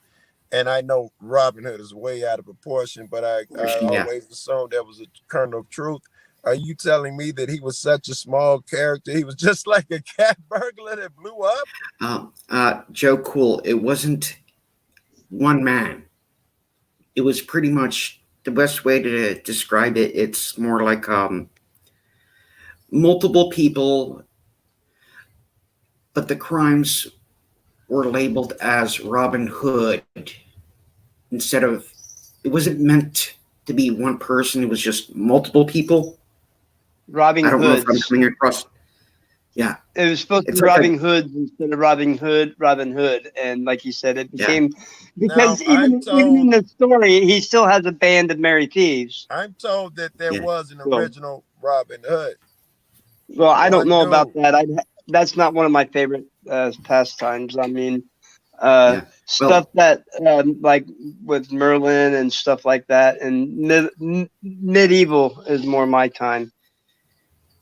And I know Robin Hood is way out of proportion, but I Yeah. always assumed there was a kernel of truth. Are you telling me that he was such a small character? He was just like a cat burglar that blew up? Joe Cool, it wasn't one man. It was pretty much the best way to describe it. It's more like multiple people, but the crimes were labeled as Robin Hood instead of, it wasn't meant to be one person, it was just multiple people. Robbing I don't know if I'm Hoods. coming across. Yeah. It was supposed to It's be like Robbing Hoods instead of Robin Hood. And like you said, it became Now, because even in the story, he still has a band of merry thieves. I'm told that there Yeah. was an Well, original Robin Hood. I don't One know dude. about that. That's not one of my favorite pastimes. I mean, Yeah. stuff that like with Merlin and stuff like that, and medieval is more my time.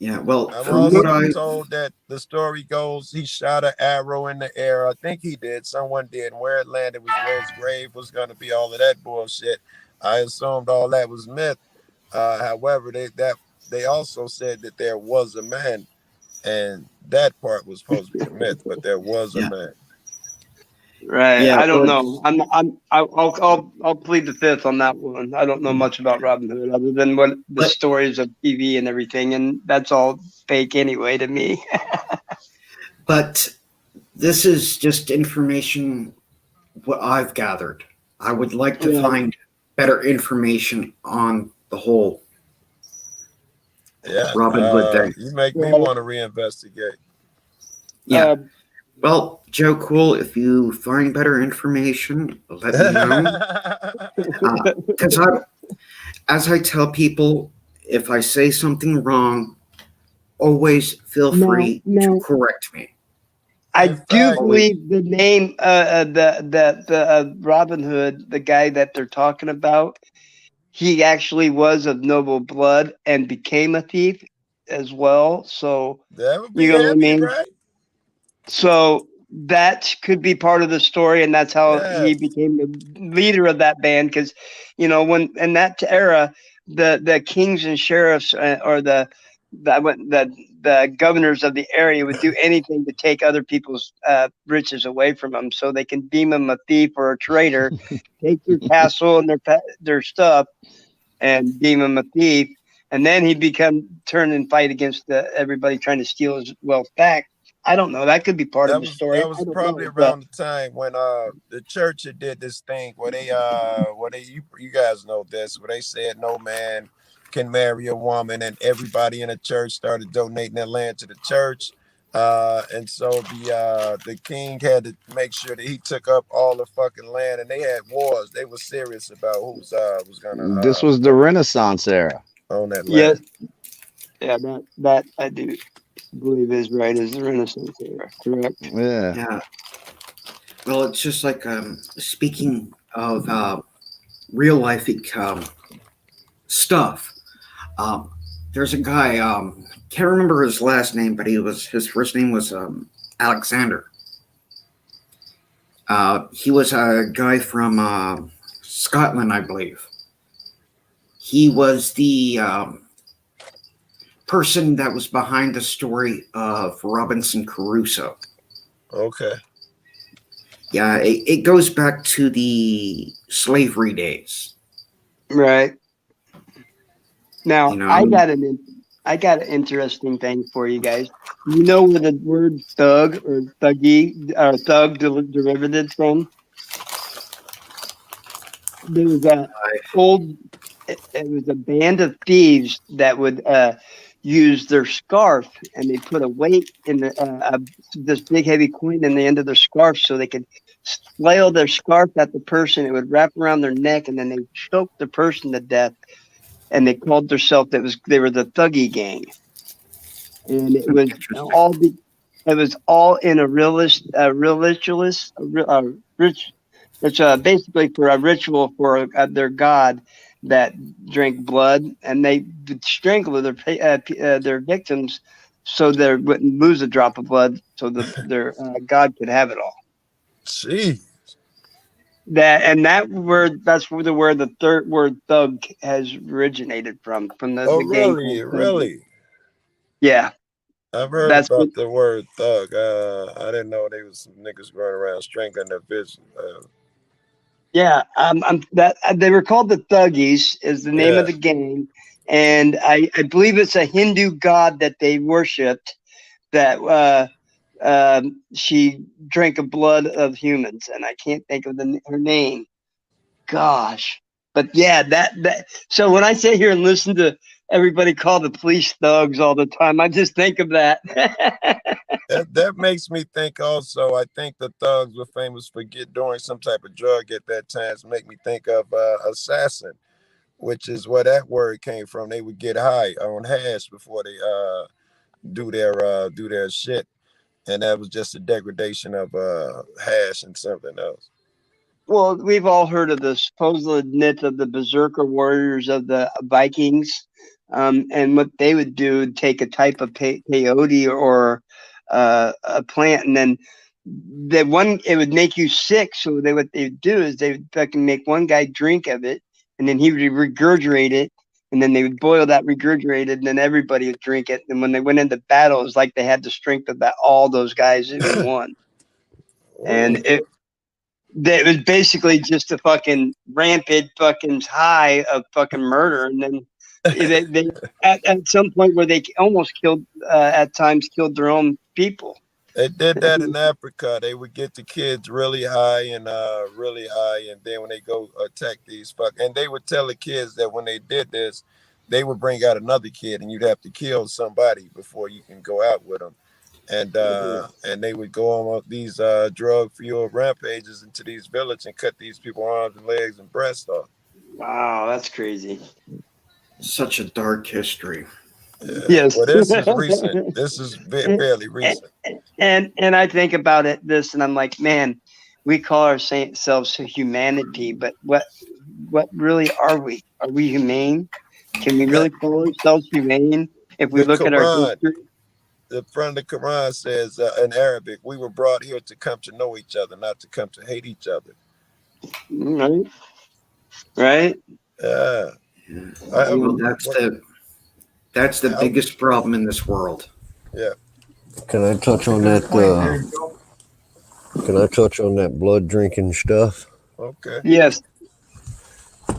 Yeah. Well, I'm from what also I, told that the story goes he shot an arrow in the air. I think he did. Someone did. And where it landed was where his grave was going to be. All of that bullshit. I assumed all that was myth. However, they also said that there was a man, and that part was supposed to be a myth, but there was a yeah. man. Right. Yeah. I don't Well, know. I'll plead the fifth on that one. I don't know much about Robin Hood other than what the But- stories of TV and everything, and that's all fake anyway to me. but this is just information what I've gathered. I would like to Yeah. find better information on the whole. Yeah. Robin Hood thing. You make me Right. want to reinvestigate. Yeah. Well, Joe Cool, if you find better information, let me know. Because as I tell people, if I say something wrong, always feel free to correct me. I In do fact, believe the name, the Robin Hood, the guy that they're talking about, he actually was of noble blood and became a thief as well. So that would be you know what I heavy, mean? right? So that could be part of the story, and that's how he Yes. became the leader of that band. Because when in that era, the kings and sheriffs or the governors of the area would do anything to take other people's riches away from them, so they can deem him a thief or a traitor, take their castle and their stuff, and deem him a thief. And then he'd turn and fight against everybody trying to steal his wealth back. I don't know. That could be part of the story. That was I don't probably know, but around the time when the church had did this thing where you guys know this, where they said no man can marry a woman, and everybody in the church started donating their land to the church. And so the king had to make sure that he took up all the fucking land, and they had wars. They were serious about who was gonna This was the Renaissance era. own that yes, land. yeah, that I do believe is right. Is the Renaissance era correct? Yeah. Yeah. Well, it's just like speaking of real life stuff. There's a guy. Can't remember his last name, but his first name was Alexander. He was a guy from Scotland, I believe. He was the person that was behind the story of Robinson Crusoe. Okay. Yeah, it goes back to the slavery days. Right. Now, You know, I got an interesting thing for you guys. You know where the word thug or thuggy or thug derivative from? There was it was a band of thieves that would use their scarf, and they put a weight in this big heavy coin in the end of their scarf, so they could flail their scarf at the person. It would wrap around their neck, and then they choke the person to death. And they called themselves they were the Thuggy Gang, and it was all in a it's basically for a ritual for their god that drank blood, and they would strangle their victims so they wouldn't lose a drop of blood, so their god could have it all. Gee. That's where the third word thug has originated from Oh, the gang really? called Thug. Really? Yeah, I've heard that's what. about the word thug. I didn't know they was some niggas running around strangling their bitch. Yeah, they were called the Thuggies is the name Yeah. of the gang, and I believe it's a Hindu god that they worshipped. That she drank the blood of humans, and I can't think of her name. Gosh, but yeah, that. So when I sit here and listen to everybody call the police thugs all the time, I just think of that. That makes me think also. I think the thugs were famous for doing some type of drug at that time. To make me think of assassin, which is where that word came from. They would get high on hash before they do their shit, and that was just a degradation of hash and something else. Well, we've all heard of the supposed myth of the berserker warriors of the Vikings, and what they would do would take a type of peyote or a plant, and then it would make you sick. So what they would do is they would fucking make one guy drink of it, and then he would regurgitate it, and then they would boil that regurgitated, and then everybody would drink it. And when they went into battle, it was like they had the strength of all those guys in one, and it was basically just a fucking rampant fucking high of fucking murder. And then they at some point where they almost killed at times killed their own people. They did that in Africa. They would get the kids really high, and then when they go attack these and they would tell the kids that when they did this, they would bring out another kid, and you'd have to kill somebody before you can go out with them. And they would go on these drug-fueled rampages into these villages and cut these people's arms and legs and breasts off. Wow, that's crazy. Such a dark history. Yes. Well, this is recent. This is fairly recent. And I think about this, and I'm like, man, we call ourselves humanity, but what really are we? Are we humane? Can we really call ourselves humane if we look at our history? The front of the Quran says in Arabic, we were brought here to come to know each other, not to come to hate each other. Right. Yeah. Well, that's the biggest problem in this world. Yeah. Can I touch on that? Can I touch on that blood drinking stuff? Okay. Yes.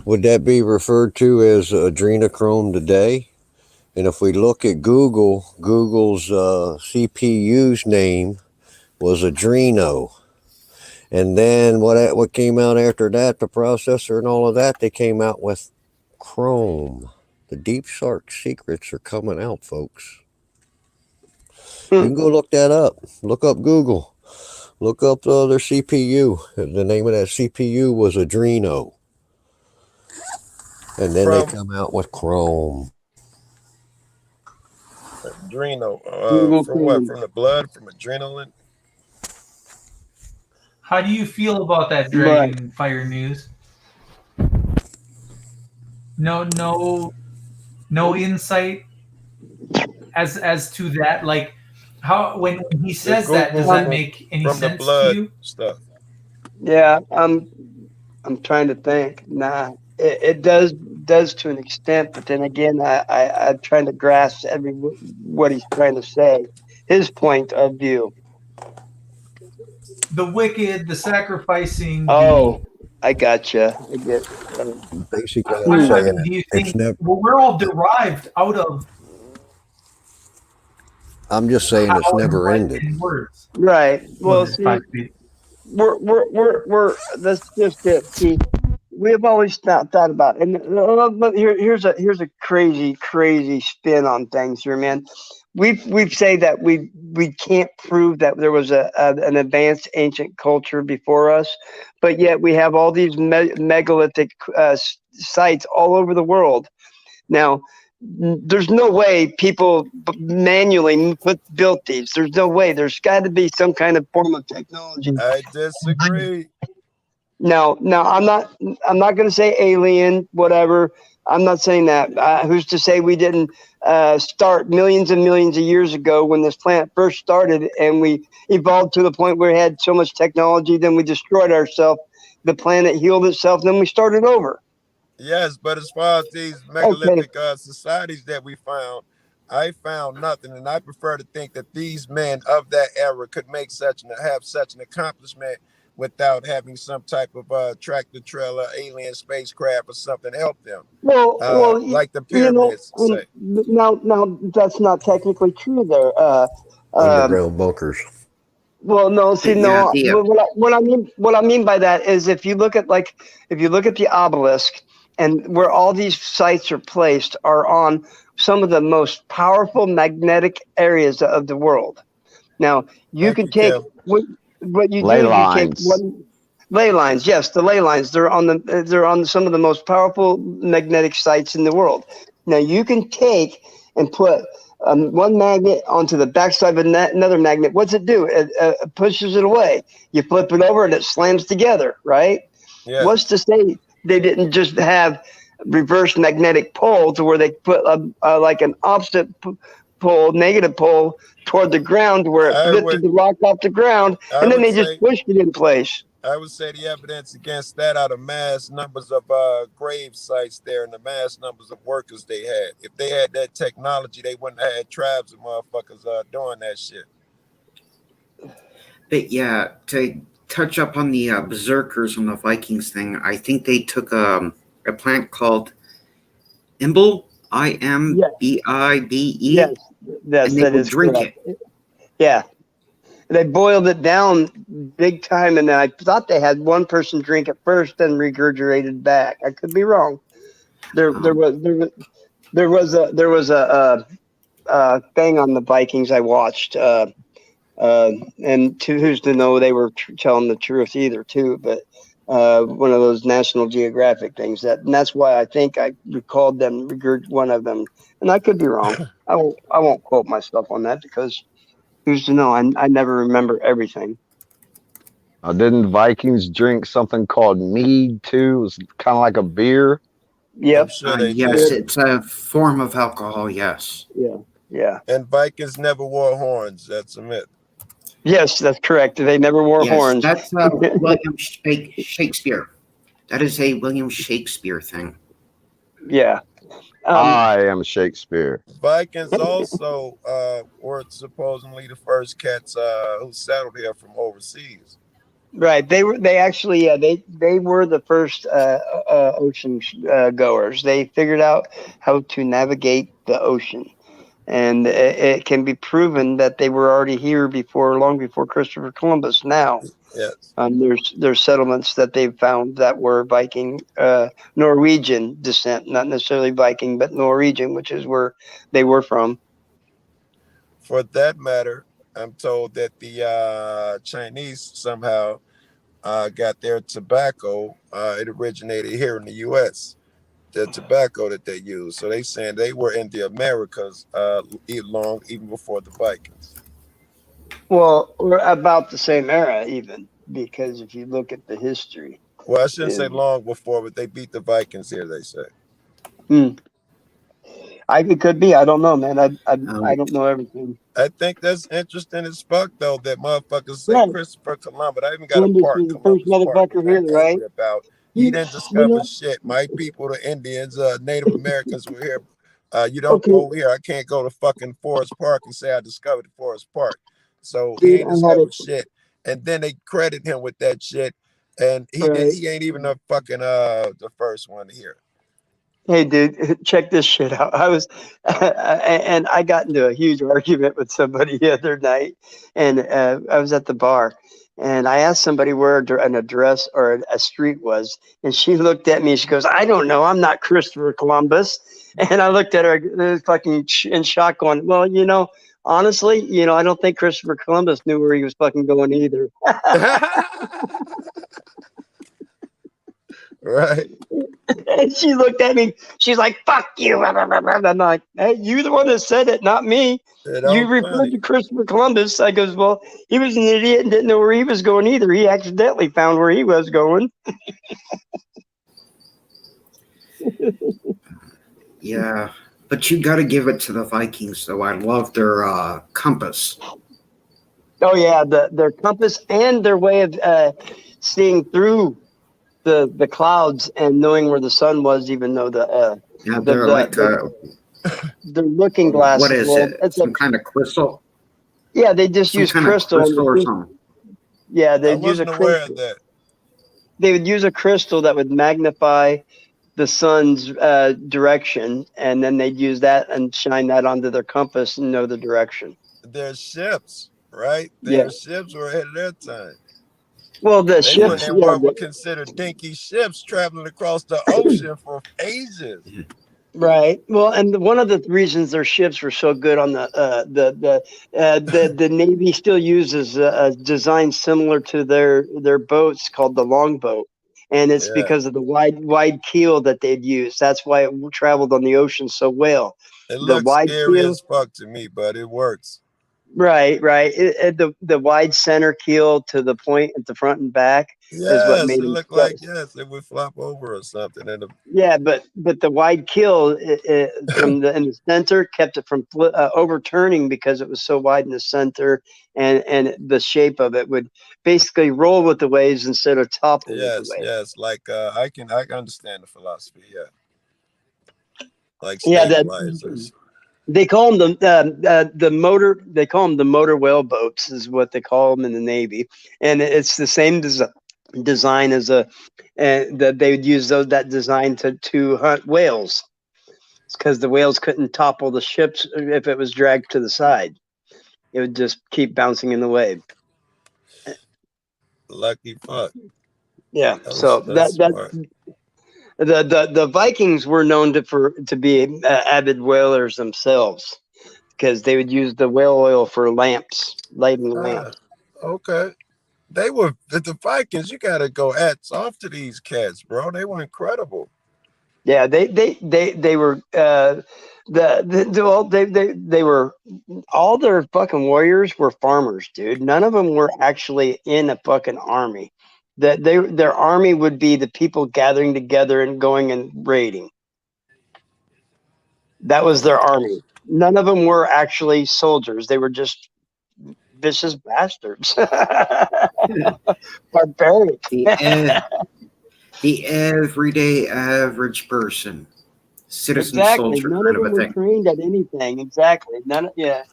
Would that be referred to as adrenochrome today? And if we look at Google's CPU's name was Adreno. And then what came out after that, the processor and all of that, they came out with Chrome. The deep dark secrets are coming out, folks. You can go look that up. Look up Google. Look up their CPU. The name of that CPU was Adreno. And then they come out with Chrome. Adreno. From what? From the blood? From adrenaline? How do you feel about that Dragon Fire news? No insight as to that. Like, how when he says that, does that make any from sense the blood to you? Stuff. Yeah, I'm trying to think. Nah, it does to an extent, but then again, I'm trying to grasp what he's trying to say, his point of view. The wicked, the sacrificing. Oh, I gotcha. I get. Basically, I'm saying saying, do you think? never, Well, we're all derived out of. I'm just saying it's never ended. Words. Right. Well, see, 5 feet. we're that's just it. See, we have always thought about it. And here's a crazy spin on things here, man. We've said that we can't prove that there was an advanced ancient culture before us, but yet we have all these megalithic sites all over the world. Now, there's no way people manually built these. There's no way. There's got to be some kind of form of technology. I disagree. No, I'm not going to say alien, whatever. I'm not saying that. Who's to say we didn't start millions and millions of years ago when this planet first started, and we evolved to the point where we had so much technology, then we destroyed ourselves. The planet healed itself, then we started over. Yes, but as far as these megalithic societies that we found, I found nothing, and I prefer to think that these men of that era could have such an accomplishment without having some type of tractor trailer, alien spacecraft, or something help them. Well, like the pyramids. Say. Now that's not technically true there. Underground bunkers. Well, no. See, no. What I mean by that is if you look at the obelisk and where all these sites are placed are on some of the most powerful magnetic areas of the world. Now you can take what you ley do. Lines. You take ley lines. Yes, the ley lines. They're on some of the most powerful magnetic sites in the world. Now you can take and put one magnet onto the backside of another magnet. What's it do? It pushes it away. You flip it over and it slams together, right? Yeah. What's to say they didn't just have reverse magnetic pole to where they put like an opposite pole, negative pole toward the ground where it lifted the rock off the ground, and then they just pushed it in place. I would say the evidence against that are the mass numbers of grave sites there and the mass numbers of workers they had. If they had that technology, they wouldn't have had tribes of motherfuckers doing that shit. But yeah, to touch up on the berserkers on the Vikings thing, I think they took a plant called Imbibe, Imbibe. Yes, and they would drink it. Yeah. They boiled it down big time, and then I thought they had one person drink it first, then regurgitated back. I could be wrong. There was There was a thing on the Vikings I watched, and who's to know they were telling the truth either too, but one of those National Geographic things and that's why I think I recalled one of them, and I could be wrong. I won't quote myself on that because who's to know? I never remember everything. Didn't Vikings drink something called mead too? It was kind of like a beer. Yep. I'm sure they Yes, did. it's a form of alcohol. Yes. Yeah. And Vikings never wore horns. That's a myth. Yes, that's correct. They never wore Yes, horns. that's William Shakespeare. That is a William Shakespeare thing. Yeah. I am Shakespeare. Vikings also were supposedly the first cats who settled here from overseas. Right. They actually they were the first ocean goers. They figured out how to navigate the ocean, and it can be proven that they were already here long before Christopher Columbus. Now, Yes. there's settlements that they've found that were Viking, Norwegian descent, not necessarily Viking, but Norwegian, which is where they were from. For that matter, I'm told that the Chinese somehow got their tobacco. It originated here in the U.S. The tobacco that they use. So they saying they were in the Americas even before the Vikings. Well, we're about the same era, even because if you look at the history. Well, I shouldn't say long before, but they beat the Vikings here, they say. It could be. I don't know, man. I don't know everything. I think that's interesting as fuck, though, that motherfuckers say Right. Christopher Columbus. I even got a Columbus part, was the first Columbus part, motherfucker that I'm here, right? angry about. He didn't discover shit. My people, the Indians, Native Americans were here. You don't go over here. I can't go to fucking Forest Park and say I discovered Forest Park. So he ain't discovered shit. And then they credit him with that shit. And he ain't even the fucking the first one here. Hey, dude, check this shit out. And I got into a huge argument with somebody the other night, and I was at the bar, and I asked somebody where an address or a street was, and she looked at me and she goes, "I don't know. I'm not Christopher Columbus." And I looked at her fucking in shock, going, "Well, honestly, I don't think Christopher Columbus knew where he was fucking going either." Right. And she looked at me. She's like, "Fuck you." I'm like, "Hey, you the one that said it, not me. You referred to Christopher Columbus." I goes, "Well, he was an idiot and didn't know where he was going either. He accidentally found where he was going." Yeah, but you got to give it to the Vikings, though. I love their compass. Oh yeah, their compass and their way of seeing through the clouds and knowing where the sun was, even though they're like the looking glasses. What is it? It's some kind of crystal. Yeah, they just use crystal or something. Yeah, they'd use a crystal. Aware of that. They would use a crystal that would magnify the sun's direction, and then they'd use that and shine that onto their compass and know the direction. Their ships, right? Their ships were ahead of their time. Well, the ships were considered dinky ships traveling across the ocean for ages. Right. Well, and one of the reasons their ships were so good on the Navy still uses a design similar to their boats called the longboat, and it's because of the wide keel that they'd use. That's why it traveled on the ocean so well. It looks scary as fuck to me, but it works. Right. The wide center keel to the point at the front and back is what made it look like it would flop over or something. But the wide keel in the center kept it from overturning because it was so wide in the center, and the shape of it would basically roll with the waves instead of topple with the waves. Yes. Like I can understand the philosophy. Yeah. Like stabilizers. They call them the motor. They call them the motor whale boats, is what they call them in the Navy, and it's the same design as that they would use that design to hunt whales. It's because the whales couldn't topple the ships if it was dragged to the side. It would just keep bouncing in the wave. Lucky fuck. Yeah. The Vikings were known to be avid whalers themselves because they would use the whale oil for lamps, lighting lamps. Okay. They were the Vikings. You gotta go hats off to these cats, bro. They were incredible. Yeah, they were they were all their fucking warriors were farmers, dude. None of them were actually in a fucking army. That their army would be the people gathering together and going and raiding. That was their army. None of them were actually soldiers. They were just vicious bastards. Barbaric. The everyday average person, citizen Exactly. soldier None kind of of a them were thing. trained at anything. Exactly. Yeah.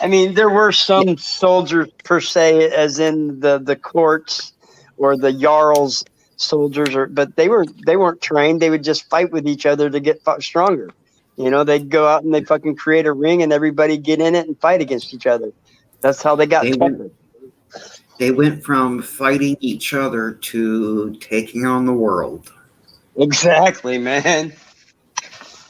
I mean, there were some soldiers per se, as in the courts or the jarls soldiers, but they weren't trained. They would just fight with each other to get stronger. You know, they'd go out and they fucking create a ring and everybody get in it and fight against each other. That's how they got tougher. They went from fighting each other to taking on the world. Exactly, man.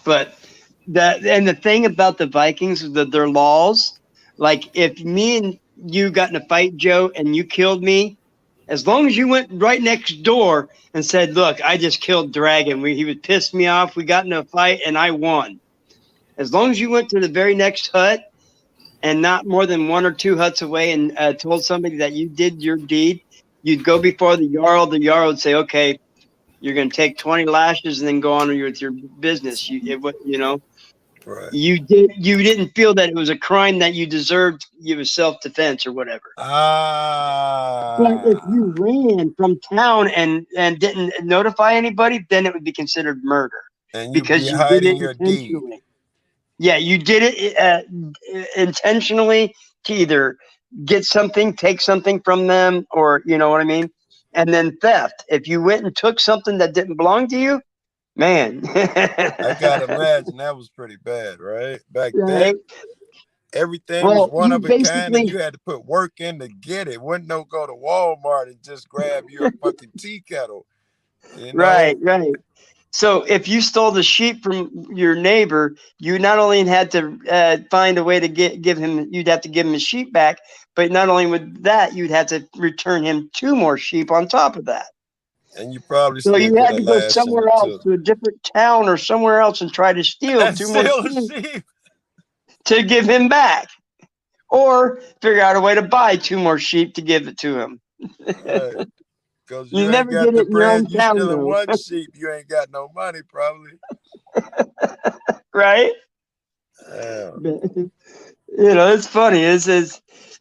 But the thing about the Vikings is that their laws, like if me and you got in a fight, Joe, and you killed me, as long as you went right next door and said, "Look, I just killed Dragon. He would piss me off. We got in a fight and I won." As long as you went to the very next hut and not more than 1 or 2 huts away and told somebody that you did your deed, you'd go before the Jarl. The Jarl would say, "Okay, you're going to take 20 lashes and then go on with your business." Right. You didn't feel that it was a crime that you deserved. It was self-defense or whatever. But if you ran from town and didn't notify anybody, then it would be considered murder. And because be you hiding did it your deed. intentionally. Yeah, you did it intentionally to either get something, take something from them, or you know what I mean? And then theft. If you went and took something that didn't belong to you, man. I gotta imagine that was pretty bad, right? Back Right? then, everything was one of a kind, and you had to put work in to get it. Wouldn't no go to Walmart and just grab you a fucking tea kettle. You know? Right. So if you stole the sheep from your neighbor, you not only had to find a way to give him, you'd have to give him his sheep back, but not only with that, you'd have to return him 2 more sheep on top of that. And you probably so you had to go somewhere else to a different town or somewhere else and try to steal 2 more sheep to give him back, or figure out a way to buy 2 more sheep to give it to him. Right. Because you ain't never got get the it in your own bread, you town, stealing though. 1 sheep, you ain't got no money, probably. Right? It's funny.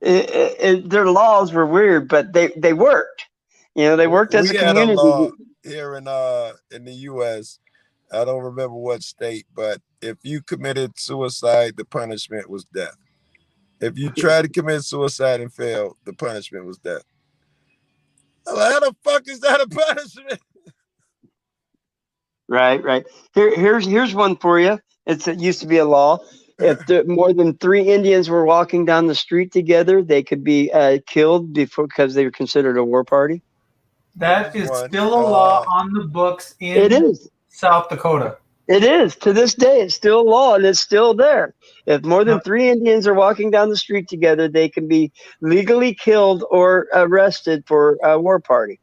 Their laws were weird, but they worked. They worked as a community. We had a law here in the U.S. I don't remember what state, but if you committed suicide, the punishment was death. If you tried to commit suicide and failed, the punishment was death. How the fuck is that a punishment? Right. Here's one for you. It used to be a law. If more than 3 Indians were walking down the street together, they could be killed because they were considered a war party. That is still a law on the books in it is. South Dakota. It is. To this day, it's still law, and it's still there. If more than 3 Indians are walking down the street together, they can be legally killed or arrested for a war party.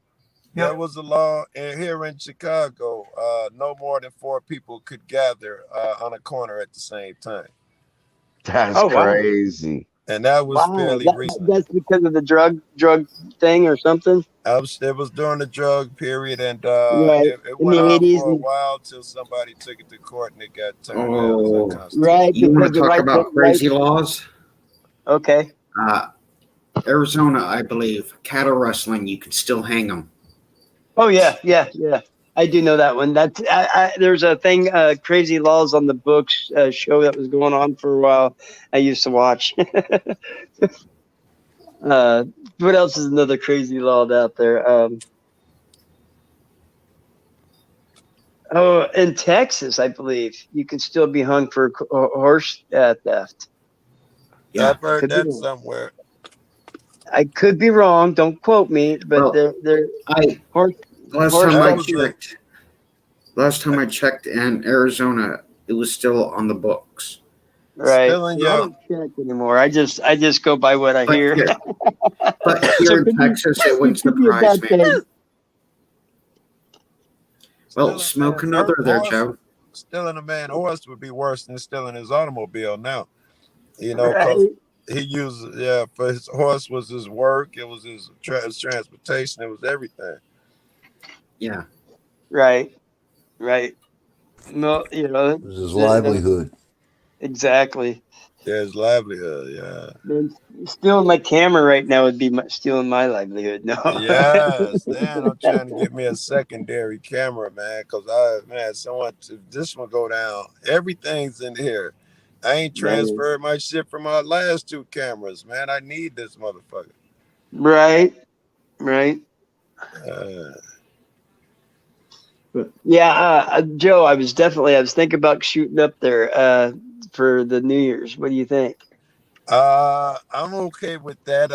There was a law here in Chicago. No more than 4 people could gather on a corner at the same time. That's crazy. And that was fairly recent. That's because of the drug thing or something? It was during the drug period, and it in went the on 80s for a while till somebody took it to court and it got turned down. Right. You want to talk about crazy laws? Okay. Arizona, I believe, cattle rustling, you can still hang them. Oh, yeah. I do know that one. That's there's a thing, Crazy Laws on the Books show that was going on for a while. I used to watch. What else is another crazy law out there? In Texas, I believe you can still be hung for horse theft. Yeah, I've heard that somewhere. I could be wrong. Don't quote me, but Last time I checked, Last time I checked in Arizona, it was still on the books. Right. Still in Well, I your don't check anymore. I just go by what I But hear. here, but here So in Texas, it wouldn't could be a surprise bad me. thing. Well, Still smoke in another there, horse, Joe. stealing a man horse would be worse than stealing his automobile now. You know, Right. cause he used for his horse was his work, it was his transportation, it was everything. Yeah. Right. Right. No, you know, It was his livelihood. exactly. Yeah, his livelihood. Yeah. Man, stealing my camera right now would be stealing my livelihood. No. Yes, man. I'm trying to get me a secondary camera, man, because if this one go down, everything's in here. I ain't transferred my shit from my last two cameras, man. I need this motherfucker. Right. Right. Uh, Yeah, Joe, I was thinking about shooting up there for the New Year's. What do you think? I'm okay with that.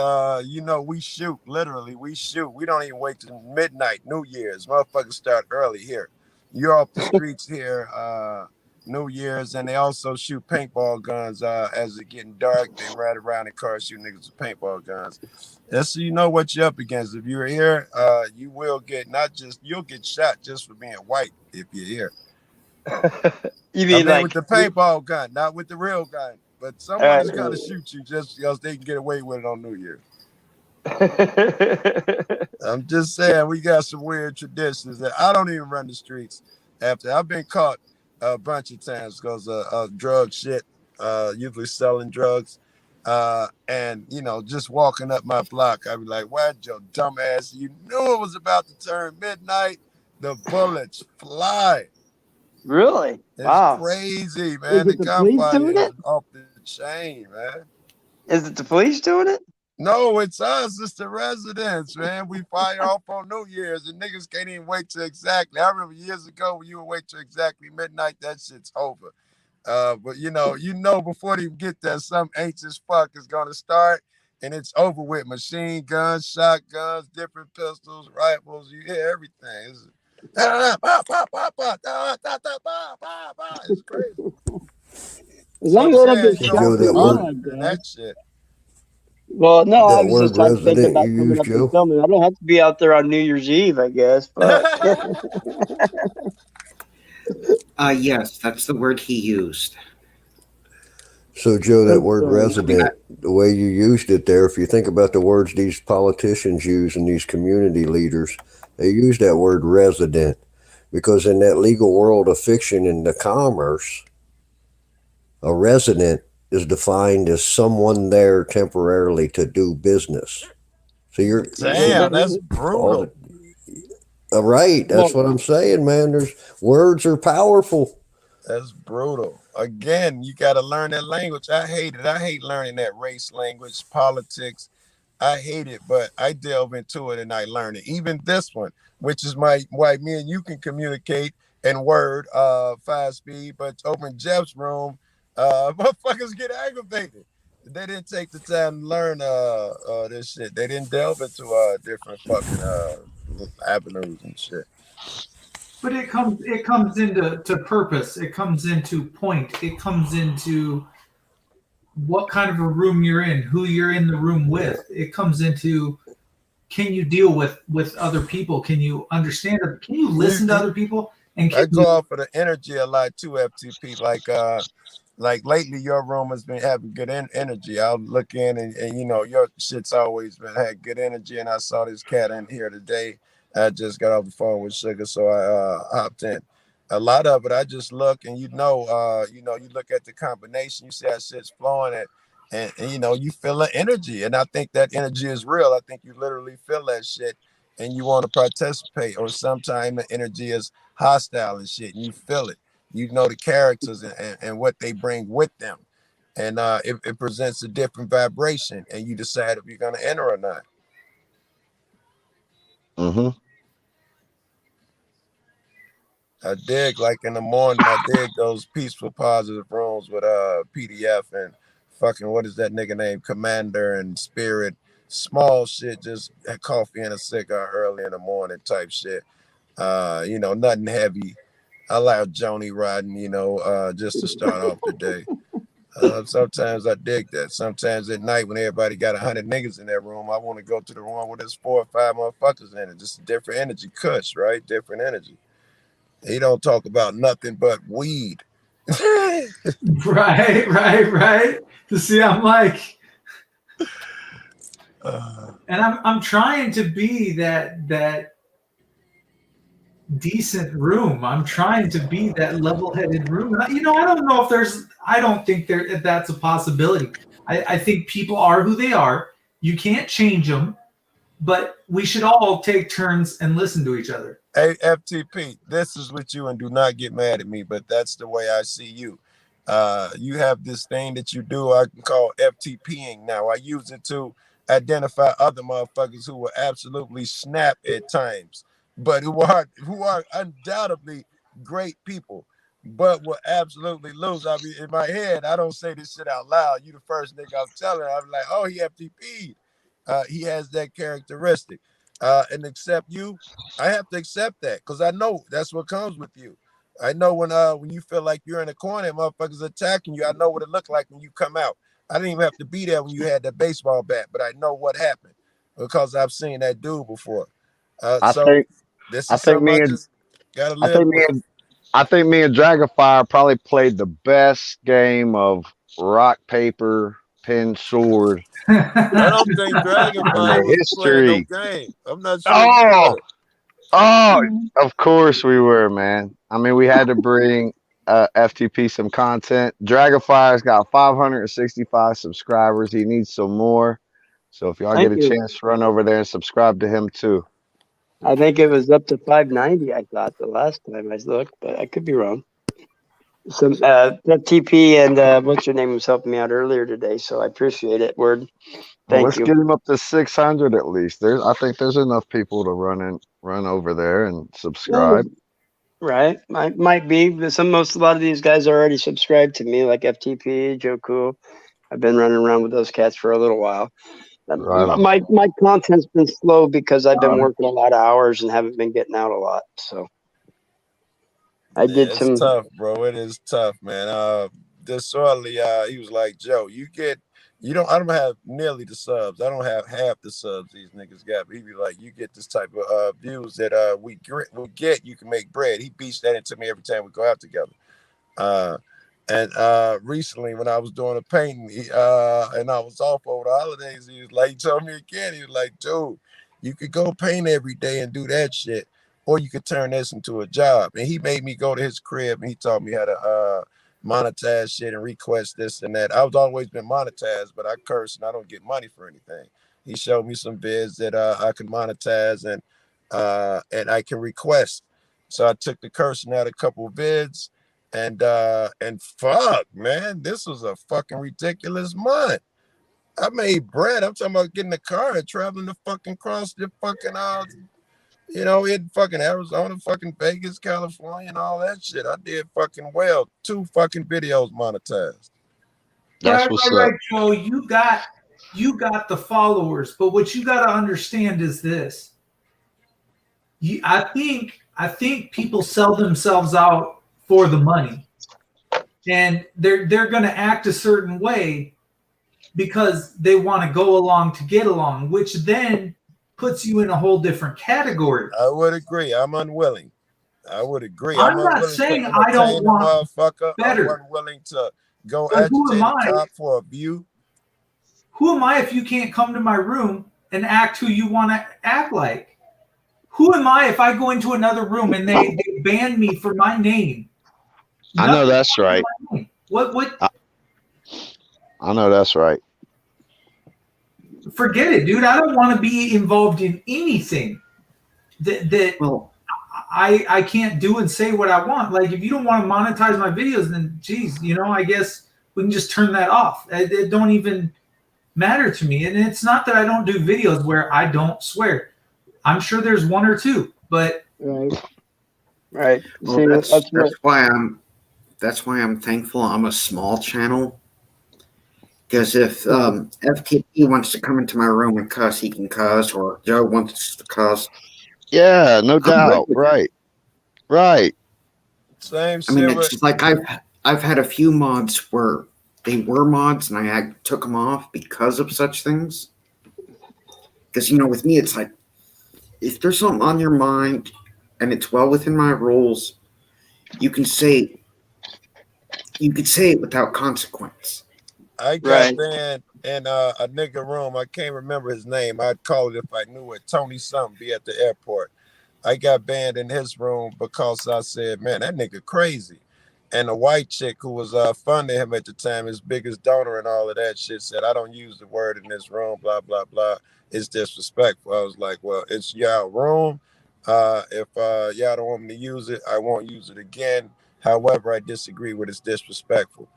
You know, we shoot, literally, we shoot. We don't even wait till midnight, New Year's. Motherfuckers start early here. You're off the streets here, New Year's, and they also shoot paintball guns as it's getting dark. They ride around in cars shooting niggas with paintball guns. That's so you know what you're up against. If you're here, you will get you'll get shot just for being white if you're here. You I mean mean, like with the paintball gun, not with the real gun. But someone is going to shoot you just because they can get away with it on New Year. I'm just saying, we got some weird traditions that I don't even run the streets after. I've been caught a bunch of times because of drug shit, usually selling drugs. And, you know, just walking up my block, I'd be like, what, your dumb ass? You knew it was about to turn midnight. The bullets fly. Really? It's Wow. crazy, Is man. The it the police gunfire doing is it? off the chain, man. Is it the police doing it? No, it's us. It's the residents, man. We fire off on New Year's, and niggas can't even wait till exactly. I remember years ago when you would wait till exactly midnight. That shit's over. But you know, before they even get there, some anxious fuck is gonna start, and it's over with. Machine guns, shotguns, different pistols, rifles. You hear everything. It's crazy. As So long I'm as I don't saying, get you shot know, Joe, for that one, word I and guess. that shit. Well, no, I that was word thinking resident about you coming used, up and Joe. filming. I don't have to be out there on New Year's Eve, I guess, but Yes, that's the word he used. So, Joe, that word that's, resident, the way you used it there, if you think about the words these politicians use and these community leaders, they use that word resident because in that legal world of fiction and the commerce, a resident is defined as someone there temporarily to do business. So you're Damn, that's all brutal. right. That's what I'm saying, man. There's words are powerful. That's brutal. Again, you got to learn that language. I hate it. I hate learning that race language, politics. I hate it, but I delve into it and I learn it. Even this one, which is why me and you can communicate in word, 5 speed, but open Jeff's room, motherfuckers get aggravated. They didn't take the time to learn this shit. They didn't delve into different fucking avenues and shit. But it comes into purpose. It comes into point. It comes into what kind of a room you're in, who you're in the room with. It comes into, can you deal with other people? Can you understand them? Can you listen to other people? And I can go you, off of the energy a lot too, FTP. Like lately, your room has been having good energy. I'll look in and you know your shit's always been had good energy. And I saw this cat in here today. I just got off the phone with Sugar, so I hopped in. A lot of it, I just look and you look at the combination. You see how shit's flowing, and you know you feel the energy, and I think that energy is real. I think you literally feel that shit, and you want to participate. Or sometimes the energy is hostile and shit, and you feel it. You know the characters and what they bring with them, and it presents a different vibration, and you decide if you're gonna enter or not. Mm-hmm. I dig, like in the morning, I dig those peaceful, positive rooms with PDF and fucking what is that nigga name, Commander and Spirit, small shit, just a coffee and a cigar early in the morning type shit. You know, nothing heavy. allow Joni riding, just to start off the day. Sometimes I dig that. Sometimes at night when everybody got 100 niggas in that room, I want to go to the room where there's 4 or 5 motherfuckers in it. Just a different energy, Kush, right? Different energy. He don't talk about nothing but weed. Right. To see, I'm like, and I'm trying to be that decent room. I'm trying to be that level-headed room. And I don't know if I don't think that's a possibility. I think people are who they are. You can't change them, but we should all take turns and listen to each other. Hey, FTP, this is with you, and do not get mad at me, but that's the way I see you. You have this thing that you do I can call FTPing now. I use it to identify other motherfuckers who will absolutely snap at times, but who are undoubtedly great people, but will absolutely lose. I mean, in my head, I don't say this shit out loud. You the first nigga I'm telling. I'm like, oh, he FTP'd. He has that characteristic. And accept you, I have to accept that because I know that's what comes with you. I know when you feel like you're in a corner and motherfuckers attacking you, I know what it looked like when you come out. I didn't even have to be there when you had that baseball bat, but I know what happened because I've seen that dude before. I So think this I is think something me I and just gotta I live think me with. and I think me and Dragonfire probably played the best game of rock, paper, pen, sword I don't think in Dragonfire the was playing no history. game. I'm not sure you Oh, were. oh, of course we were, man. I mean, we had to bring FTP some content. Dragonfire's got 565 subscribers. He needs some more. So if y'all get Thank a you. chance, run over there and subscribe to him too. I think it was up to 590. I thought the last time I looked, but I could be wrong. Some TP and what's your name was helping me out earlier today, so I appreciate it. Word, Well, thank let's you. get him up to 600 at least. I think there's enough people to run over there and subscribe. Right, might be. But a lot of these guys are already subscribed to me, like FTP, Joe Cool. I've been running around with those cats for a little while. Right on. My content's been slow because I've been working a lot of hours and haven't been getting out a lot. So I did It's some. tough, bro. It is tough, man. Disorderly, he was like, Joe, I don't have nearly the subs. I don't have half the subs these niggas got. But he be like, you get this type of views that we get, you can make bread. He beats that into me every time we go out together. And recently when I was doing a painting, and I was off over the holidays, he told me again, he was like, dude, you could go paint every day and do that shit, or you could turn this into a job. And he made me go to his crib and he taught me how to monetize shit and request this and that. I was always been monetized, but I curse and I don't get money for anything. He showed me some vids that I can monetize and I can request. So I took the cursing out a couple of vids. And fuck, man, this was a fucking ridiculous month. I made bread. I'm talking about getting a car and traveling to fucking cross the fucking in fucking Arizona, fucking Vegas, California, and all that shit. I did fucking well. 2 fucking videos monetized. That's what's up. Right, Joe. You got the followers, but what you got to understand is this. I think people sell themselves out for the money, and they're going to act a certain way because they want to go along to get along, which then puts you in a whole different category. I would agree. I'm unwilling. I would agree. I'm not unwilling saying to I don't entertain the want motherfucker. better. I'm unwilling to go But who agitate am a I? cop for a view. Who am I if you can't come to my room and act who you want to act like? Who am I if I go into another room and they ban me for my name? I know that's right. What? I know that's right. Forget it, dude. I don't want to be involved in anything that I can't do and say what I want. Like, if you don't want to monetize my videos, then geez, I guess we can just turn that off. It don't even matter to me. And it's not that I don't do videos where I don't swear. I'm sure there's 1 or 2, but Right. Well, See, that's why I'm thankful I'm a small channel. Because if FTP wants to come into my room and cuss, he can cuss, or Joe wants to cuss. Yeah, no doubt. Right. Same I mean, shit. it's just like I've had a few mods where they were mods and I took them off because of such things. Because with me, it's like if there's something on your mind and it's well within my rules, you can say it without consequence. I got banned in a nigga room. I can't remember his name. I'd call it if I knew it. Tony something be at the airport. I got banned in his room because I said, man, that nigga crazy. And the white chick who was funding him at the time, his biggest donor and all of that shit, said, I don't use the word in this room, blah, blah, blah. It's disrespectful. I was like, well, it's y'all room. If y'all don't want me to use it, I won't use it again. However, I disagree with it's disrespectful.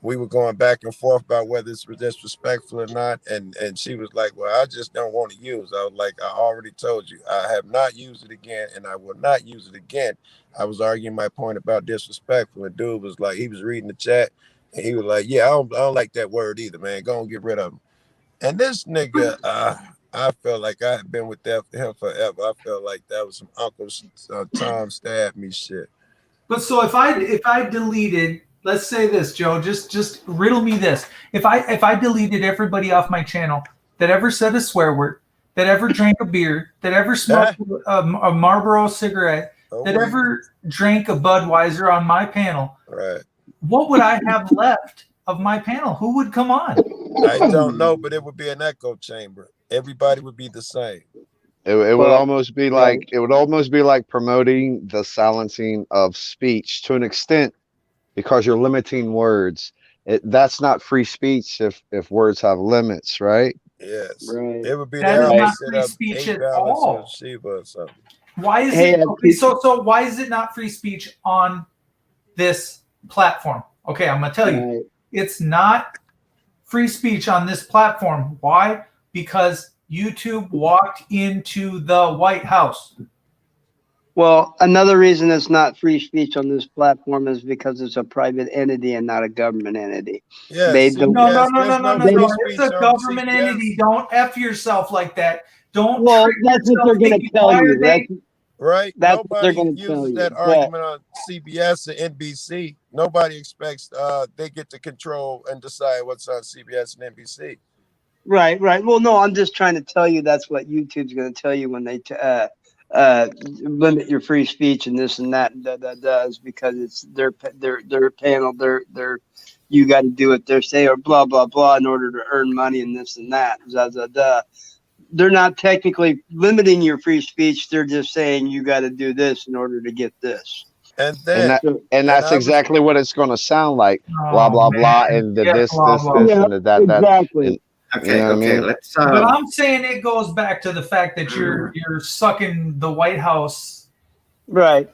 We were going back and forth about whether it's disrespectful or not. And she was like, well, I just don't want to use. I was like, I already told you, I have not used it again and I will not use it again. I was arguing my point about disrespectful. And dude was like, he was reading the chat and he was like, yeah, I don't like that word either, man. Go and get rid of him. And this nigga, I felt like I had been with him forever. I felt like that was some Uncle Tom stabbed me shit. But so if I deleted, let's say this, Joe, just riddle me this. If I deleted everybody off my channel that ever said a swear word, that ever drank a beer, that ever smoked a Marlboro cigarette, that ever drank a Budweiser on my panel, right? What would I have left of my panel? Who would come on? I don't know, but it would be an echo chamber. Everybody would be the same. It would almost be like promoting the silencing of speech to an extent, because you're limiting words. That's not free speech if words have limits, right? Yes. Right. It would be That the is not opposite free of speech 8 at balance all. of Shiva or something. Why is it okay? So why is it not free speech on this platform? Okay, I'm gonna tell you, it's not free speech on this platform. Why? Because YouTube walked into the White House. Well, another reason it's not free speech on this platform is because it's a private entity and not a government entity. Yeah, They see, don't. No. free It's speech a on government CBS. entity. Don't F yourself like that. Don't. Well, trick that's what yourself they're going to thinking, tell why you. are they- Right? That's what they're Nobody going to tell uses you. that argument on CBS or NBC. Nobody expects they get to control and decide what's on CBS and NBC. Right. Well, no, I'm just trying to tell you that's what YouTube's going to tell you when they limit your free speech and this and that and that does, because it's their panel, their you got to do what they say or blah blah blah in order to earn money and this and that. They're not technically limiting your free speech. They're just saying you got to do this in order to get this. And then that's exactly what it's going to sound like. Blah blah blah, and the this blah, blah. and the that. Exactly. And, Okay, you know what I mean? Let's. But I'm saying it goes back to the fact that you're sucking the White House right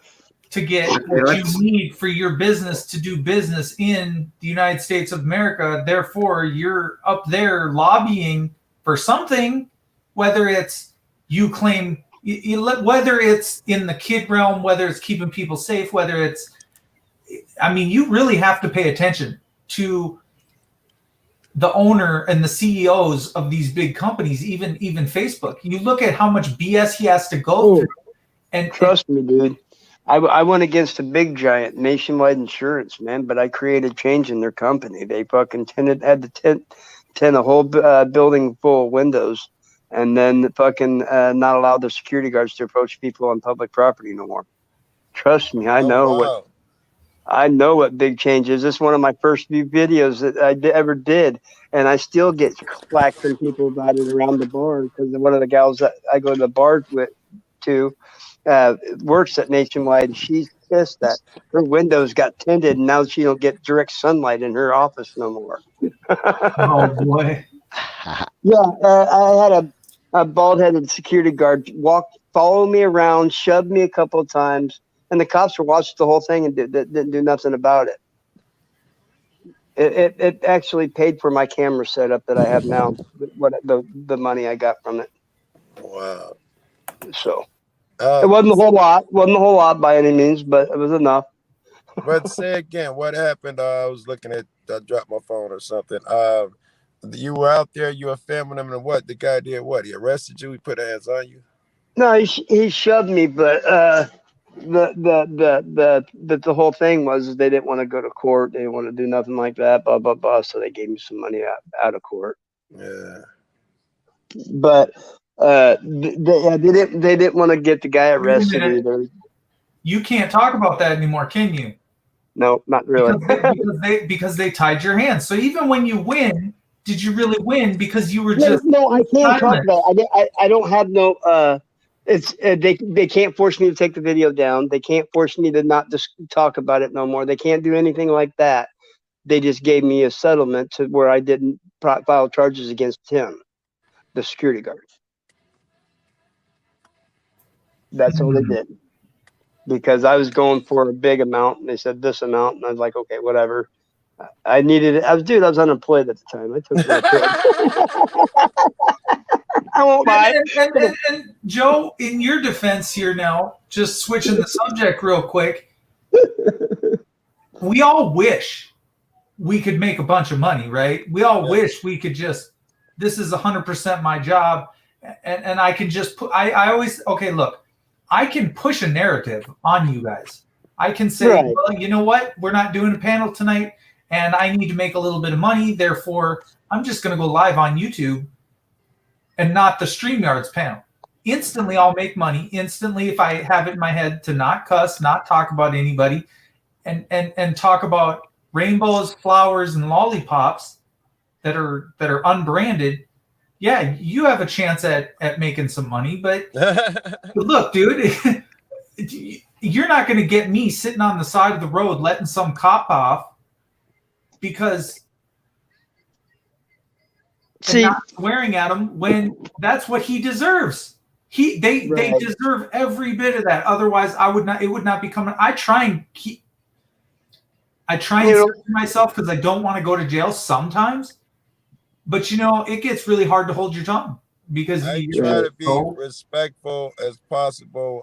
to get what you need for your business to do business in the United States of America. Therefore, you're up there lobbying for something, whether it's you claim, whether it's in the kid realm, whether it's keeping people safe, whether it's, I mean, you really have to pay attention to the owner and the CEOs of these big companies, even Facebook. You look at how much BS he has to go through. And trust me, dude. I went against a big giant, Nationwide Insurance, man, but I created change in their company. They fucking had to tint a whole building full of windows, and then fucking not allow the security guards to approach people on public property no more. Trust me, I know what big change is. This is one of my first few videos that I ever did, and I still get flack from people about it around the bar, because one of the gals that I go to the bar with works at Nationwide. She's pissed that her windows got tinted, and now she don't get direct sunlight in her office no more. Oh boy! Yeah, I had a bald-headed security guard follow me around, shoved me a couple of times, and the cops were watching the whole thing and didn't do nothing about it. It actually paid for my camera setup that I have now. What the money I got from it. Wow. So it wasn't a whole lot by any means, but it was enough. But say again, what happened? I was looking at, I dropped my phone or something. You were out there, you were filming him, and what? The guy did what? He arrested you? He put hands on you? No, he shoved me, but the whole thing was they didn't want to go to court. They didn't want to do nothing like that. Blah blah blah. So they gave me some money out of court. Yeah. But they didn't want to get the guy arrested either. You can't talk about that anymore, can you? No, not really. Because they tied your hands. So even when you win, did you really win? Because you were just no. I can't talk about it. I don't have no. It's they can't force me to take the video down. They can't force me to not just talk about it no more. They can't do anything like that. They just gave me a settlement to where I didn't file charges against him, the security guard. That's all they did. Because I was going for a big amount, and they said this amount, and I was like, okay, whatever. I needed it. I was unemployed at the time. I took what I could. I won't lie. And Joe, in your defense here now, just switching the subject real quick, we all wish we could make a bunch of money, right? We all wish we could just, this is 100% my job, and I can just put, I always, okay, look, I can push a narrative on you guys. I can say, well, you know what? We're not doing a panel tonight, and I need to make a little bit of money. Therefore, I'm just going to go live on YouTube and not the StreamYards panel. Instantly, I'll make money. Instantly, if I have it in my head to not cuss, not talk about anybody, and talk about rainbows, flowers, and lollipops that are unbranded. Yeah, you have a chance at making some money, but look, dude, you're not going to get me sitting on the side of the road letting some cop off because not swearing at him when that's what he deserves. They deserve every bit of that. Otherwise, it would not be coming. I try and censor myself because I don't want to go to jail sometimes. But it gets really hard to hold your tongue because I try to be respectful as possible.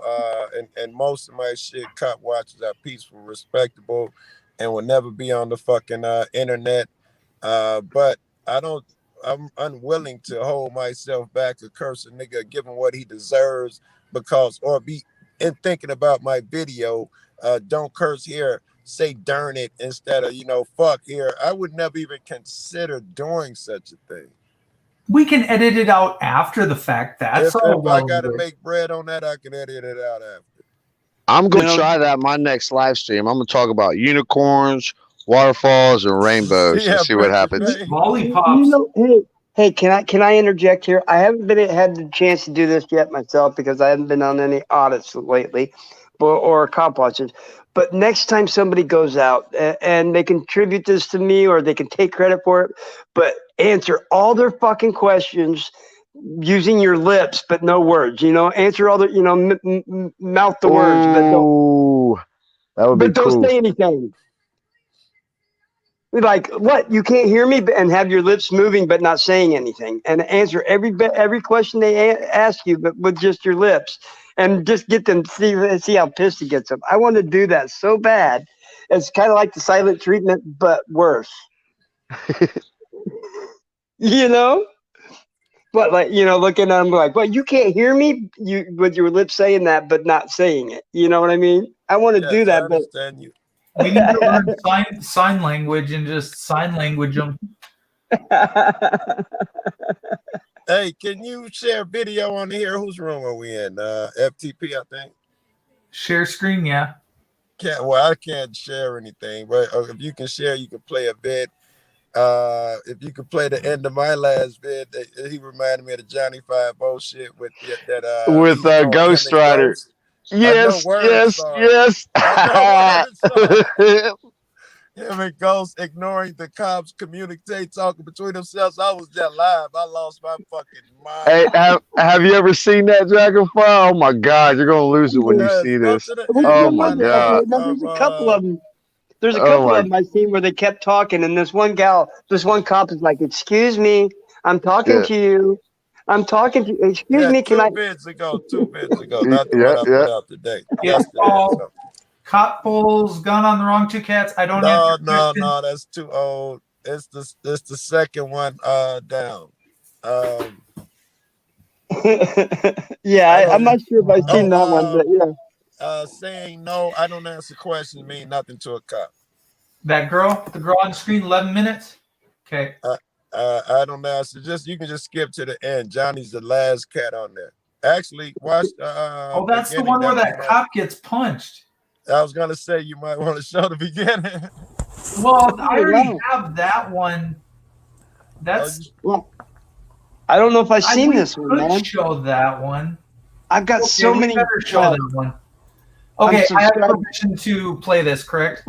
And most of my shit, cop watchers are peaceful, respectable, and will never be on the fucking internet. But I'm unwilling to hold myself back to curse a nigga, give him what he deserves, or be in thinking about my video. Don't curse here. Say darn it instead of fuck here. I would never even consider doing such a thing. We can edit it out after the fact. That's if I gotta make bread on that, I can edit it out after. I'm gonna try that my next live stream. I'm gonna talk about unicorns, waterfalls, and rainbows and see what happens. Lollipops. Hey, can I interject here? I haven't had the chance to do this yet myself because I haven't been on any audits lately, or cop watches. But next time somebody goes out and they contribute this to me or they can take credit for it, but answer all their fucking questions using your lips, but no words, answer all the, mouth the words, that would be cool. Don't say anything. Like, what? You can't hear me and have your lips moving, but not saying anything, and answer every question they ask you, but with just your lips. And just get them, see how pissed he gets them. I want to do that so bad. It's kind of like the silent treatment, but worse. But looking at him like, well, you can't hear me with your lips saying that, but not saying it. You know what I mean? I want to do that. I understand you. We need to learn sign language and just sign language them. Hey, can you share video on here? Whose room are we in? FTP, I think. Share screen, yeah. I can't share anything, but if you can share, you can play a bit. If you could play the end of my last vid, he reminded me of the Johnny 5 shit with Ghost Rider. Yes. Him and Ghost ignoring the cops, communicate, talking between themselves. I was just live. I lost my fucking mind. Hey, have you ever seen that Dragonfly? Oh my God, you're gonna lose it when you see this. Oh my God. There's a couple of them. There's a couple of them I've seen where they kept talking, and this one cop is like, "Excuse me, I'm talking to you. I'm talking to you. Excuse me, can I?" 2 bids ago, not the one I put out today. Cop pulls gun on the wrong 2 cats. I don't know. No, that's too old. It's the second one down. Yeah, I'm not sure if I've seen that one, but yeah. saying no, I don't answer questions mean nothing to a cop. That girl, the girl on screen, 11 minutes. Okay. I don't answer. You can just skip to the end. Johnny's the last cat on there. Actually, watch. Oh, that's the one where that cop gets punched. I was gonna say you might want to show the beginning. Well, I already have that one. That's. Well, I don't know if I've seen this one, man. Show that one. I've got so many. Better show that one. Okay, I have permission to play this, correct?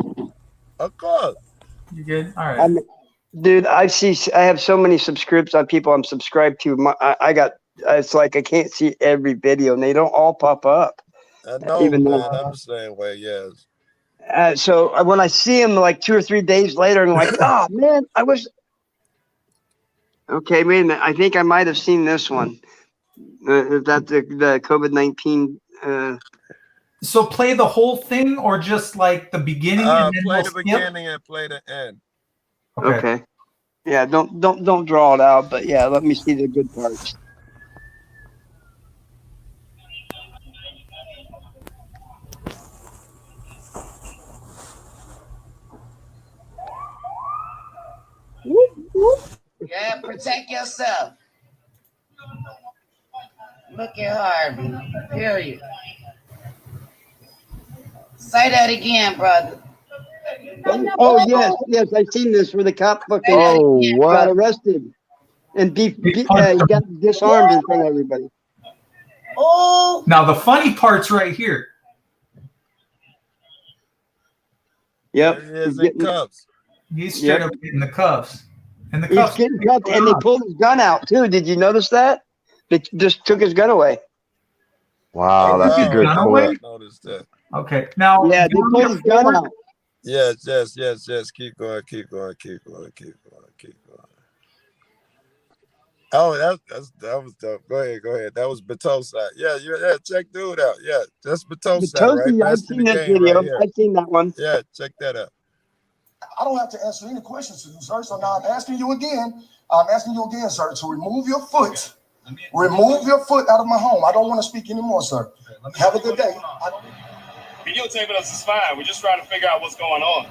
Of course. You good? All right. Dude, I have so many subscriptions on people I'm subscribed to. It's like I can't see every video, and they don't all pop up. I know, even man. I'm the same way. Yes. So when I see them like 2 or 3 days later, I'm like, oh man, I wish. Okay, wait a minute. I think I might have seen this one. That the COVID-19. So play the whole thing, or just like the beginning and then play the beginning and play the end. Okay. Yeah, don't draw it out, but yeah, let me see the good parts. Yeah, protect yourself. Look at Harvey. Period. Say that again, brother. Oh yes, I've seen this where the cop got arrested and he got disarmed in front of everybody. Oh. Now the funny part's right here. Yep. He's in cuffs. He's straight up getting the cuffs. And the cuffs. He's getting cuffed, and they pulled his gun out too. Did you notice that? They just took his gun away. Wow, that's a good point. Okay, now they pulled his gun out. Yes. Keep going. Oh, that was dope. Go ahead. That was Bato's side. Yeah, check dude out. Yeah, that's Bato's side, right? I've seen that video. Right, I've seen that one. Yeah, check that out. I don't have to answer any questions to you, sir. So now I'm asking you again. Sir, to remove your foot. Remove your foot out of my home. I don't want to speak anymore, sir. Have a good day. Videotaping us is fine. We're just trying to figure out what's going on.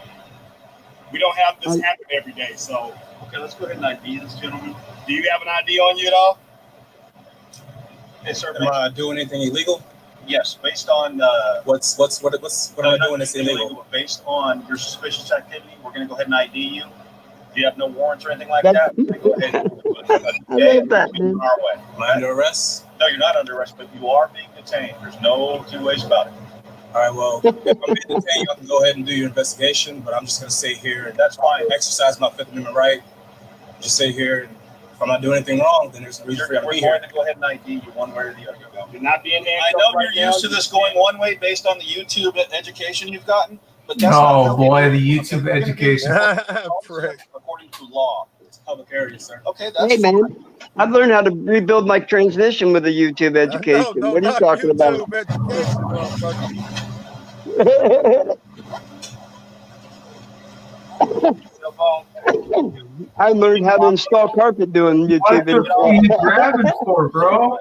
We don't have this happen every day, so. Okay, let's go ahead and ID this gentleman. Do you have an ID on you at all? Hey, sir, am I doing anything illegal? Yes, based on what am I doing that's illegal? Based on your suspicious activity, we're going to go ahead and ID you. Do you have no warrants or anything like that? Go ahead. I love that, man. Am I under arrest? No, you're not under arrest, but you are being detained. There's no two ways about it. All right, well, if I'm being detained, you can go ahead and do your investigation, but I'm just going to stay here and that's fine. Exercise my Fifth Amendment right. Just stay here. And if I'm not doing anything wrong, then there's a reason for you to be here. We're going to go ahead and ID you one way or the other. You're not being handcuffed. I know you're used to this going one way based on the YouTube education you've gotten. But that's the YouTube education. According to law, it's a public area, sir. Okay, that's hey, man. I've learned how to rebuild my transmission with a YouTube education. What are you talking about? I learned how to install carpet doing YouTube videos. What are you grabbing for, bro?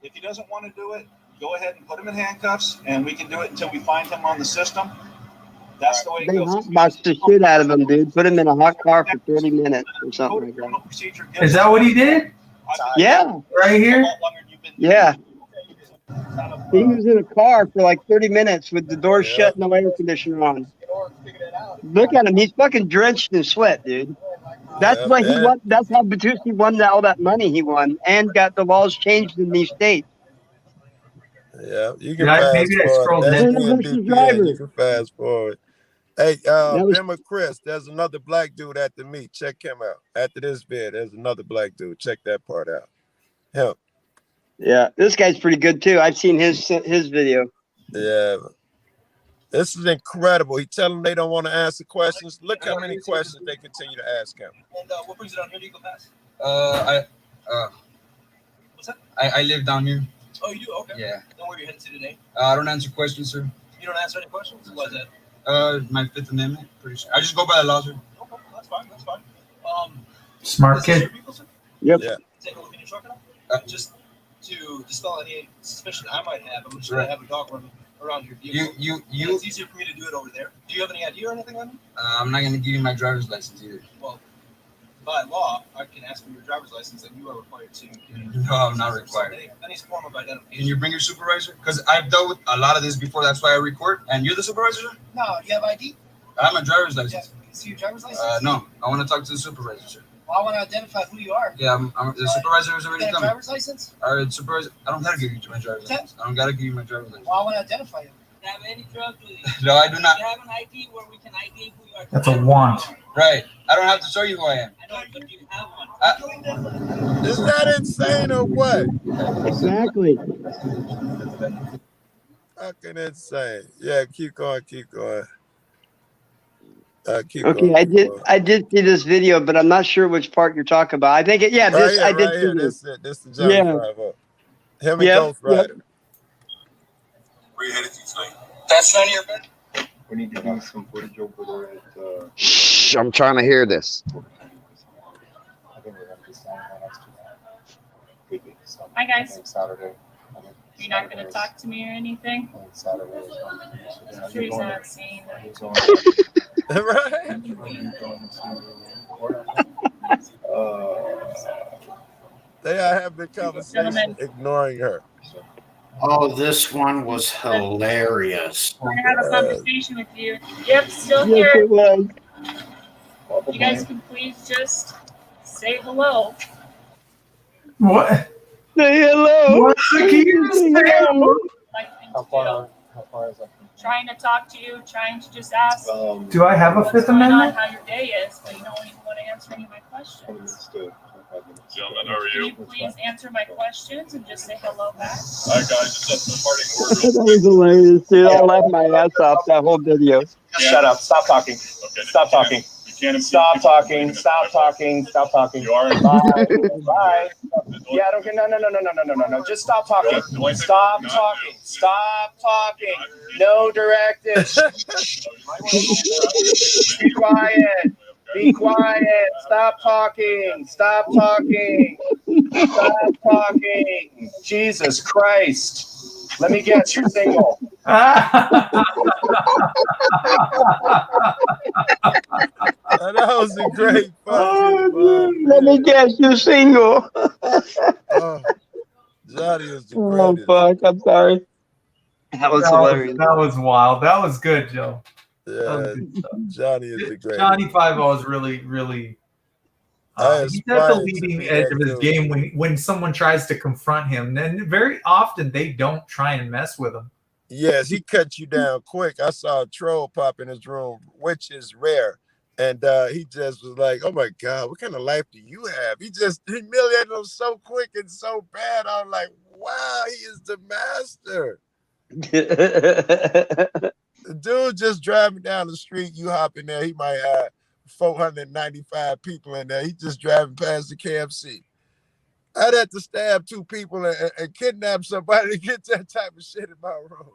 If he doesn't want to do it, go ahead and put him in handcuffs, and we can do it until we find him on the system. That's the way it goes. Box the shit out of him, dude. Put him in a hot car for 30 minutes or something like that. Is that what he did? Yeah. Right here? Yeah. He was in a car for like 30 minutes with the door shut and the air conditioner on. Look at him. He's fucking drenched in sweat, dude. That's why he won. That's how Batusi won all that money he won and got the laws changed in these states. Yeah, you can fast forward. You can fast forward. Hey, Bimmer Chris, there's another black dude at the meet. Check him out. After this vid, there's another black dude. Check that part out. Him. Yeah, this guy's pretty good too. I've seen his video. Yeah. This is incredible. He tell them they don't want to answer questions. Look how many questions they continue to ask him. And what brings it on here to Eagle Pass? What's that? I live down here. Oh, you do? Okay. Yeah. Know where you're headed to today? I don't answer questions, sir. You don't answer any questions? Why is that? My Fifth Amendment. Pretty sure. I just go by the law, sir. Okay, that's fine. That's fine. Smart kid. Yep. Yeah. Take a look in your truck now. Just to dispel any suspicion I might have, I'm just gonna have a dog run around your vehicle. It's easier for me to do it over there. Do you have any ID or anything on me? I'm not gonna give you my driver's license either. Well, by law, I can ask for your driver's license, and you are required to. No, I'm not required. Any form of identification. Can you bring your supervisor? Because I've dealt with a lot of this before. That's why I record. And you're the supervisor? No, you have ID? I have my driver's license. Yeah, can you see your driver's license? No, I want to talk to the supervisor, sir. Well, I want to identify who you are. Yeah, the supervisor is already You got a coming. driver's license? All right, supervisor. I don't gotta give you my driver's license. I don't gotta give you my driver's license. Well, I want to identify you. Do you have any drug dealing? No, I do not. Do you have an ID where we can ID who you are? That's a want. Right. I don't have to show you who I am. I know, but do you have one? Is that insane or what? Exactly. Fucking insane. Yeah, keep going. Keep Okay, going. I did see this video, but I'm not sure which part you're talking about. I think I did Right see here. this. This the Johnny Yeah. Five up. Him and Yep, Ghost Rider. Where you headed to tonight? That's none of your business. We need to do some footage over there at Shh, I'm trying to hear this. I think we're gonna be staying right next to that. Hi, guys. Saturday. You're not going to talk to me or anything? Saturday. I'm sure he's not saying that. They are having a conversation, Gentlemen. ignoring her. Oh, this one was hilarious. I want to have a conversation with you. Yep, still Yes, here. it was. You guys can please just say hello. What? Say hello. What's the key to say hello? Like, How far is that? trying to talk to you, trying to just ask Do I have a what's Fifth going on, Amendment? how your day is, but you don't even want to answer any of my questions. Gentlemen, how are Can you? you please answer my questions and just say hello back? All right, guys, just a parting word. That was hilarious, dude. I laughed my ass off that whole video. Shut up. Stop talking. Okay, Stop talking. Stop talking. Stop talking. Stop talking. You are. Bye. Bye. Yeah, I don't get. No. Just stop talking. Stop talking. Stop talking. No directives. Be quiet. Be quiet. Stop talking. Stop talking. Stop talking. Jesus Christ. Let me guess, you're single. That was a great fucking Let me guess, you're single. Johnny is the Oh, greatest. fuck. I'm sorry. That was hilarious. That was wild. That was good, Joe. Yeah, Johnny is the greatest. Johnny 5-0 is really. He's at the aspire to leading be edge that of his dude. game when someone tries to confront him. And very often they don't try and mess with him. Yes, he cut you down quick. I saw a troll pop in his room, which is rare. And he just was like, oh my God, what kind of life do you have? He just humiliated him so quick and so bad. I'm like, wow, he is the master. The dude just driving down the street, you hop in there, he might have 495 people in there. He just driving past the KFC. I'd have to stab 2 people and kidnap somebody to get that type of shit in my room.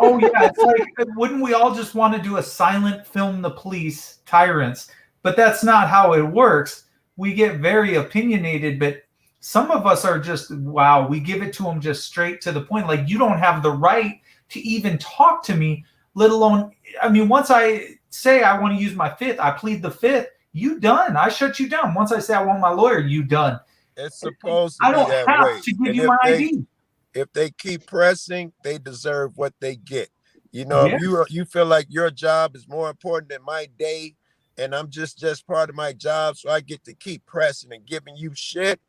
Oh yeah, it's like, wouldn't we all just want to do a silent film the police tyrants? But that's not how it works. We get very opinionated, but some of us are just, wow, we give it to them just straight to the point. Like, you don't have the right to even talk to me, let alone, I mean, once I say I want to use my fifth, I plead the fifth, you done. I shut you down. Once I say I want my lawyer, you done. It's supposed to I be don't that have way. to give And you if my they- ID. If they keep pressing, they deserve what they get. You know, Yes. if you feel like your job is more important than my day, and I'm just part of my job, so I get to keep pressing and giving you shit,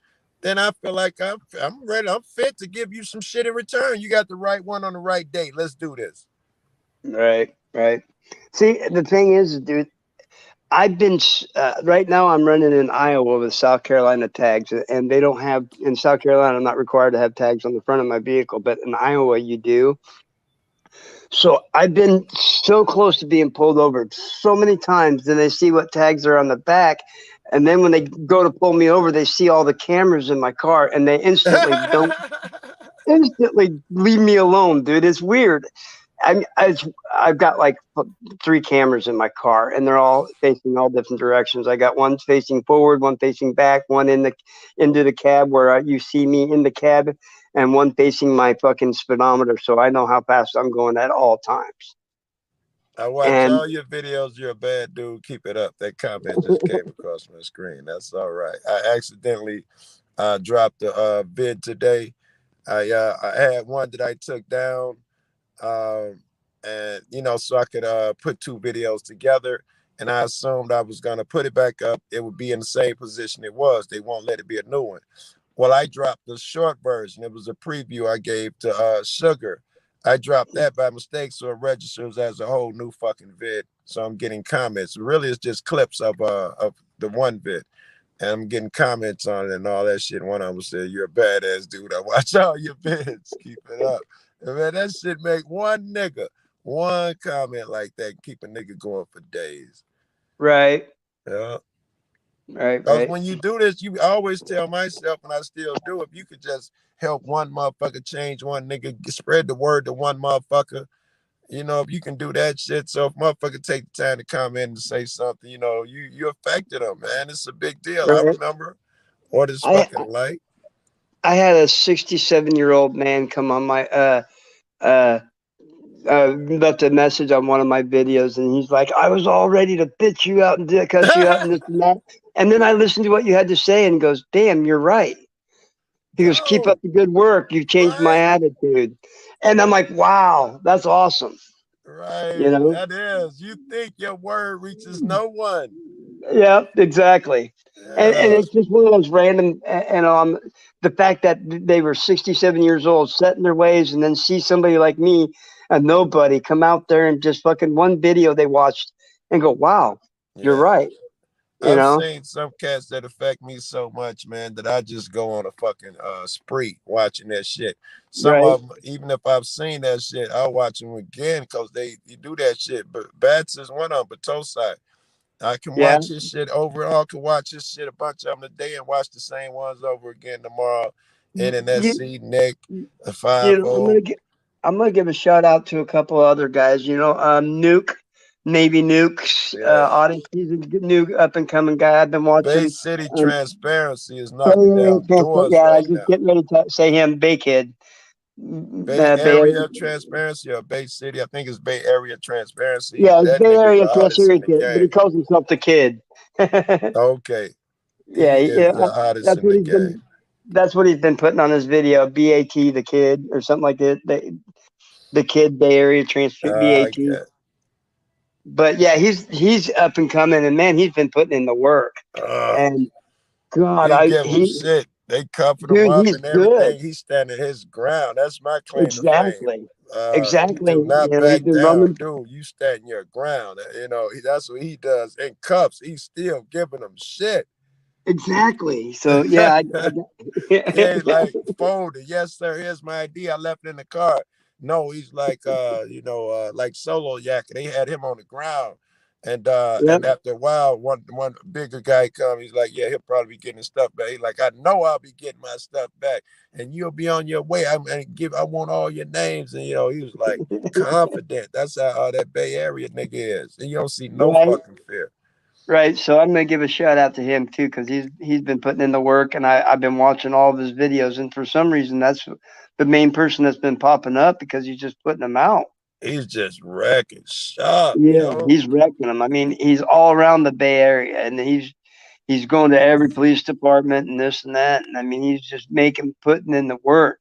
then I feel like I'm ready. I'm fit to give you some shit in return. You got the right one on the right date. Let's do this. Right. See, the thing is, dude, I've been right now. I'm running in Iowa with South Carolina tags, and they don't have in South Carolina. I'm not required to have tags on the front of my vehicle, but in Iowa, you do. So I've been so close to being pulled over so many times. Then they see what tags are on the back, and then when they go to pull me over, they see all the cameras in my car, and they instantly leave me alone, dude. It's weird. I've got like 3 cameras in my car, and they're all facing all different directions. I got one facing forward, one facing back, one into the cab where you see me in the cab, and one facing my fucking speedometer, so I know how fast I'm going at all times. I watch And all your videos. You're a bad dude. Keep it up. That comment just came across my screen. That's all right. I accidentally dropped a vid today. I had one that I took down, and so I could put 2 videos together. And I assumed I was gonna put it back up. It would be in the same position it was. They won't let it be a new one. Well, I dropped the short version. It was a preview I gave to Sugar. I dropped that by mistake, so it registers as a whole new fucking vid. So I'm getting comments. Really, it's just clips of the one vid, and I'm getting comments on it and all that shit. One of them said, "You're a badass dude. I watch all your vids. Keep it up." And man, that shit make one comment like that keep a nigga going for days. right, Yeah. right, Because right. when you do this, you always tell myself, and I still do, if you could just help one motherfucker change one nigga, spread the word to one motherfucker, if you can do that shit. So if motherfucker take the time to comment and say something, you affected them, man. It's a big deal. I Right. remember what it's I fucking like. I had a 67-year-old man come on my left a message on one of my videos, and he's like, "I was all ready to bitch you out and cuss you out and this and that." And then I listened to what you had to say, and goes, "Damn, you're right." He goes, "Keep up the good work. You've changed my attitude." And I'm like, "Wow, that's awesome." Right. You know? That is. You think your word reaches no one. Yeah, exactly. And Yeah. it's just one of those random, and the fact that they were 67 years old, set in their ways, and then see somebody like me, a nobody, come out there and just fucking one video they watched and go, "Wow, you're Yeah. right." I've seen some cats that affect me so much, man, that I just go on a fucking spree watching that shit. Some Right. of them, even if I've seen that shit, I'll watch them again because you do that shit. But Bats is one of them, but Tosai. I can Yeah. watch his shit overall. I can watch his shit a bunch of them today and watch the same ones over again tomorrow. NNSC, Nick, the 5 I'm gonna give a shout out to a couple other guys. Nuke, Navy Nukes, Audit. He's a good new up and coming guy. I've been watching. Bay City Transparency is knocking down doors Yeah, I right was just now. getting ready to say him, Bay Kid. Bay Area Transparency or Bay City, I think it's Bay Area Transparency. Yeah, That Bay nigga's Area the hottest in the Kid, but he game. calls himself the Kid. Okay. Yeah, He is the hottest that's in what the he's game. been. That's what he's been putting on his video. BAT the Kid or something like that. The Kid Bay Area Transfer BAT. But yeah, he's up and coming, and man, he's been putting in the work. And God, he give him shit. They covered him dude, up he's and everything. good. He's standing his ground. That's my claim to fame. Exactly. Do not He's back been down, running. dude. You stand your ground. That's what he does in cuffs. He's still giving them shit. Exactly. So yeah, He ain't like folded. Yes, sir. Here's my ID. I left it in the car. No, he's like like Solo Yak. They had him on the ground. And after a while, one bigger guy come. He's like, yeah, he'll probably be getting his stuff back. He's like, I know I'll be getting my stuff back, and you'll be on your way. I want all your names, and he was like confident. That's how that Bay Area nigga is, and you don't see no fucking fear. Right. So I'm gonna give a shout out to him too, because he's been putting in the work, and I've been watching all of his videos, and for some reason that's the main person that's been popping up because he's just putting them out. He's just wrecking shop. Yeah, he's wrecking them. I mean, he's all around the Bay Area, and he's going to every police department and this and that. And I mean, he's just putting in the work.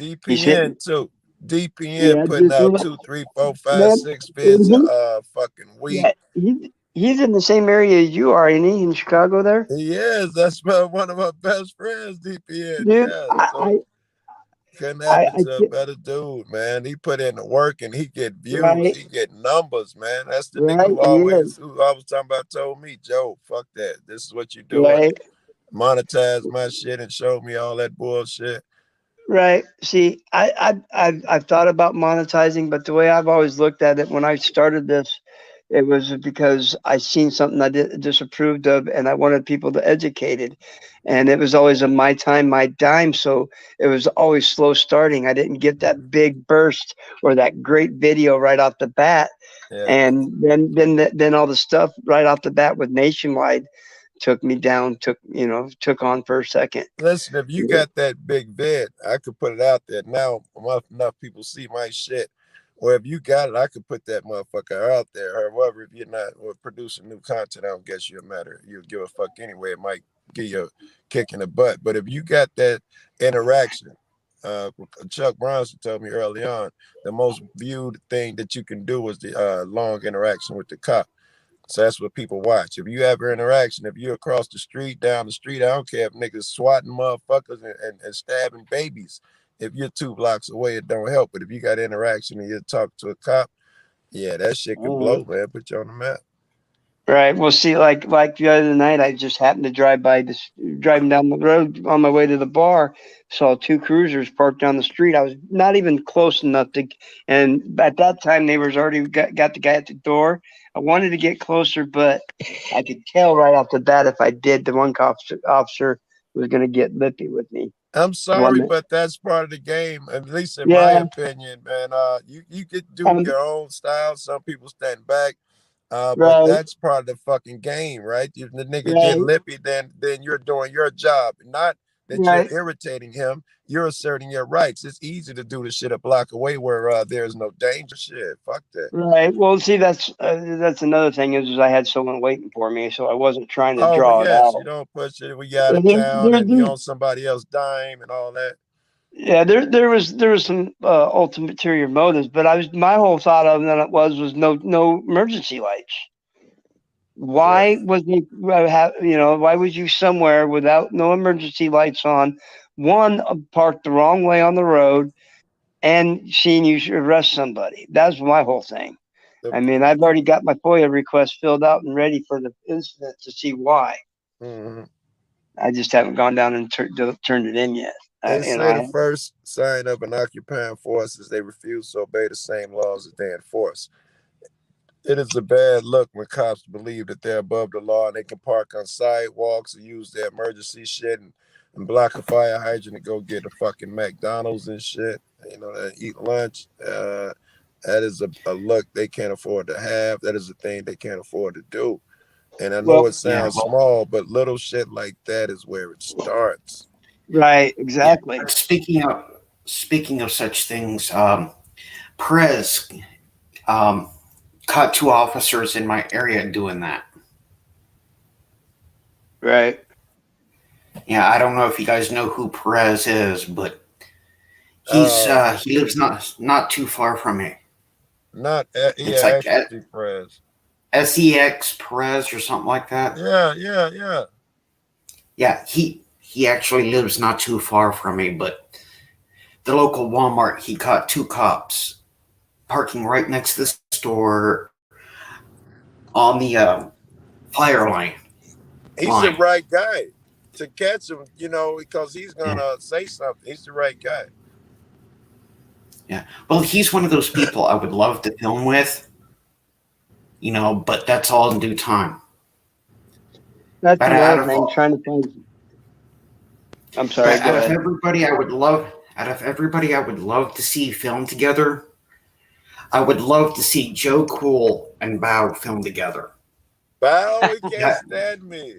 DPN too. DPN putting out 2, 3, 4, 5, 6 vids a fucking week. Yeah, he's in the same area as you are, isn't he? In Chicago there? He is. That's one of my best friends, DPN. Dude, yeah. Couldn't happen to a better dude, man. He put in the work and he get views, he get numbers, man. That's the nigga who I was talking about told me, Joe, fuck that. This is what you doing. Monetize my shit and show me all that bullshit. Right. See, I've thought about monetizing, but the way I've always looked at it when I started this It was because I seen something I disapproved of, and I wanted people to educate it. And it was always a my time, my dime. So it was always slow starting. I didn't get that big burst or that great video right off the bat. Yeah. And then all the stuff right off the bat with Nationwide took me down, took on for a second. Listen, if you got that big vid, I could put it out there now. Enough people see my shit. Or if you got it, I could put that motherfucker out there. However, if you're not producing new content, I don't guess you'll matter. You'll give a fuck anyway. It might give you a kick in the butt. But if you got that interaction, Chuck Bronson told me early on, the most viewed thing that you can do was the long interaction with the cop. So that's what people watch. If you have an interaction, if you're across the street, down the street, I don't care if niggas swatting motherfuckers and stabbing babies. If you're 2 blocks away, it don't help. But if you got interaction and you talk to a cop, yeah, that shit could blow, man. Put you on the map. Right. Well, see, like the other night, I just happened to driving down the road on my way to the bar, saw 2 cruisers parked down the street. I was not even close enough to, and at that time they was already got the guy at the door. I wanted to get closer, but I could tell right off the bat if I did, the one officer was going to get lippy with me. I'm sorry, but that's part of the game. At least in my opinion, man. You could do your own style. Some people stand back. But that's part of the fucking game, right? If the nigga get lippy, then you're doing your job. Not that you're irritating him. You're asserting your rights. It's easy to do the shit a block away where there's no danger. Shit, fuck that. Right. Well, see, that's another thing is I had someone waiting for me, so I wasn't trying to draw it out. You don't push it. We got out of town and you on somebody else's dime and all that. Yeah, there was some ulterior motives, but my whole thought of that was no emergency lights. Why was why was you somewhere without no emergency lights on? One, parked the wrong way on the road, and seeing you arrest somebody. That's my whole thing. I mean, I've already got my FOIA request filled out and ready for the incident to see why. Mm-hmm. I just haven't gone down and turned it in yet. They say the first sign of an occupying force is they refuse to obey the same laws that they enforce. It is a bad look when cops believe that they're above the law and they can park on sidewalks or use their emergency shit and block a fire hydrant to go get a fucking McDonald's and shit, and eat lunch. That is a look they can't afford to have. That is a thing they can't afford to do. And I know it sounds small, but little shit like that is where it starts. Right, exactly. Yeah, speaking of such things, Perez caught 2 officers in my area doing that. Right. Yeah, I don't know if you guys know who Perez is, but he lives not too far from me. It's like Perez. SEX Perez or something like that. Yeah. Yeah, he actually lives not too far from me, but the local Walmart, he caught 2 cops parking right next to the store on the fire line. He's the right guy to catch him, because he's gonna say something. He's the right guy. Yeah. Well, he's one of those people I would love to film with, but that's all in due time. That's another thing, trying to find. I'm sorry. Out of everybody I would love to see film together. I would love to see Joe Cool and Bao film together. Bao, he can't stand me.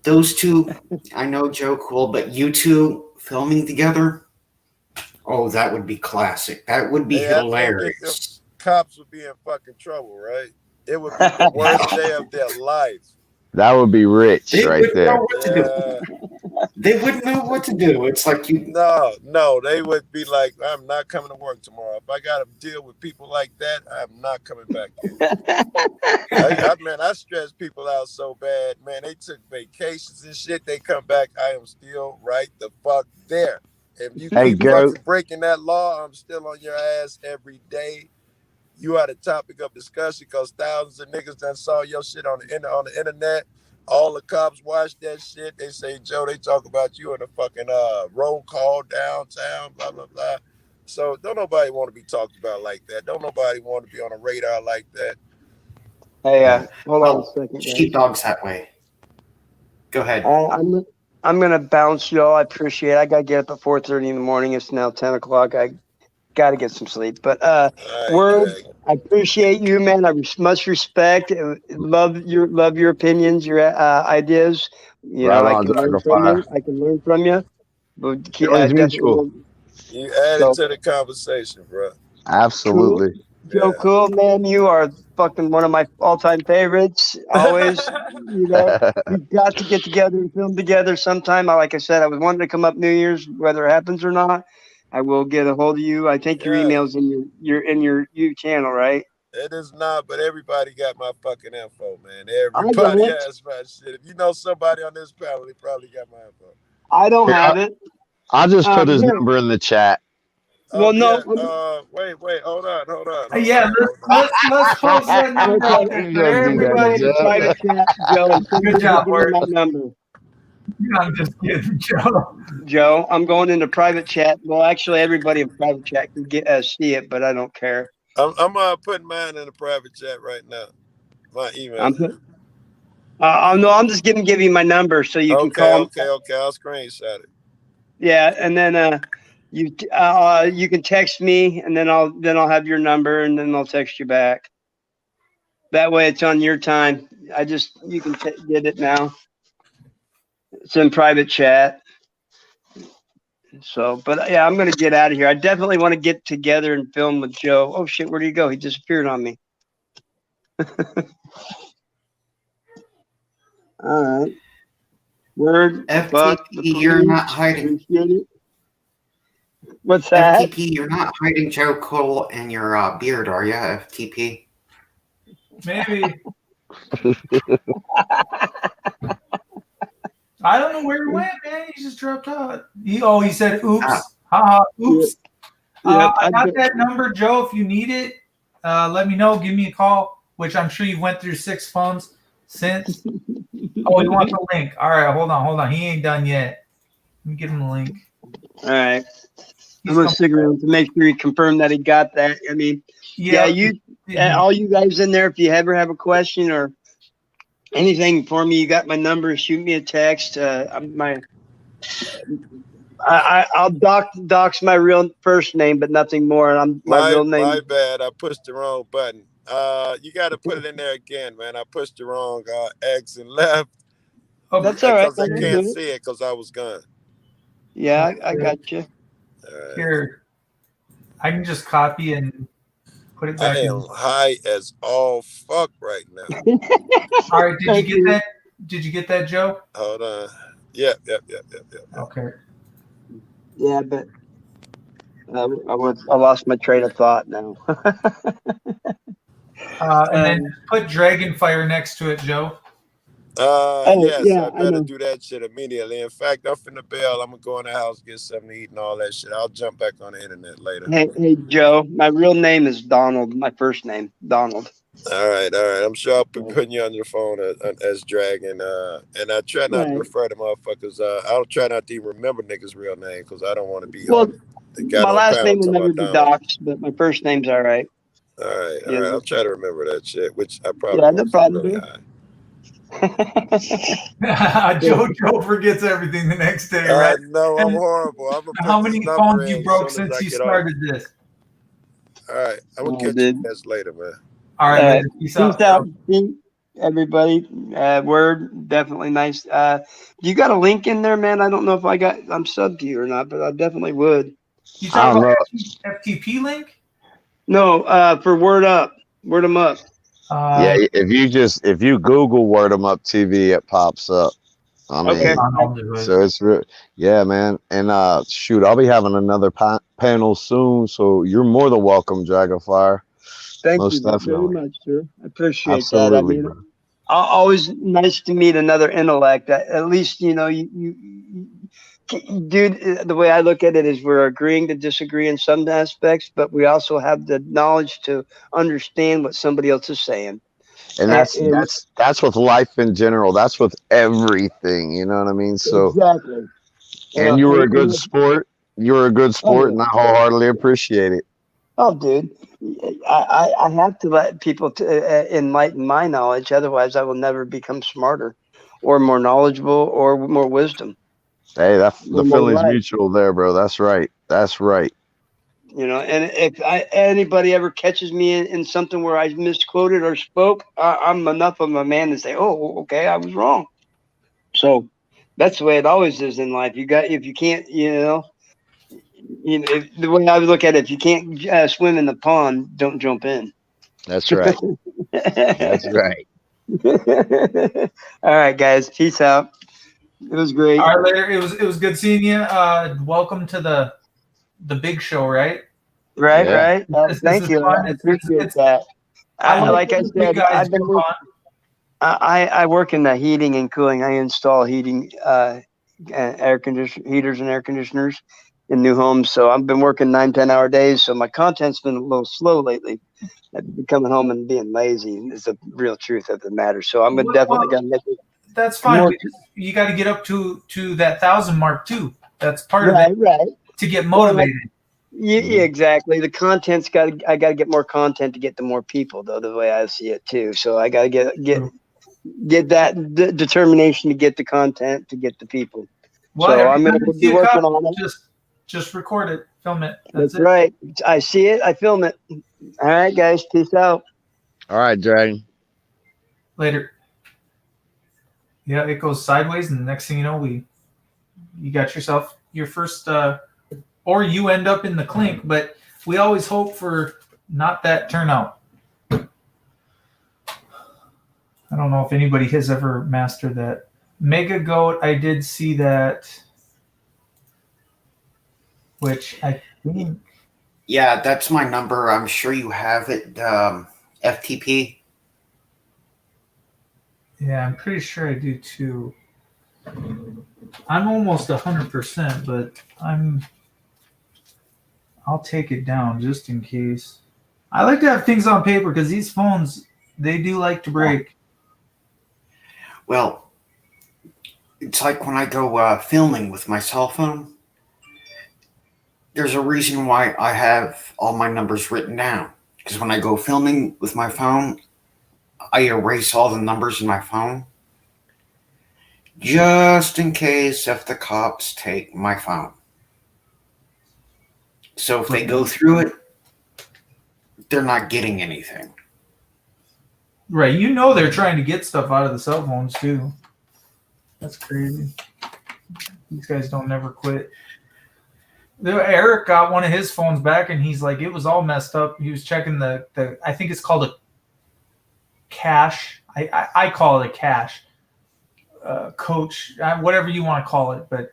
Those 2, I know Joe Cool, but you 2 filming together, oh, that would be classic. That would be hilarious. Cops would be in fucking trouble, right? It would be the worst day of their life. That would be rich right there. They wouldn't know what to do. It's like you. No, they would be like, I'm not coming to work tomorrow. If I got to deal with people like that, I'm not coming back in. I stress people out so bad, man. They took vacations and shit. They come back. I am still right the fuck there. If you keep fucking breaking that law, I'm still on your ass every day. You are the topic of discussion because thousands of niggas done saw your shit on the internet. All the cops watch that shit. They say, Joe, they talk about you in a fucking roll call downtown, blah, blah, blah. So don't nobody want to be talked about like that. Don't nobody want to be on a radar like that. Hey, hold on a Well, second, guys. sheepdog's that way. Go ahead. I'm gonna bounce, y'all. I appreciate it. I gotta get up at 4:30 in the morning. It's now 10 o'clock. I gotta get some sleep. But Word, I appreciate you, man. I much respect. Love your opinions, your ideas. You Right know, I on, can learn from Dragonfire. you. I can learn from you. But Feelings mutual. definitely. You added to the conversation, bro. Absolutely. Joe, cool, man. You are fucking one of my all-time favorites. Always, you know, we've got to get together and film together sometime. Like I said, I was wanting to come up New Year's, whether it happens or not. I will get a hold of you. I think your email's in your you channel, right? It is not, but everybody got my fucking info, man. I Everybody got it. has my shit. If you know somebody on this panel, they probably got my info. I don't have it. I'll just put his yeah. number in the chat. Well, no. Wait, hold on. Yeah, let's post that number out there for everybody. Private chat, Joe. Good job, Word. My number. I'm just kidding, Joe. Joe, I'm going into private chat. Well, actually, everybody in private chat can get see it, but I don't care. I'm putting mine in the private chat right now. My email. No, I'm just gonna give you my number so you can call. Okay. I'll screenshot it. Yeah, and then you can text me, and then I'll have your number, and then I'll text you back. That way, it's on your time. You can get it now. It's in private chat. So, but yeah, I'm gonna get out of here. I definitely want to get together and film with Joe. Oh shit, where'd he go? He disappeared on me. All right. Word. FTP, you're not hiding. What's that? FTP, you're not hiding Joe Cole and your beard, are you? FTP. Maybe. I don't know where he went, man. He just dropped out. He said, oops. Oops. I got that number, Joe. If you need it, let me know. Give me a call, which I'm sure you went through 6 phones since. Oh, he wants a link. All right, hold on. He ain't done yet. Let me give him the link. All right. I'm going to stick around to make sure he confirmed that he got that. I mean, all you guys in there, if you ever have a question or anything for me, you got my number. Shoot me a text. I'll dox my real first name, but nothing more. My real name. My bad. I pushed the wrong button. You got to put it in there again, man. I pushed the wrong X and left. Oh, that's all right. Because I can't see it because I was gone. Yeah, I got you. Here, I can just copy and put it back. I am high as all fuck right now. All right, did you get that? Did you get that, Joe? Hold on. Yep. Okay. Yeah, but I lost my train of thought now. And then put Dragonfire next to it, Joe. Yes, I better do that shit immediately. In fact, I'm finna bail. I'm gonna go in the house, get something to eat and all that shit. I'll jump back on the internet later. Hey, Joe, my real name is Donald. My first name, Donald. All right. I'm sure I'll be putting you on your phone as Dragon. And I try not to refer to motherfuckers. I'll try not to even remember niggas' real name because I don't want to be. Well, my last name will never be doxed, but my first name's all right. All right. I'll try to remember that shit, which I probably no problem. Really Joe forgets everything the next day, right? No, I'm horrible. How many phones you broke since you started this? All right, I'm gonna catch you guys later, man. All right, peace out, everybody. Word, definitely nice. You got a link in there, man? I don't know if I'm subbed to you or not, but I definitely would. You talking about FTP link? No, for Word Up, Word 'em Up. Yeah, if you Google Word 'em Up TV, it pops up. I mean, so it's real. Yeah, man. And shoot, I'll be having another panel soon, so you're more than welcome, Dragonfire. Thank you very much, sir. I appreciate that. I mean, always nice to meet another intellect. At least you dude. The way I look at it is we're agreeing to disagree in some aspects, but we also have the knowledge to understand what somebody else is saying. And that's with life in general. That's with everything. You know what I mean? So exactly. And you were a good sport. You're a good sport, and I wholeheartedly appreciate it. Oh, dude, I have to let people enlighten my knowledge. Otherwise, I will never become smarter or more knowledgeable or more wisdom. Hey, the More feeling's life. mutual there, bro. That's right. That's right. You know, and if anybody ever catches me in something where I misquoted or spoke, I'm enough of a man to say, "Oh, okay, I was wrong." So that's the way it always is in life. If you can't, the way I would look at it, if you can't swim in the pond, don't jump in. That's right. That's right. All right, guys, peace out. It was great. All right, later. It was good seeing you. Welcome to the big show, right? Right. This Thank is you. fun. I appreciate that. Like I said, I've been I work in the heating and cooling. I install heating, heaters and air conditioners in new homes. So I've been working 9-10 hour days. So my content's been a little slow lately. I've been coming home and being lazy is the real truth of the matter. So I'm definitely gonna make it. That's fine. You got to get up to that 1,000 mark too. That's part of it. Right. To get motivated. Yeah, exactly. The content's I got to get more content to get to more people, though. The way I see it too. So I got to get that determination to get the content to get the people. Well, so I'm going to be working on it. Just record it, film it. That's right. I see it. I film it. All right, guys. Peace out. All right, Dragon. Later. Yeah, it goes sideways, and the next thing you know, you got yourself your first, or you end up in the clink. But we always hope for not that turnout. I don't know if anybody has ever mastered that. Mega Goat, I did see that, which I think. Yeah, that's my number. I'm sure you have it. FTP. Yeah, I'm pretty sure I do too. I'm almost 100%, but I'll take it down just in case. I like to have things on paper because these phones, they do like to break. Well, it's like when I go filming with my cell phone. There's a reason why I have all my numbers written down. Because when I go filming with my phone, I erase all the numbers in my phone. Just in case if the cops take my phone. So if they go through it, they're not getting anything. Right. You know they're trying to get stuff out of the cell phones too. That's crazy. These guys don't never quit. Eric got one of his phones back and he's like, it was all messed up. He was checking the I think it's called a cache. I call it a cache. Coach, whatever you want to call it. But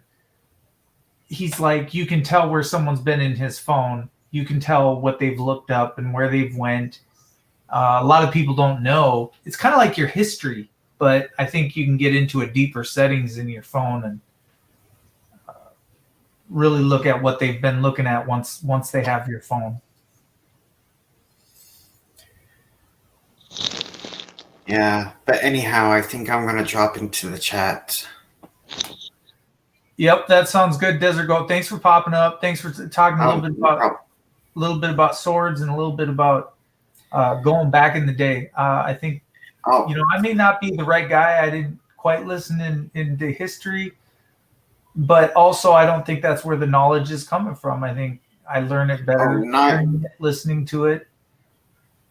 he's like, you can tell where someone's been in his phone. You can tell what they've looked up and where they've went. A lot of people don't know. It's kind of like your history, but I think you can get into a deeper settings in your phone and really look at what they've been looking at once they have your phone. Yeah, but anyhow, I think I'm going to drop into the chat. Yep, that sounds good, Desert Goat. Thanks for popping up. Thanks for talking a little bit about swords and a little bit about going back in the day. I think I may not be the right guy. I didn't quite listen into history, but also I don't think that's where the knowledge is coming from. I think I learn it better listening to it.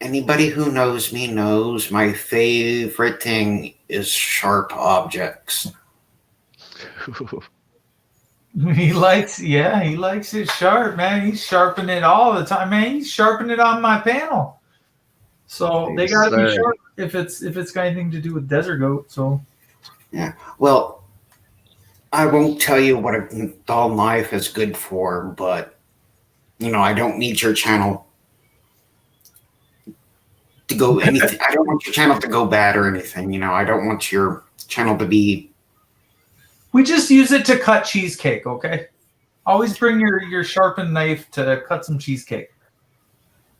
Anybody who knows me knows my favorite thing is sharp objects. He likes it sharp, man. He's sharpening it all the time, man. He's sharpening it on my panel. So they got to be sharp if it's got anything to do with Desert Goat. So yeah, well, I won't tell you what a dull knife is good for, but I don't need your channel to go anything. I don't want your channel to go bad or anything. I don't want your channel to be. We just use it to cut cheesecake, okay? Always bring your sharpened knife to cut some cheesecake.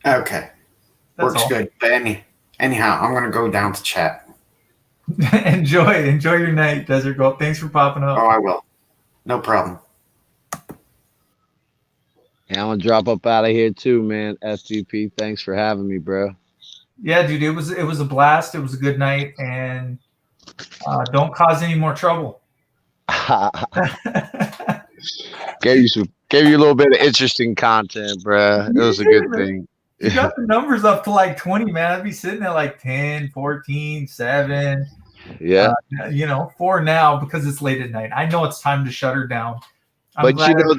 Okay. Works good. But anyhow, I'm going to go down to chat. Enjoy your night, Desert Goat. Thanks for popping up. Oh, I will. No problem. And I'm gonna drop up out of here too, man. FGP, thanks for having me, bro. Yeah, dude, it was a blast. It was a good night, and don't cause any more trouble. Gave you a little bit of interesting content, bro. It was a good thing. You got the numbers up to like 20, man. I'd be sitting at like 10, 14, 7. Yeah. 4 now because it's late at night. I know it's time to shut her down. But you know,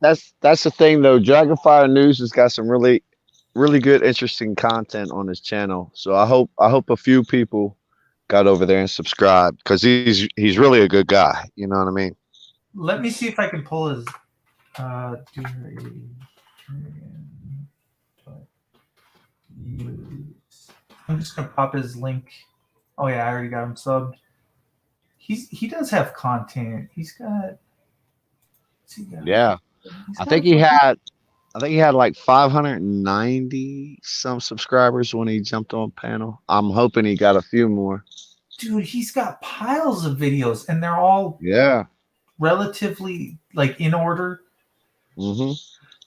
that's the thing though. Dragonfire News has got some really good, interesting content on his channel. So I hope a few people got over there and subscribed because he's really a good guy. You know what I mean? Let me see if I can pull his. I'm just gonna pop his link. Oh yeah, I already got him subbed. He does have content. He's got. Yeah, I think he had like 590 some subscribers when he jumped on panel. I'm hoping he got a few more. Dude, he's got piles of videos, and they're all relatively like in order.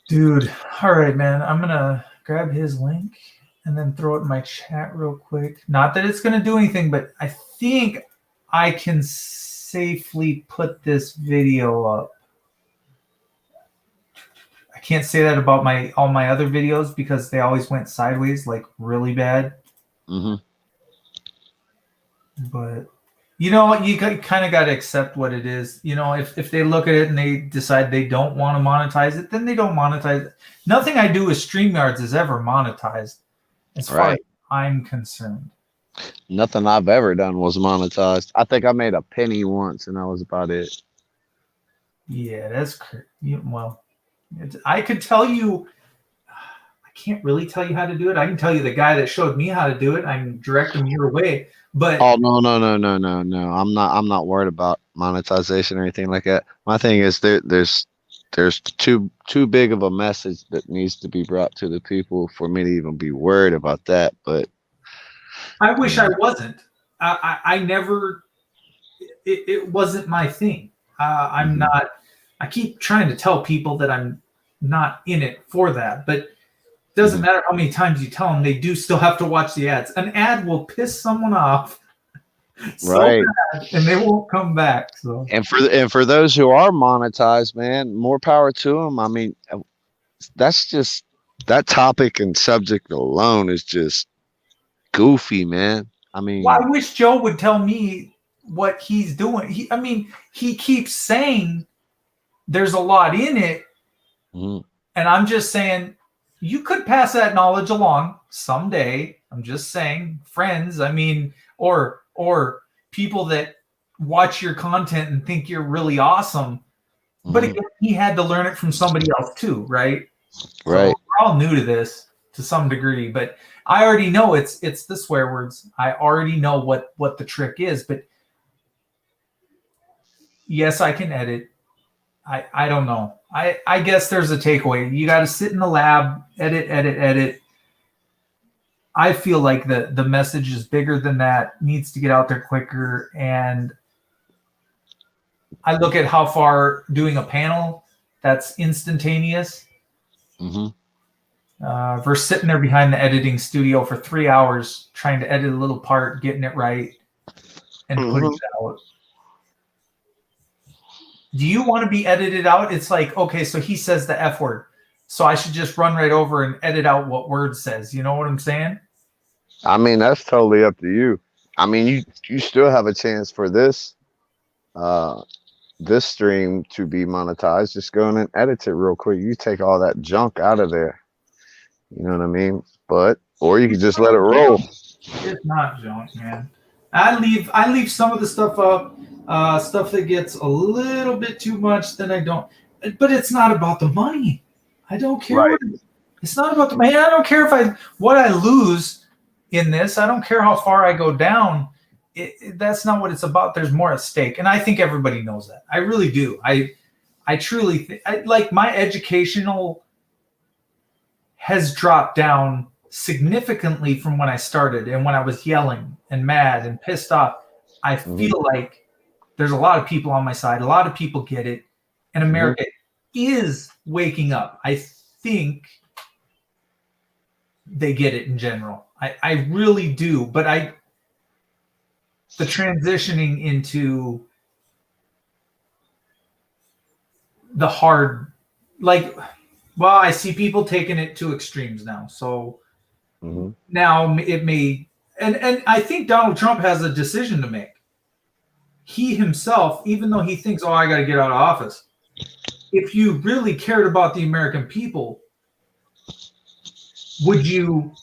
Dude, all right, man. I'm gonna grab his link and then throw it in my chat real quick. Not that it's gonna do anything, but I think I can safely put this video up. I can't say that about all my other videos because they always went sideways, like really bad. But you kind of got to accept what it is. If they look at it and they decide they don't want to monetize it, then they don't monetize it. Nothing I do with StreamYards is ever monetized, as far as I'm concerned. Nothing I've ever done was monetized. I think I made a penny once, and that was about it. Yeah, that's well. I could tell you. I can't really tell you how to do it. I can tell you the guy that showed me how to do it. I can direct him your way. But no. I'm not worried about monetization or anything like that. My thing is there's too big of a message that needs to be brought to the people for me to even be worried about that. But I wish I wasn't. I never. It wasn't my thing. I'm not. I keep trying to tell people that I'm not in it for that, but it doesn't matter how many times you tell them, they do still have to watch the ads. An ad will piss someone off so bad, and they won't come back. So and for those who are monetized, man, more power to them. I mean, that's just that topic and subject alone is just goofy, man. I mean, I wish Joe would tell me what he's doing. He keeps saying there's a lot in it. And I'm just saying, you could pass that knowledge along someday. I'm just saying, friends, or people that watch your content and think you're really awesome. But again, he had to learn it from somebody else too, right? Right. So we're all new to this to some degree, but I already know it's the swear words. I already know what the trick is, but yes, I can edit. I don't know. I guess there's a takeaway. You got to sit in the lab, edit. I feel like the message is bigger than that, needs to get out there quicker. And I look at how far doing a panel that's instantaneous versus sitting there behind the editing studio for 3 hours trying to edit a little part, getting it right, and putting it out. Do you want to be edited out? It's like, okay, so he says the F word, so I should just run right over and edit out what word says. You know what I'm saying? I mean, that's totally up to you. I mean, you still have a chance for this stream to be monetized. Just go in and edit it real quick. You take all that junk out of there. You know what I mean? Or you can just let it roll. It's not junk, man. I leave some of the stuff up. Stuff that gets a little bit too much, then I don't. But it's not about the money. I don't care. It's not about the money. I don't care what I lose in this. I don't care how far I go down. That's not what it's about. There's more at stake, and I think everybody knows that. I really do. I truly think like my educational has dropped down significantly from when I started and when I was yelling and mad and pissed off. I feel like there's a lot of people on my side. A lot of people get it. And America is waking up. I think they get it in general. I really do. But the transitioning into the hard, like, well, I see people taking it to extremes now. So now it may, and I think Donald Trump has a decision to make. He himself, even though he thinks, oh, I got to get out of office, if you really cared about the American people, would you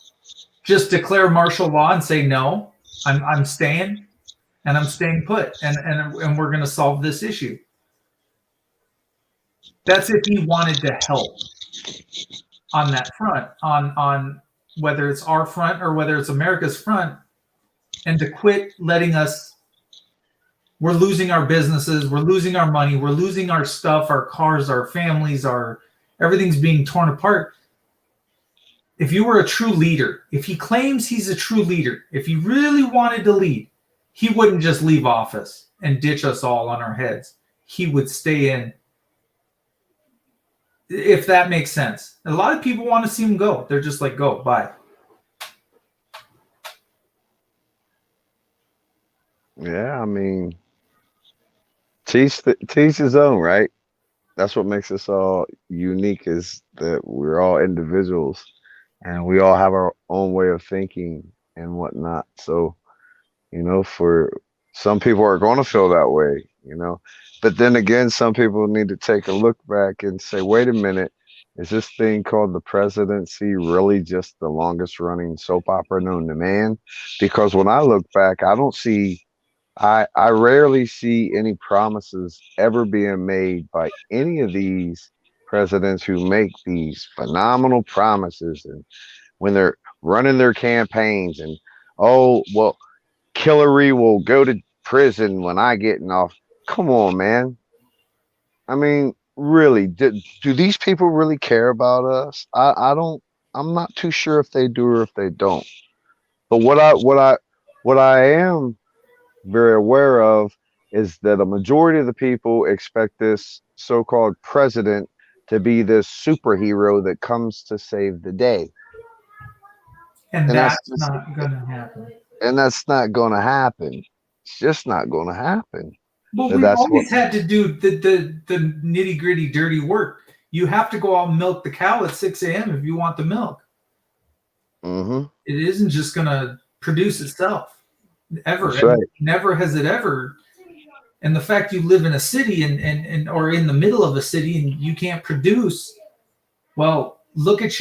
just declare martial law and say, no, I'm staying, and I'm staying put, and we're going to solve this issue? That's if he wanted to help on that front, on whether it's our front or whether it's America's front, and to quit letting us. We're losing our businesses, we're losing our money, we're losing our stuff, our cars, our families, everything's being torn apart. If you were a true leader, if he claims he's a true leader, if he really wanted to lead, he wouldn't just leave office and ditch us all on our heads. He would stay in. If that makes sense. A lot of people want to see him go. They're just like, go, bye. Yeah, I mean, teach his own, right? That's what makes us all unique, is that we're all individuals and we all have our own way of thinking and whatnot. So, for some people are going to feel that way, but then again, some people need to take a look back and say, wait a minute, is this thing called the presidency really just the longest running soap opera known to man? Because when I look back, I rarely see any promises ever being made by any of these presidents who make these phenomenal promises, and when they're running their campaigns, and, oh, well, Hillary will go to prison when I get off. Come on, man. I mean, really, do these people really care about us? I'm not too sure if they do or if they don't. But what I am very aware of is that a majority of the people expect this so-called president to be this superhero that comes to save the day. And that's not going to happen. And that's not going to happen. It's just not going to happen. Well, we've always had to do the nitty-gritty, dirty work. You have to go out and milk the cow at 6 a.m. if you want the milk. Mm-hmm. It isn't just going to produce itself. Ever. That's right. Never has it ever. And the fact you live in a city and or in the middle of a city and you can't produce, well, look at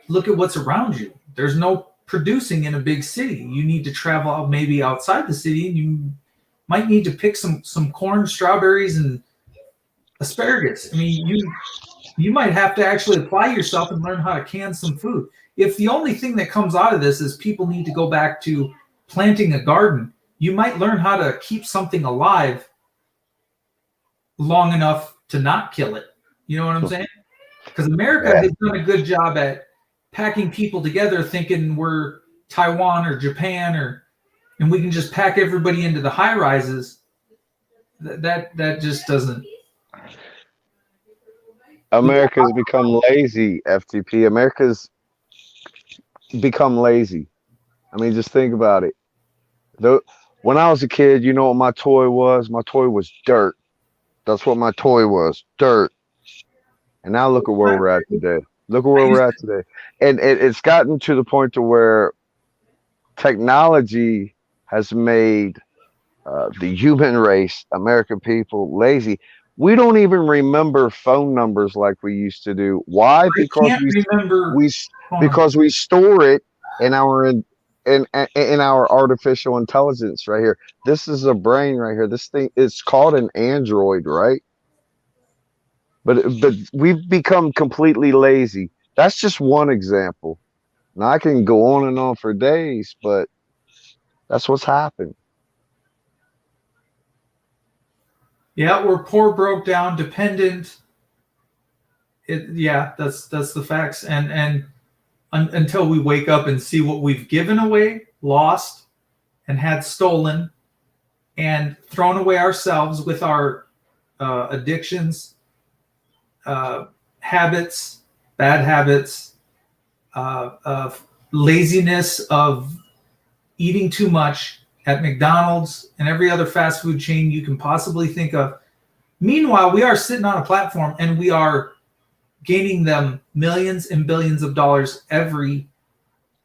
what's around you. There's no producing in a big city. You need to travel out maybe outside the city, and you might need to pick some corn, strawberries, and asparagus. I mean, you might have to actually apply yourself and learn how to can some food. If the only thing that comes out of this is people need to go back to planting a garden, you might learn how to keep something alive long enough to not kill it. You know what I'm saying? Because America has done a good job at packing people together, thinking we're Taiwan or Japan, and we can just pack everybody into the high rises. That just doesn't. America's become lazy, FTP. America's become lazy. I mean, just think about it. When I was a kid, you know what my toy was? My toy was dirt. That's what my toy was, dirt. And now look at where we're at today. Look at where we're at today. And it's gotten to the point to where technology has made the human race, American people, lazy. We don't even remember phone numbers like we used to do. Why? Because we store it in our artificial intelligence right here. This is a brain right here. This thing is called an android, right? But we've become completely lazy. That's just one example. Now I can go on and on for days, but that's what's happened. Yeah, we're poor, broke down, dependent. That's the facts. And until we wake up and see what we've given away, lost, and had stolen, and thrown away ourselves with our addictions, habits, bad habits, of laziness, of eating too much at McDonald's and every other fast food chain you can possibly think of. Meanwhile, we are sitting on a platform and we are gaining them millions and billions of dollars every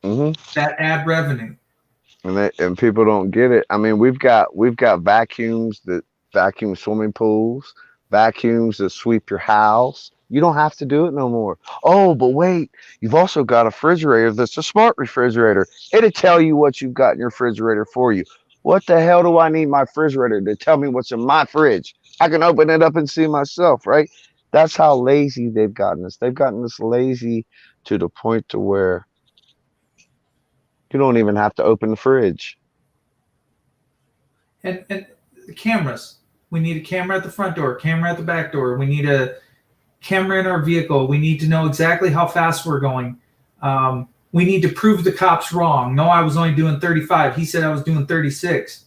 that ad revenue. And people don't get it. I mean, we've got vacuums that vacuum swimming pools, vacuums that sweep your house. You don't have to do it no more. Oh, but wait, you've also got a refrigerator that's a smart refrigerator. It'll tell you what you've got in your refrigerator for you. What the hell do I need my refrigerator to tell me what's in my fridge? I can open it up and see myself, right? That's how lazy they've gotten us. They've gotten us lazy to the point to where you don't even have to open the fridge. And the cameras. We need a camera at the front door, camera at the back door. We need a camera in our vehicle. We need to know exactly how fast we're going. We need to prove the cops wrong. No, I was only doing 35. He said I was doing 36.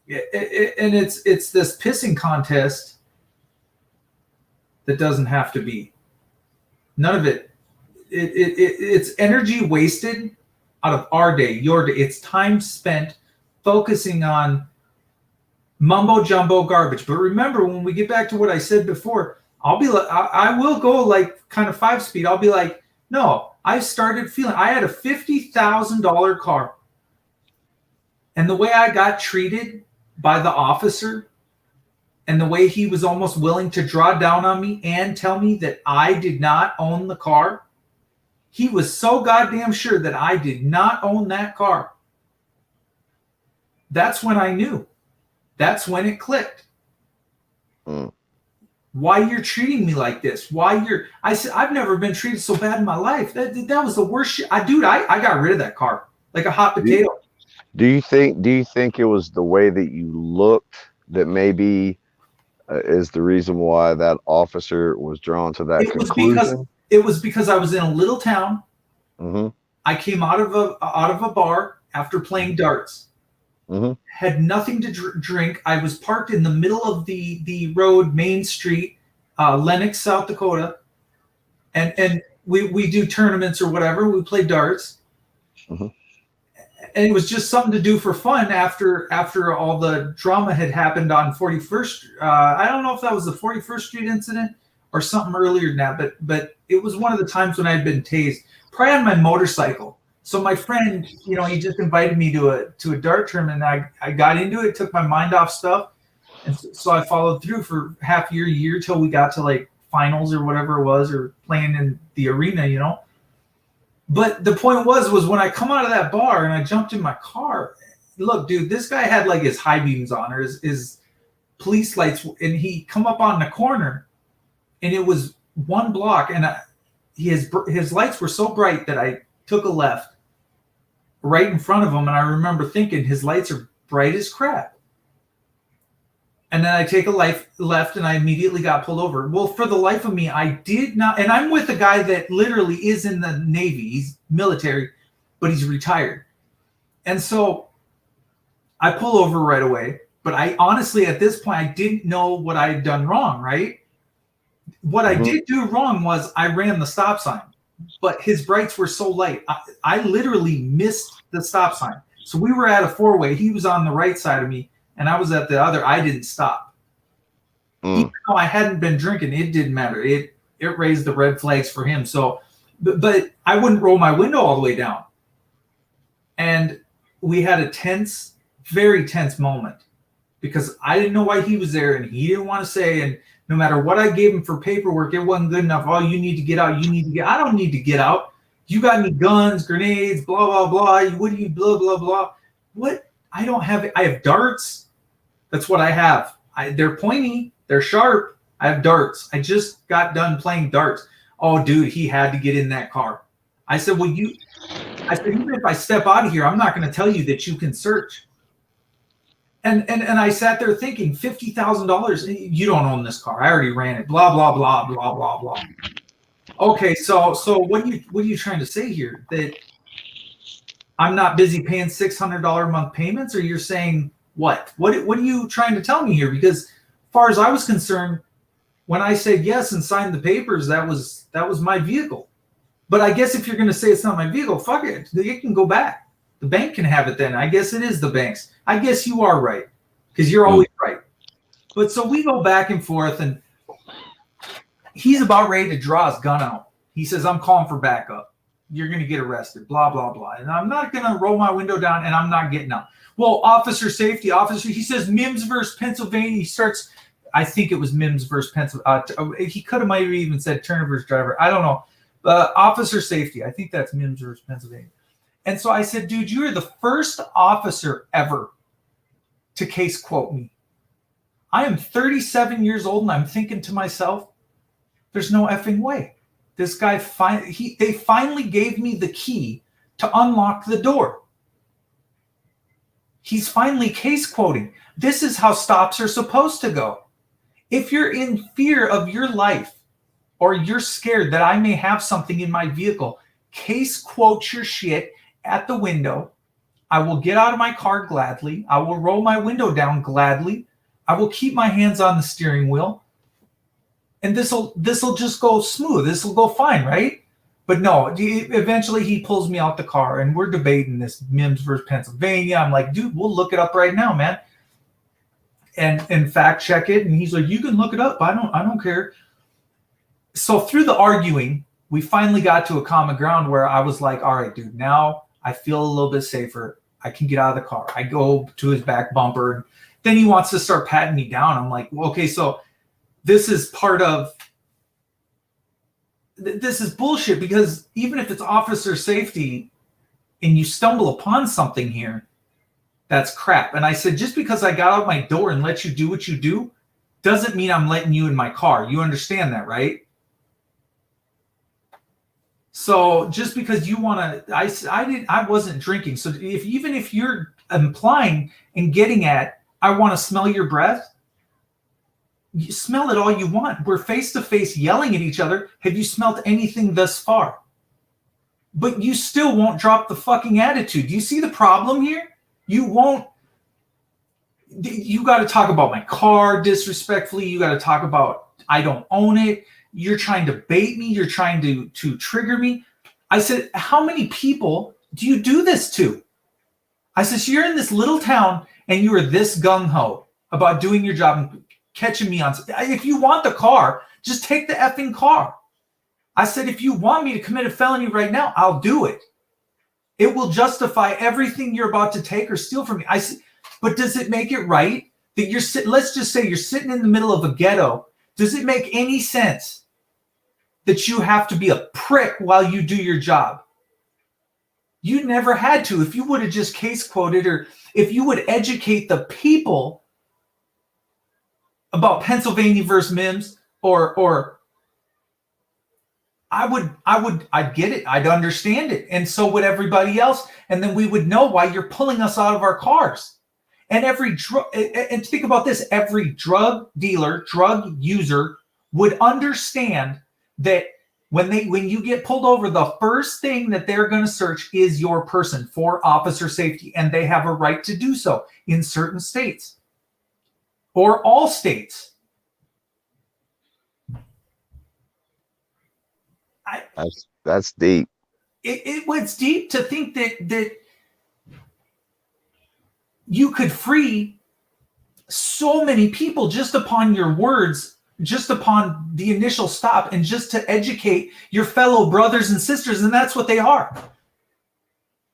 And it's this pissing contest that doesn't have to be. None of it. It's energy wasted out of our day, your day. It's time spent focusing on mumbo jumbo garbage. But remember, when we get back to what I said before, I'll be like, I will go like kind of 5-speed. I'll be like, no, I started feeling, I had a $50,000 car. And the way I got treated by the officer and the way he was almost willing to draw down on me and tell me that I did not own the car, he was so goddamn sure that I did not own that car. That's when I knew. That's when it clicked. Why you're treating me like this? I said, I've never been treated so bad in my life. That was the worst shit. I got rid of that car like a hot potato. Do you think it was the way that you looked that maybe is the reason why that officer was drawn to that conclusion? It was because I was in a little town. I came out of a bar after playing darts. Had nothing to drink. I was parked in the middle of the road, Main Street, Lenox, South Dakota, and we do tournaments or whatever. We play darts, and it was just something to do for fun after all the drama had happened on 41st. I don't know if that was the 41st Street incident or something earlier than that, but it was one of the times when I had been tased, probably on my motorcycle. So my friend, he just invited me to a dart tournament. I got into it, took my mind off stuff, and so I followed through for half year till we got to like finals or whatever it was, or playing in the arena, But the point was when I come out of that bar and I jumped in my car, look, dude, this guy had like his high beams on, or his police lights, and he come up on the corner, and it was one block, and his lights were so bright that I took a left right in front of him, and I remember thinking his lights are bright as crap. And then I take a left, and I immediately got pulled over. Well, for the life of me, I did not, and I'm with a guy that literally is in the Navy. He's military, but he's retired. And so I pull over right away, but I honestly, at this point, I didn't know what I had done wrong, right? What I did do wrong was I ran the stop sign, but his brights were so light. I literally missed the stop sign. So we were at a four-way. He was on the right side of me, and I was at the other. I didn't stop. Even though I hadn't been drinking, it didn't matter. It raised the red flags for him. So, but I wouldn't roll my window all the way down. And we had a tense, very tense moment because I didn't know why he was there, and he didn't want to say, and no matter what I gave him for paperwork, it wasn't good enough. Oh, you need to get out. You need to get. I don't need to get out. You got any guns, grenades, blah, blah, blah. What do you, blah, blah, blah. What? I don't have it. I have darts. That's what I have. They're pointy. They're sharp. I have darts. I just got done playing darts. Oh, dude, he had to get in that car. I said, well, even if I step out of here, I'm not going to tell you that you can search. And I sat there thinking, $50,000, you don't own this car. I already ran it. Blah, blah, blah, blah, blah, blah. Okay, so what are you trying to say here? That I'm not busy paying $600 a month payments, or you're saying what? What are you trying to tell me here? Because as far as I was concerned, when I said yes and signed the papers, that was my vehicle. But I guess if you're going to say it's not my vehicle, fuck it. It can go back. The bank can have it then. I guess it is the bank's. I guess you are right, because you're always right. But so we go back and forth, and he's about ready to draw his gun out. He says, I'm calling for backup. You're going to get arrested, blah, blah, blah. And I'm not going to roll my window down, and I'm not getting out. Well, officer safety, he says Mims versus Pennsylvania. He starts, I think it was Mims versus Pennsylvania. He could have might have even said Turner versus Driver. I don't know. Officer safety. I think that's Mims versus Pennsylvania. And so I said, dude, you're the first officer ever to case quote me. I am 37 years old, and I'm thinking to myself, there's no effing way. This guy, they finally gave me the key to unlock the door. He's finally case quoting. This is how stops are supposed to go. If you're in fear of your life, or you're scared that I may have something in my vehicle, case quote your shit at the window. I will get out of my car gladly. I will roll my window down gladly. I will keep my hands on the steering wheel. And this'll just go smooth. This will go fine, right? But no, eventually he pulls me out the car, and we're debating this Mims versus Pennsylvania. I'm like, dude, we'll look it up right now, man. And fact check it. And he's like, you can look it up. I don't care. So through the arguing, we finally got to a common ground where I was like, all right, dude, now I feel a little bit safer. I can get out of the car. I go to his back bumper. And then he wants to start patting me down. I'm like, well, okay, so this is part of, this is bullshit, because even if it's officer safety and you stumble upon something here, that's crap. And I said, just because I got out my door and let you do what you do doesn't mean I'm letting you in my car. You understand that, right? So just because you want to, I wasn't drinking. So even if you're implying and getting at, I want to smell your breath, you smell it all you want. We're face to face yelling at each other. Have you smelled anything thus far? But you still won't drop the fucking attitude. Do you see the problem here? You won't. You got to talk about my car disrespectfully. You got to talk about I don't own it. You're trying to bait me. You're trying to trigger me. I said, how many people do you do this to? I said, so you're in this little town and you are this gung-ho about doing your job and catching me on. If you want the car, just take the effing car. I said, if you want me to commit a felony right now, I'll do it. It will justify everything you're about to take or steal from me. I said, but does it make it right that you're let's just say you're sitting in the middle of a ghetto. Does it make any sense that you have to be a prick while you do your job? You never had to. If you would have just case quoted, or if you would educate the people about Pennsylvania versus Mims, or I'd get it. I'd understand it. And so would everybody else. And then we would know why you're pulling us out of our cars. And and think about this, every drug dealer, drug user would understand that when you get pulled over, the first thing that they're going to search is your person for officer safety. And they have a right to do so in certain states or all states. That's deep. It was deep to think that you could free so many people just upon your words, just upon the initial stop, and just to educate your fellow brothers and sisters. And that's what they are.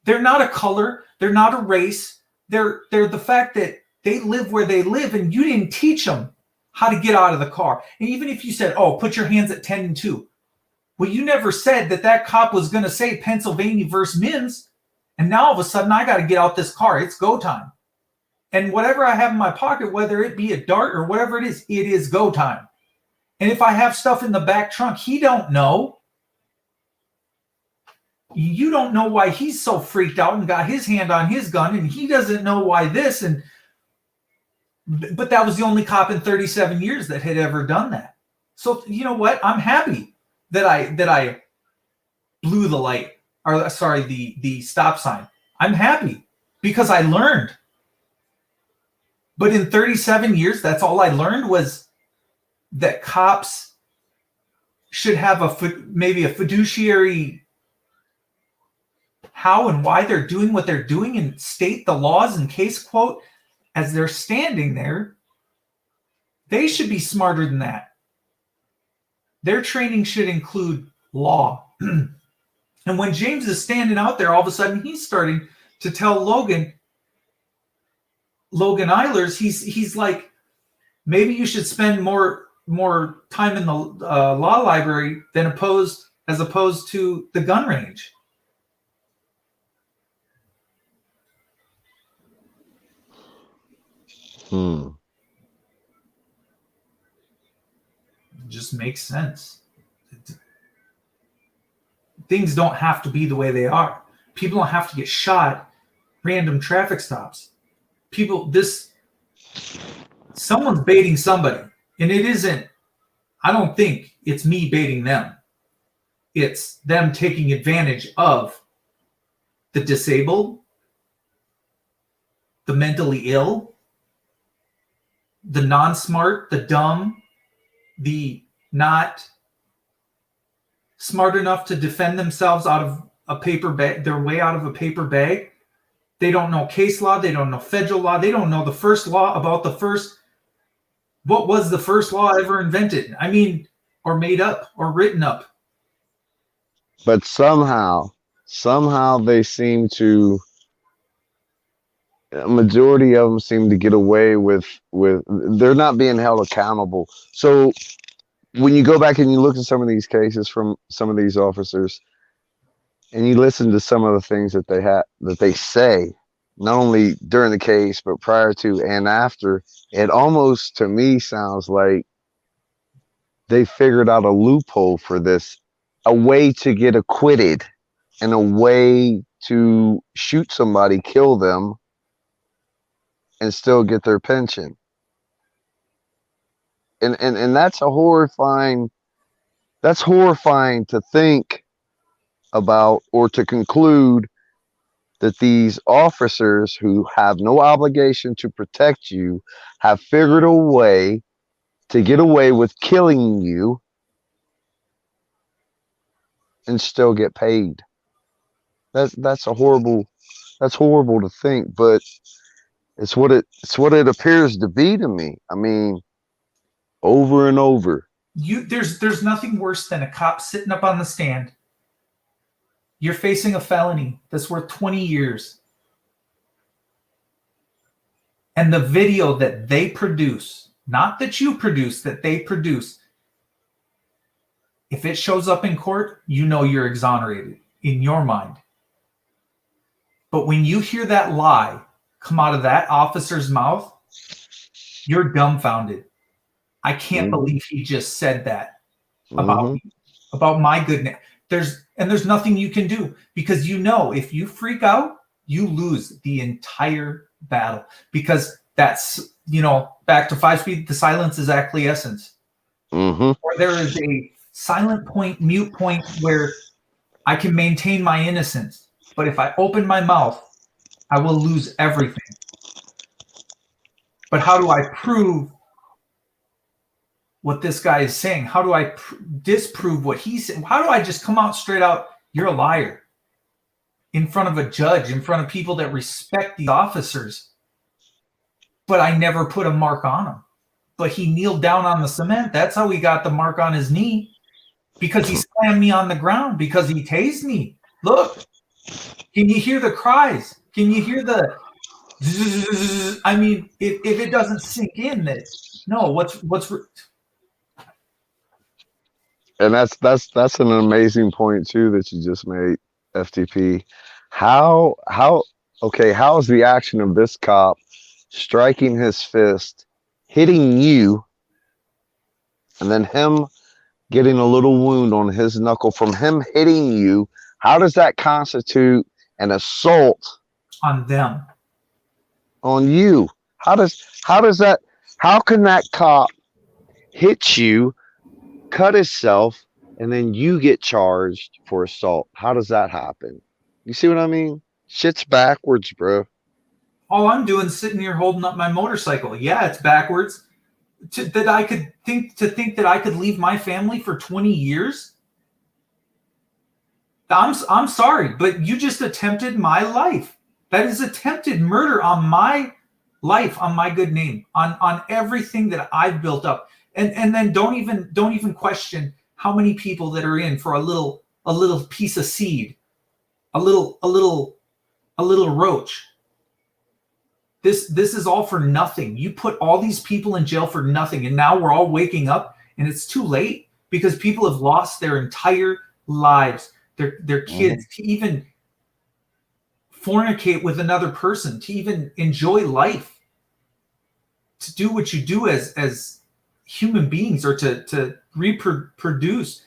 They're not a color. They're not a race. They're the fact that they live where they live, and you didn't teach them how to get out of the car. And even if you said, oh, put your hands at 10 and 2. Well, you never said that cop was going to say Pennsylvania versus Mims. And now all of a sudden I got to get out this car. It's go time. And whatever I have in my pocket, whether it be a dart or whatever it is go time. And if I have stuff in the back trunk, he don't know. You don't know why he's so freaked out and got his hand on his gun, and he doesn't know why this. But that was the only cop in 37 years that had ever done that. So you know what? I'm happy that I blew the light, or sorry, the stop sign. I'm happy because I learned. But in 37 years, that's all I learned, was that cops should have maybe a fiduciary how and why they're doing what they're doing and state the laws and case quote as they're standing there, they should be smarter than that. Their training should include law. And when James is standing out there, all of a sudden he's starting to tell Logan Eilers, he's like, maybe you should spend more time in the law library than as opposed to the gun range. It just makes sense. Things don't have to be the way they are. People don't have to get shot. Random traffic stops. Someone's baiting somebody. And it isn't, I don't think it's me baiting them. It's them taking advantage of the disabled, the mentally ill, the non-smart, the dumb, the not smart enough to defend themselves out of a paper bag, their way out of a paper bag. They don't know case law. They don't know federal law. They don't know the first law about what was the first law ever invented? I mean, or made up or written up. But somehow they seem to, a majority of them seem to get away with they're not being held accountable. So when you go back and you look at some of these cases from some of these officers, and you listen to some of the things that they say, not only during the case but prior to and after, it almost to me sounds like they figured out a loophole for this, a way to get acquitted, and a way to shoot somebody, kill them, and still get their pension. And that's horrifying to think about, or to conclude that these officers who have no obligation to protect you have figured a way to get away with killing you and still get paid. That's horrible to think, but it's what it appears to be to me. I mean, over and over. There's nothing worse than a cop sitting up on the stand. You're facing a felony that's worth 20 years. And the video that they produce, not that you produce, that they produce, if it shows up in court, you know you're exonerated in your mind. But when you hear that lie come out of that officer's mouth, you're dumbfounded. I can't believe he just said that about me, about my goodness. There's nothing you can do, because you know if you freak out, you lose the entire battle, because that's, back to 5-speed, the silence is acquiescence. Or there is a silent point, mute point where I can maintain my innocence. But if I open my mouth, I will lose everything. But how do I prove what this guy is saying? How do I disprove what he's saying? How do I just come out straight out, you're a liar, in front of a judge, in front of people that respect the officers? But I never put a mark on him. But he kneeled down on the cement. That's how he got the mark on his knee, because he slammed me on the ground, because he tased me. Look, can you hear the cries? Can you hear the zzz? I mean, if it doesn't sink in that, no, what's and that's an amazing point too that you just made, FTP. How is the action of this cop striking his fist, hitting you, and then him getting a little wound on his knuckle from him hitting you? How does that constitute an assault on them? On you? How can that cop hit you, cut himself, and then you get charged for assault? How does that happen? You see what I mean? Shit's backwards, bro. All I'm doing is sitting here holding up my motorcycle. Yeah, it's backwards. To think that I could leave my family for 20 years? I'm sorry, but you just attempted my life. That is attempted murder on my life, on my good name, on everything that I've built up. And then don't even question how many people that are in for a little piece of seed, a little roach. This is all for nothing. You put all these people in jail for nothing, and now we're all waking up, and it's too late because people have lost their entire lives, their kids, to even fornicate with another person, to even enjoy life, to do what you do as human beings, or to reproduce.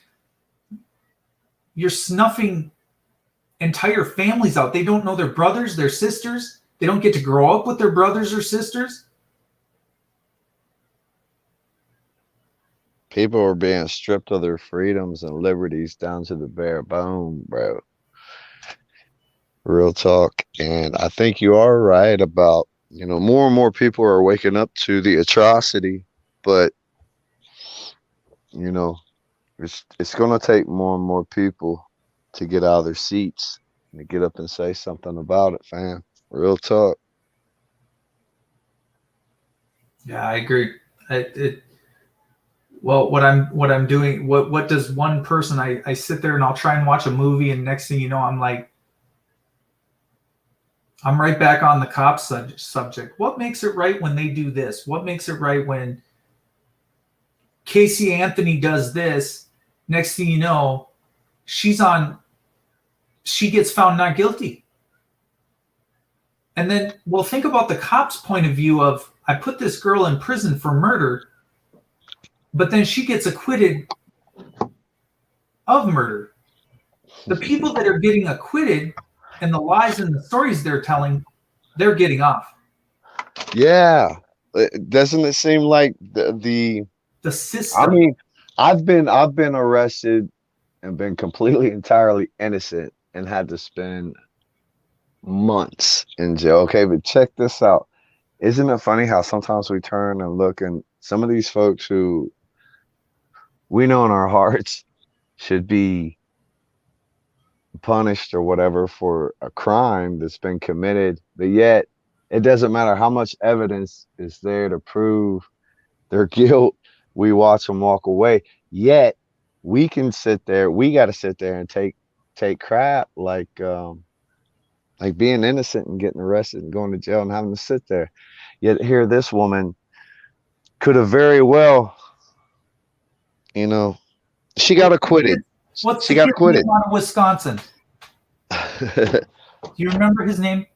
You're snuffing entire families out. They don't know their brothers, their sisters. They don't get to grow up with their brothers or sisters. People are being stripped of their freedoms and liberties down to the bare bone, bro. Real talk. And I think you are right about, more and more people are waking up to the atrocity, but it's going to take more and more people to get out of their seats and to get up and say something about it, fam. Real talk. Yeah, I agree. Well, what I'm doing, what does one person, I sit there and I'll try and watch a movie, and next thing you know, I'm like, I'm right back on the cop subject. What makes it right when they do this? What makes it right when Casey Anthony does this? Next thing you know, she gets found not guilty. And then, well, think about the cop's point of view of, I put this girl in prison for murder, but then she gets acquitted of murder. The people that are getting acquitted and the lies and the stories they're telling, they're getting off. Yeah. Doesn't it seem like the system? I mean, I've been arrested and been completely entirely innocent and had to spend months in jail. Okay, but check this out. Isn't it funny how sometimes we turn and look, and some of these folks who we know in our hearts should be punished or whatever for a crime that's been committed, but yet it doesn't matter how much evidence is there to prove their guilt. We watch them walk away. Yet we can sit there. We got to sit there and take crap like being innocent and getting arrested and going to jail and having to sit there. Yet here, this woman could have very well, she got acquitted. She got acquitted out of Wisconsin. Do you remember his name?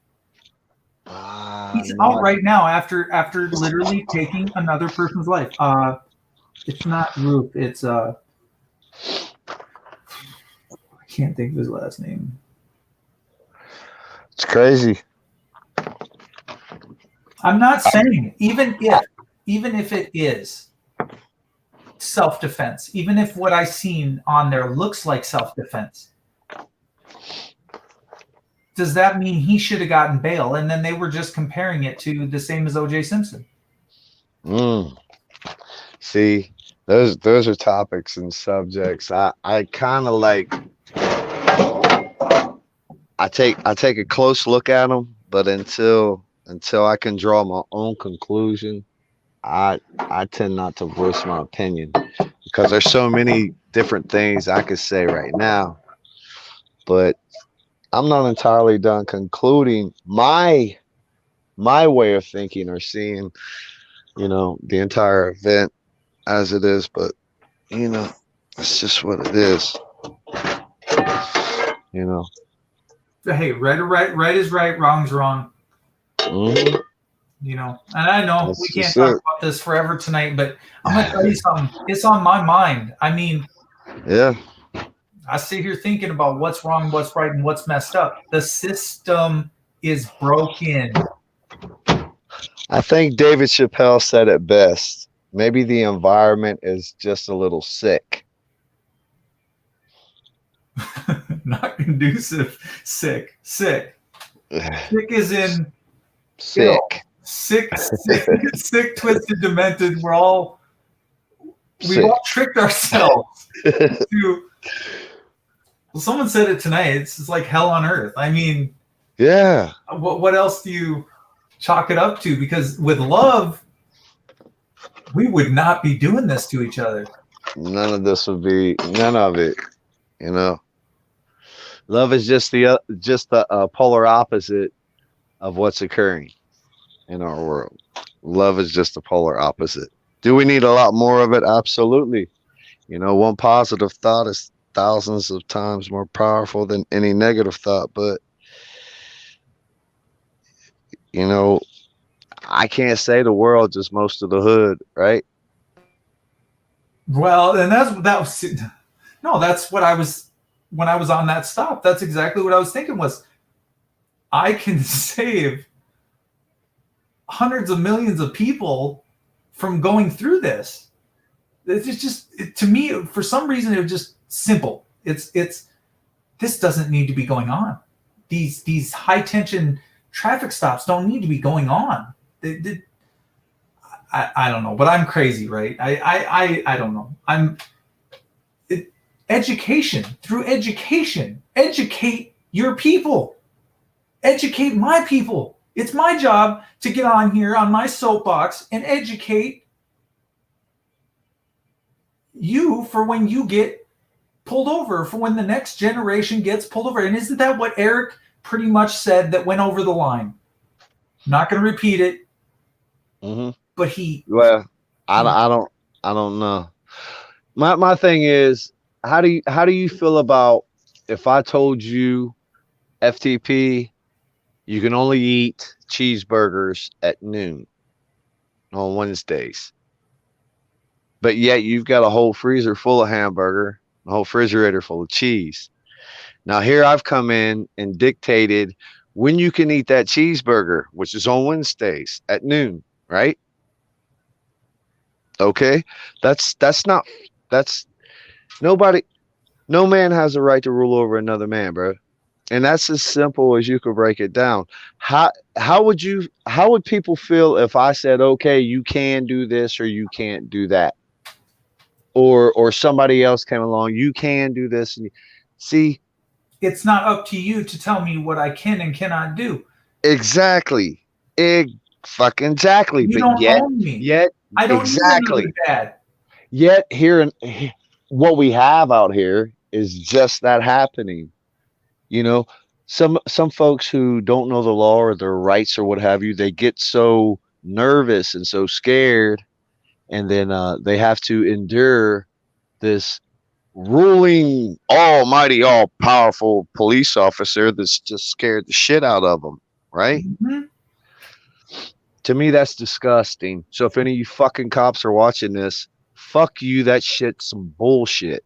He's out right now after literally taking another person's life. It's not Ruth. It's I can't think of his last name. It's crazy. I'm not saying even if it is self-defense, even if what I seen on there looks like self-defense, does that mean he should have gotten bail? And then they were just comparing it to the same as O.J. Simpson. See, those are topics and subjects. I kind of like. I take a close look at them, but until I can draw my own conclusion, I tend not to voice my opinion because there's so many different things I could say right now, but I'm not entirely done concluding my way of thinking or seeing, the entire event as it is. But it's just what it is. Hey, right is right, wrong's wrong. Mm-hmm. And I know we can't talk about this forever tonight, but I'm gonna tell you something. It's on my mind. I mean, yeah. I sit here thinking about what's wrong, what's right, and what's messed up. The system is broken. I think David Chappelle said it best. Maybe the environment is just a little sick. Not conducive. Sick. Sick is in sick. Sick, twisted, demented. We've all tricked ourselves Well, someone said it tonight. It's just like hell on earth. I mean, Yeah. what else do you chalk it up to? Because with love, we would not be doing this to each other. None of this would be, none of it, you know. Love is just the polar opposite of what's occurring in our world. Love is just the polar opposite. Do we need a lot more of it? Absolutely. You know, one positive thought is thousands of times more powerful than any negative thought. But, you know, I can't say the world, just most of the hood, right? Well, and that's what I was, when I was on that stop, that's exactly what I was thinking was, I can save hundreds of millions of people from going through this. It's just, to me, for some reason, it was just simple. It's this doesn't need to be going on. These high tension traffic stops don't need to be going on. I don't know, but I'm crazy, right? I don't know. Education, through education, educate your people, educate my people. It's my job to get on here on my soapbox and educate you for when you get pulled over, for when the next generation gets pulled over. And isn't that what Eric pretty much said that went over the line? Not going to repeat it. Mm-hmm. But he. Well, I don't know. My thing is, how do you feel about if I told you, FTP, you can only eat cheeseburgers at noon on Wednesdays, but yet you've got a whole freezer full of hamburger, a whole refrigerator full of cheese. Now here I've come in and dictated when you can eat that cheeseburger, which is on Wednesdays at noon, right? Okay, that's nobody, no man has a right to rule over another man, bro. And that's as simple as you could break it down. How would people feel if I said, okay, you can do this or you can't do that? Or somebody else came along, you can do this. And see, it's not up to you to tell me what I can and cannot do. Exactly. Fucking exactly. You But don't yet, own me. yet, I don't exactly. need another dad. Yet here, what we have out here is just that happening. You know, some folks who don't know the law or their rights or what have you, they get so nervous and so scared, and then they have to endure this ruling, almighty, all-powerful police officer that's just scared the shit out of them, right? Mm-hmm. To me, that's disgusting. So if any of you fucking cops are watching this, fuck you, that shit's some bullshit.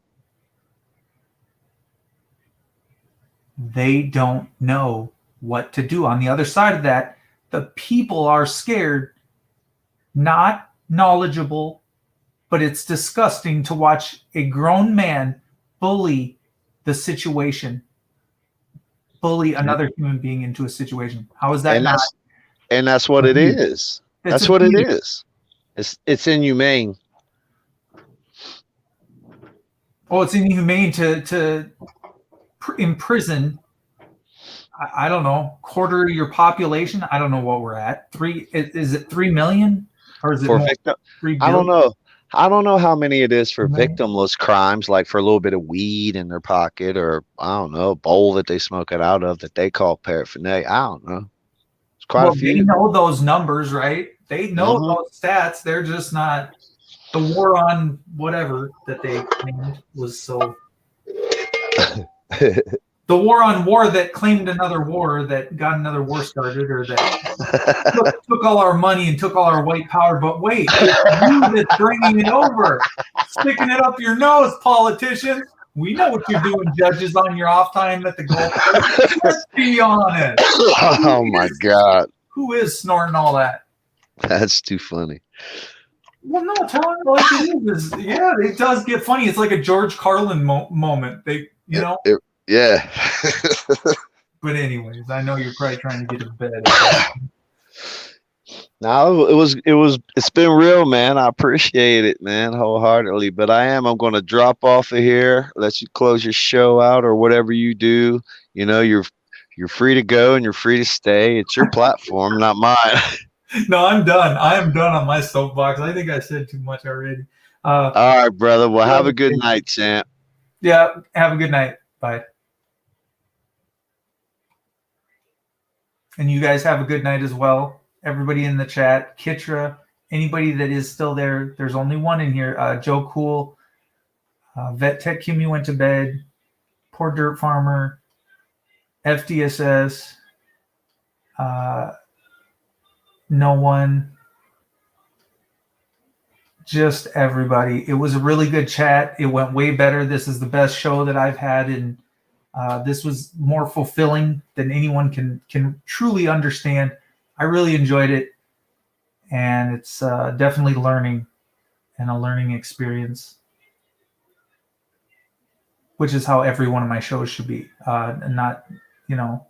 They don't know what to do. On the other side of that, the people are scared, not knowledgeable, but it's disgusting to watch a grown man bully the situation, bully another human being into a situation. How is that And not? that's what it is. That's what it is. It's inhumane. Oh, it's inhumane to imprison, I don't know, quarter of your population. I don't know what we're at. Is it 3 million or is it For more? victim, 3 I don't billion? know. I don't know how many it is for Mhm. victimless crimes, like for a little bit of weed in their pocket, or I don't know, a bowl that they smoke it out of that they call paraphernalia. I don't know. It's quite Well, a they few. know those numbers, right? They know those stats. They're just not. The war on whatever that they claimed was so. The war on war that claimed another war that got another war started, or that took all our money and took all our white power. But wait, it's you that's bringing it over, sticking it up your nose, politicians. We know what you're doing, judges, on your off time at the golf course. Let's be honest. Oh my God, Who is snorting all that? that's too funny. Well, no, tell it like it is. Yeah, it does get funny. It's like a George Carlin moment. They, you know. Yeah. But anyways, I know you're probably trying to get to bed. No, it's been real, man. I appreciate it, man, wholeheartedly. But I'm going to drop off of here, let you close your show out or whatever you do. You know, you're free to go and you're free to stay. It's your platform, not mine. No, I'm done. I am done on my soapbox. I think I said too much already. All right, brother. Well, have a good night, champ. Yeah, have a good night. Bye. And you guys have a good night as well. Everybody in the chat, Kitra, anybody that is still there, there's only one in here. Joe Cool, Vet Tech Kimmy went to bed, Poor Dirt Farmer, FDSS, no one, just everybody. It was a really good chat. It went way better. This is the best show that I've had, and this was more fulfilling than anyone can truly understand. I really enjoyed it, and it's definitely learning and a learning experience, which is how every one of my shows should be, not, you know,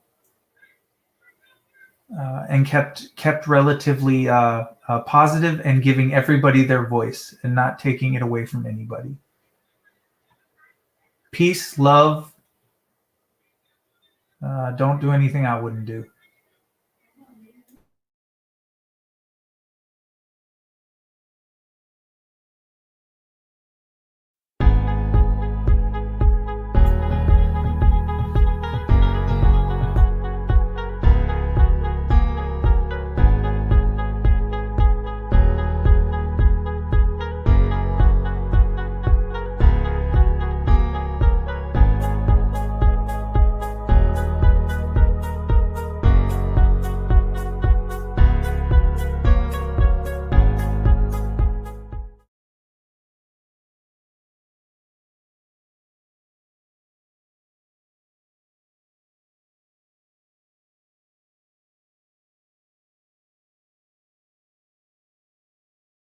and kept relatively positive and giving everybody their voice and not taking it away from anybody. Peace, love. Don't do anything I wouldn't do.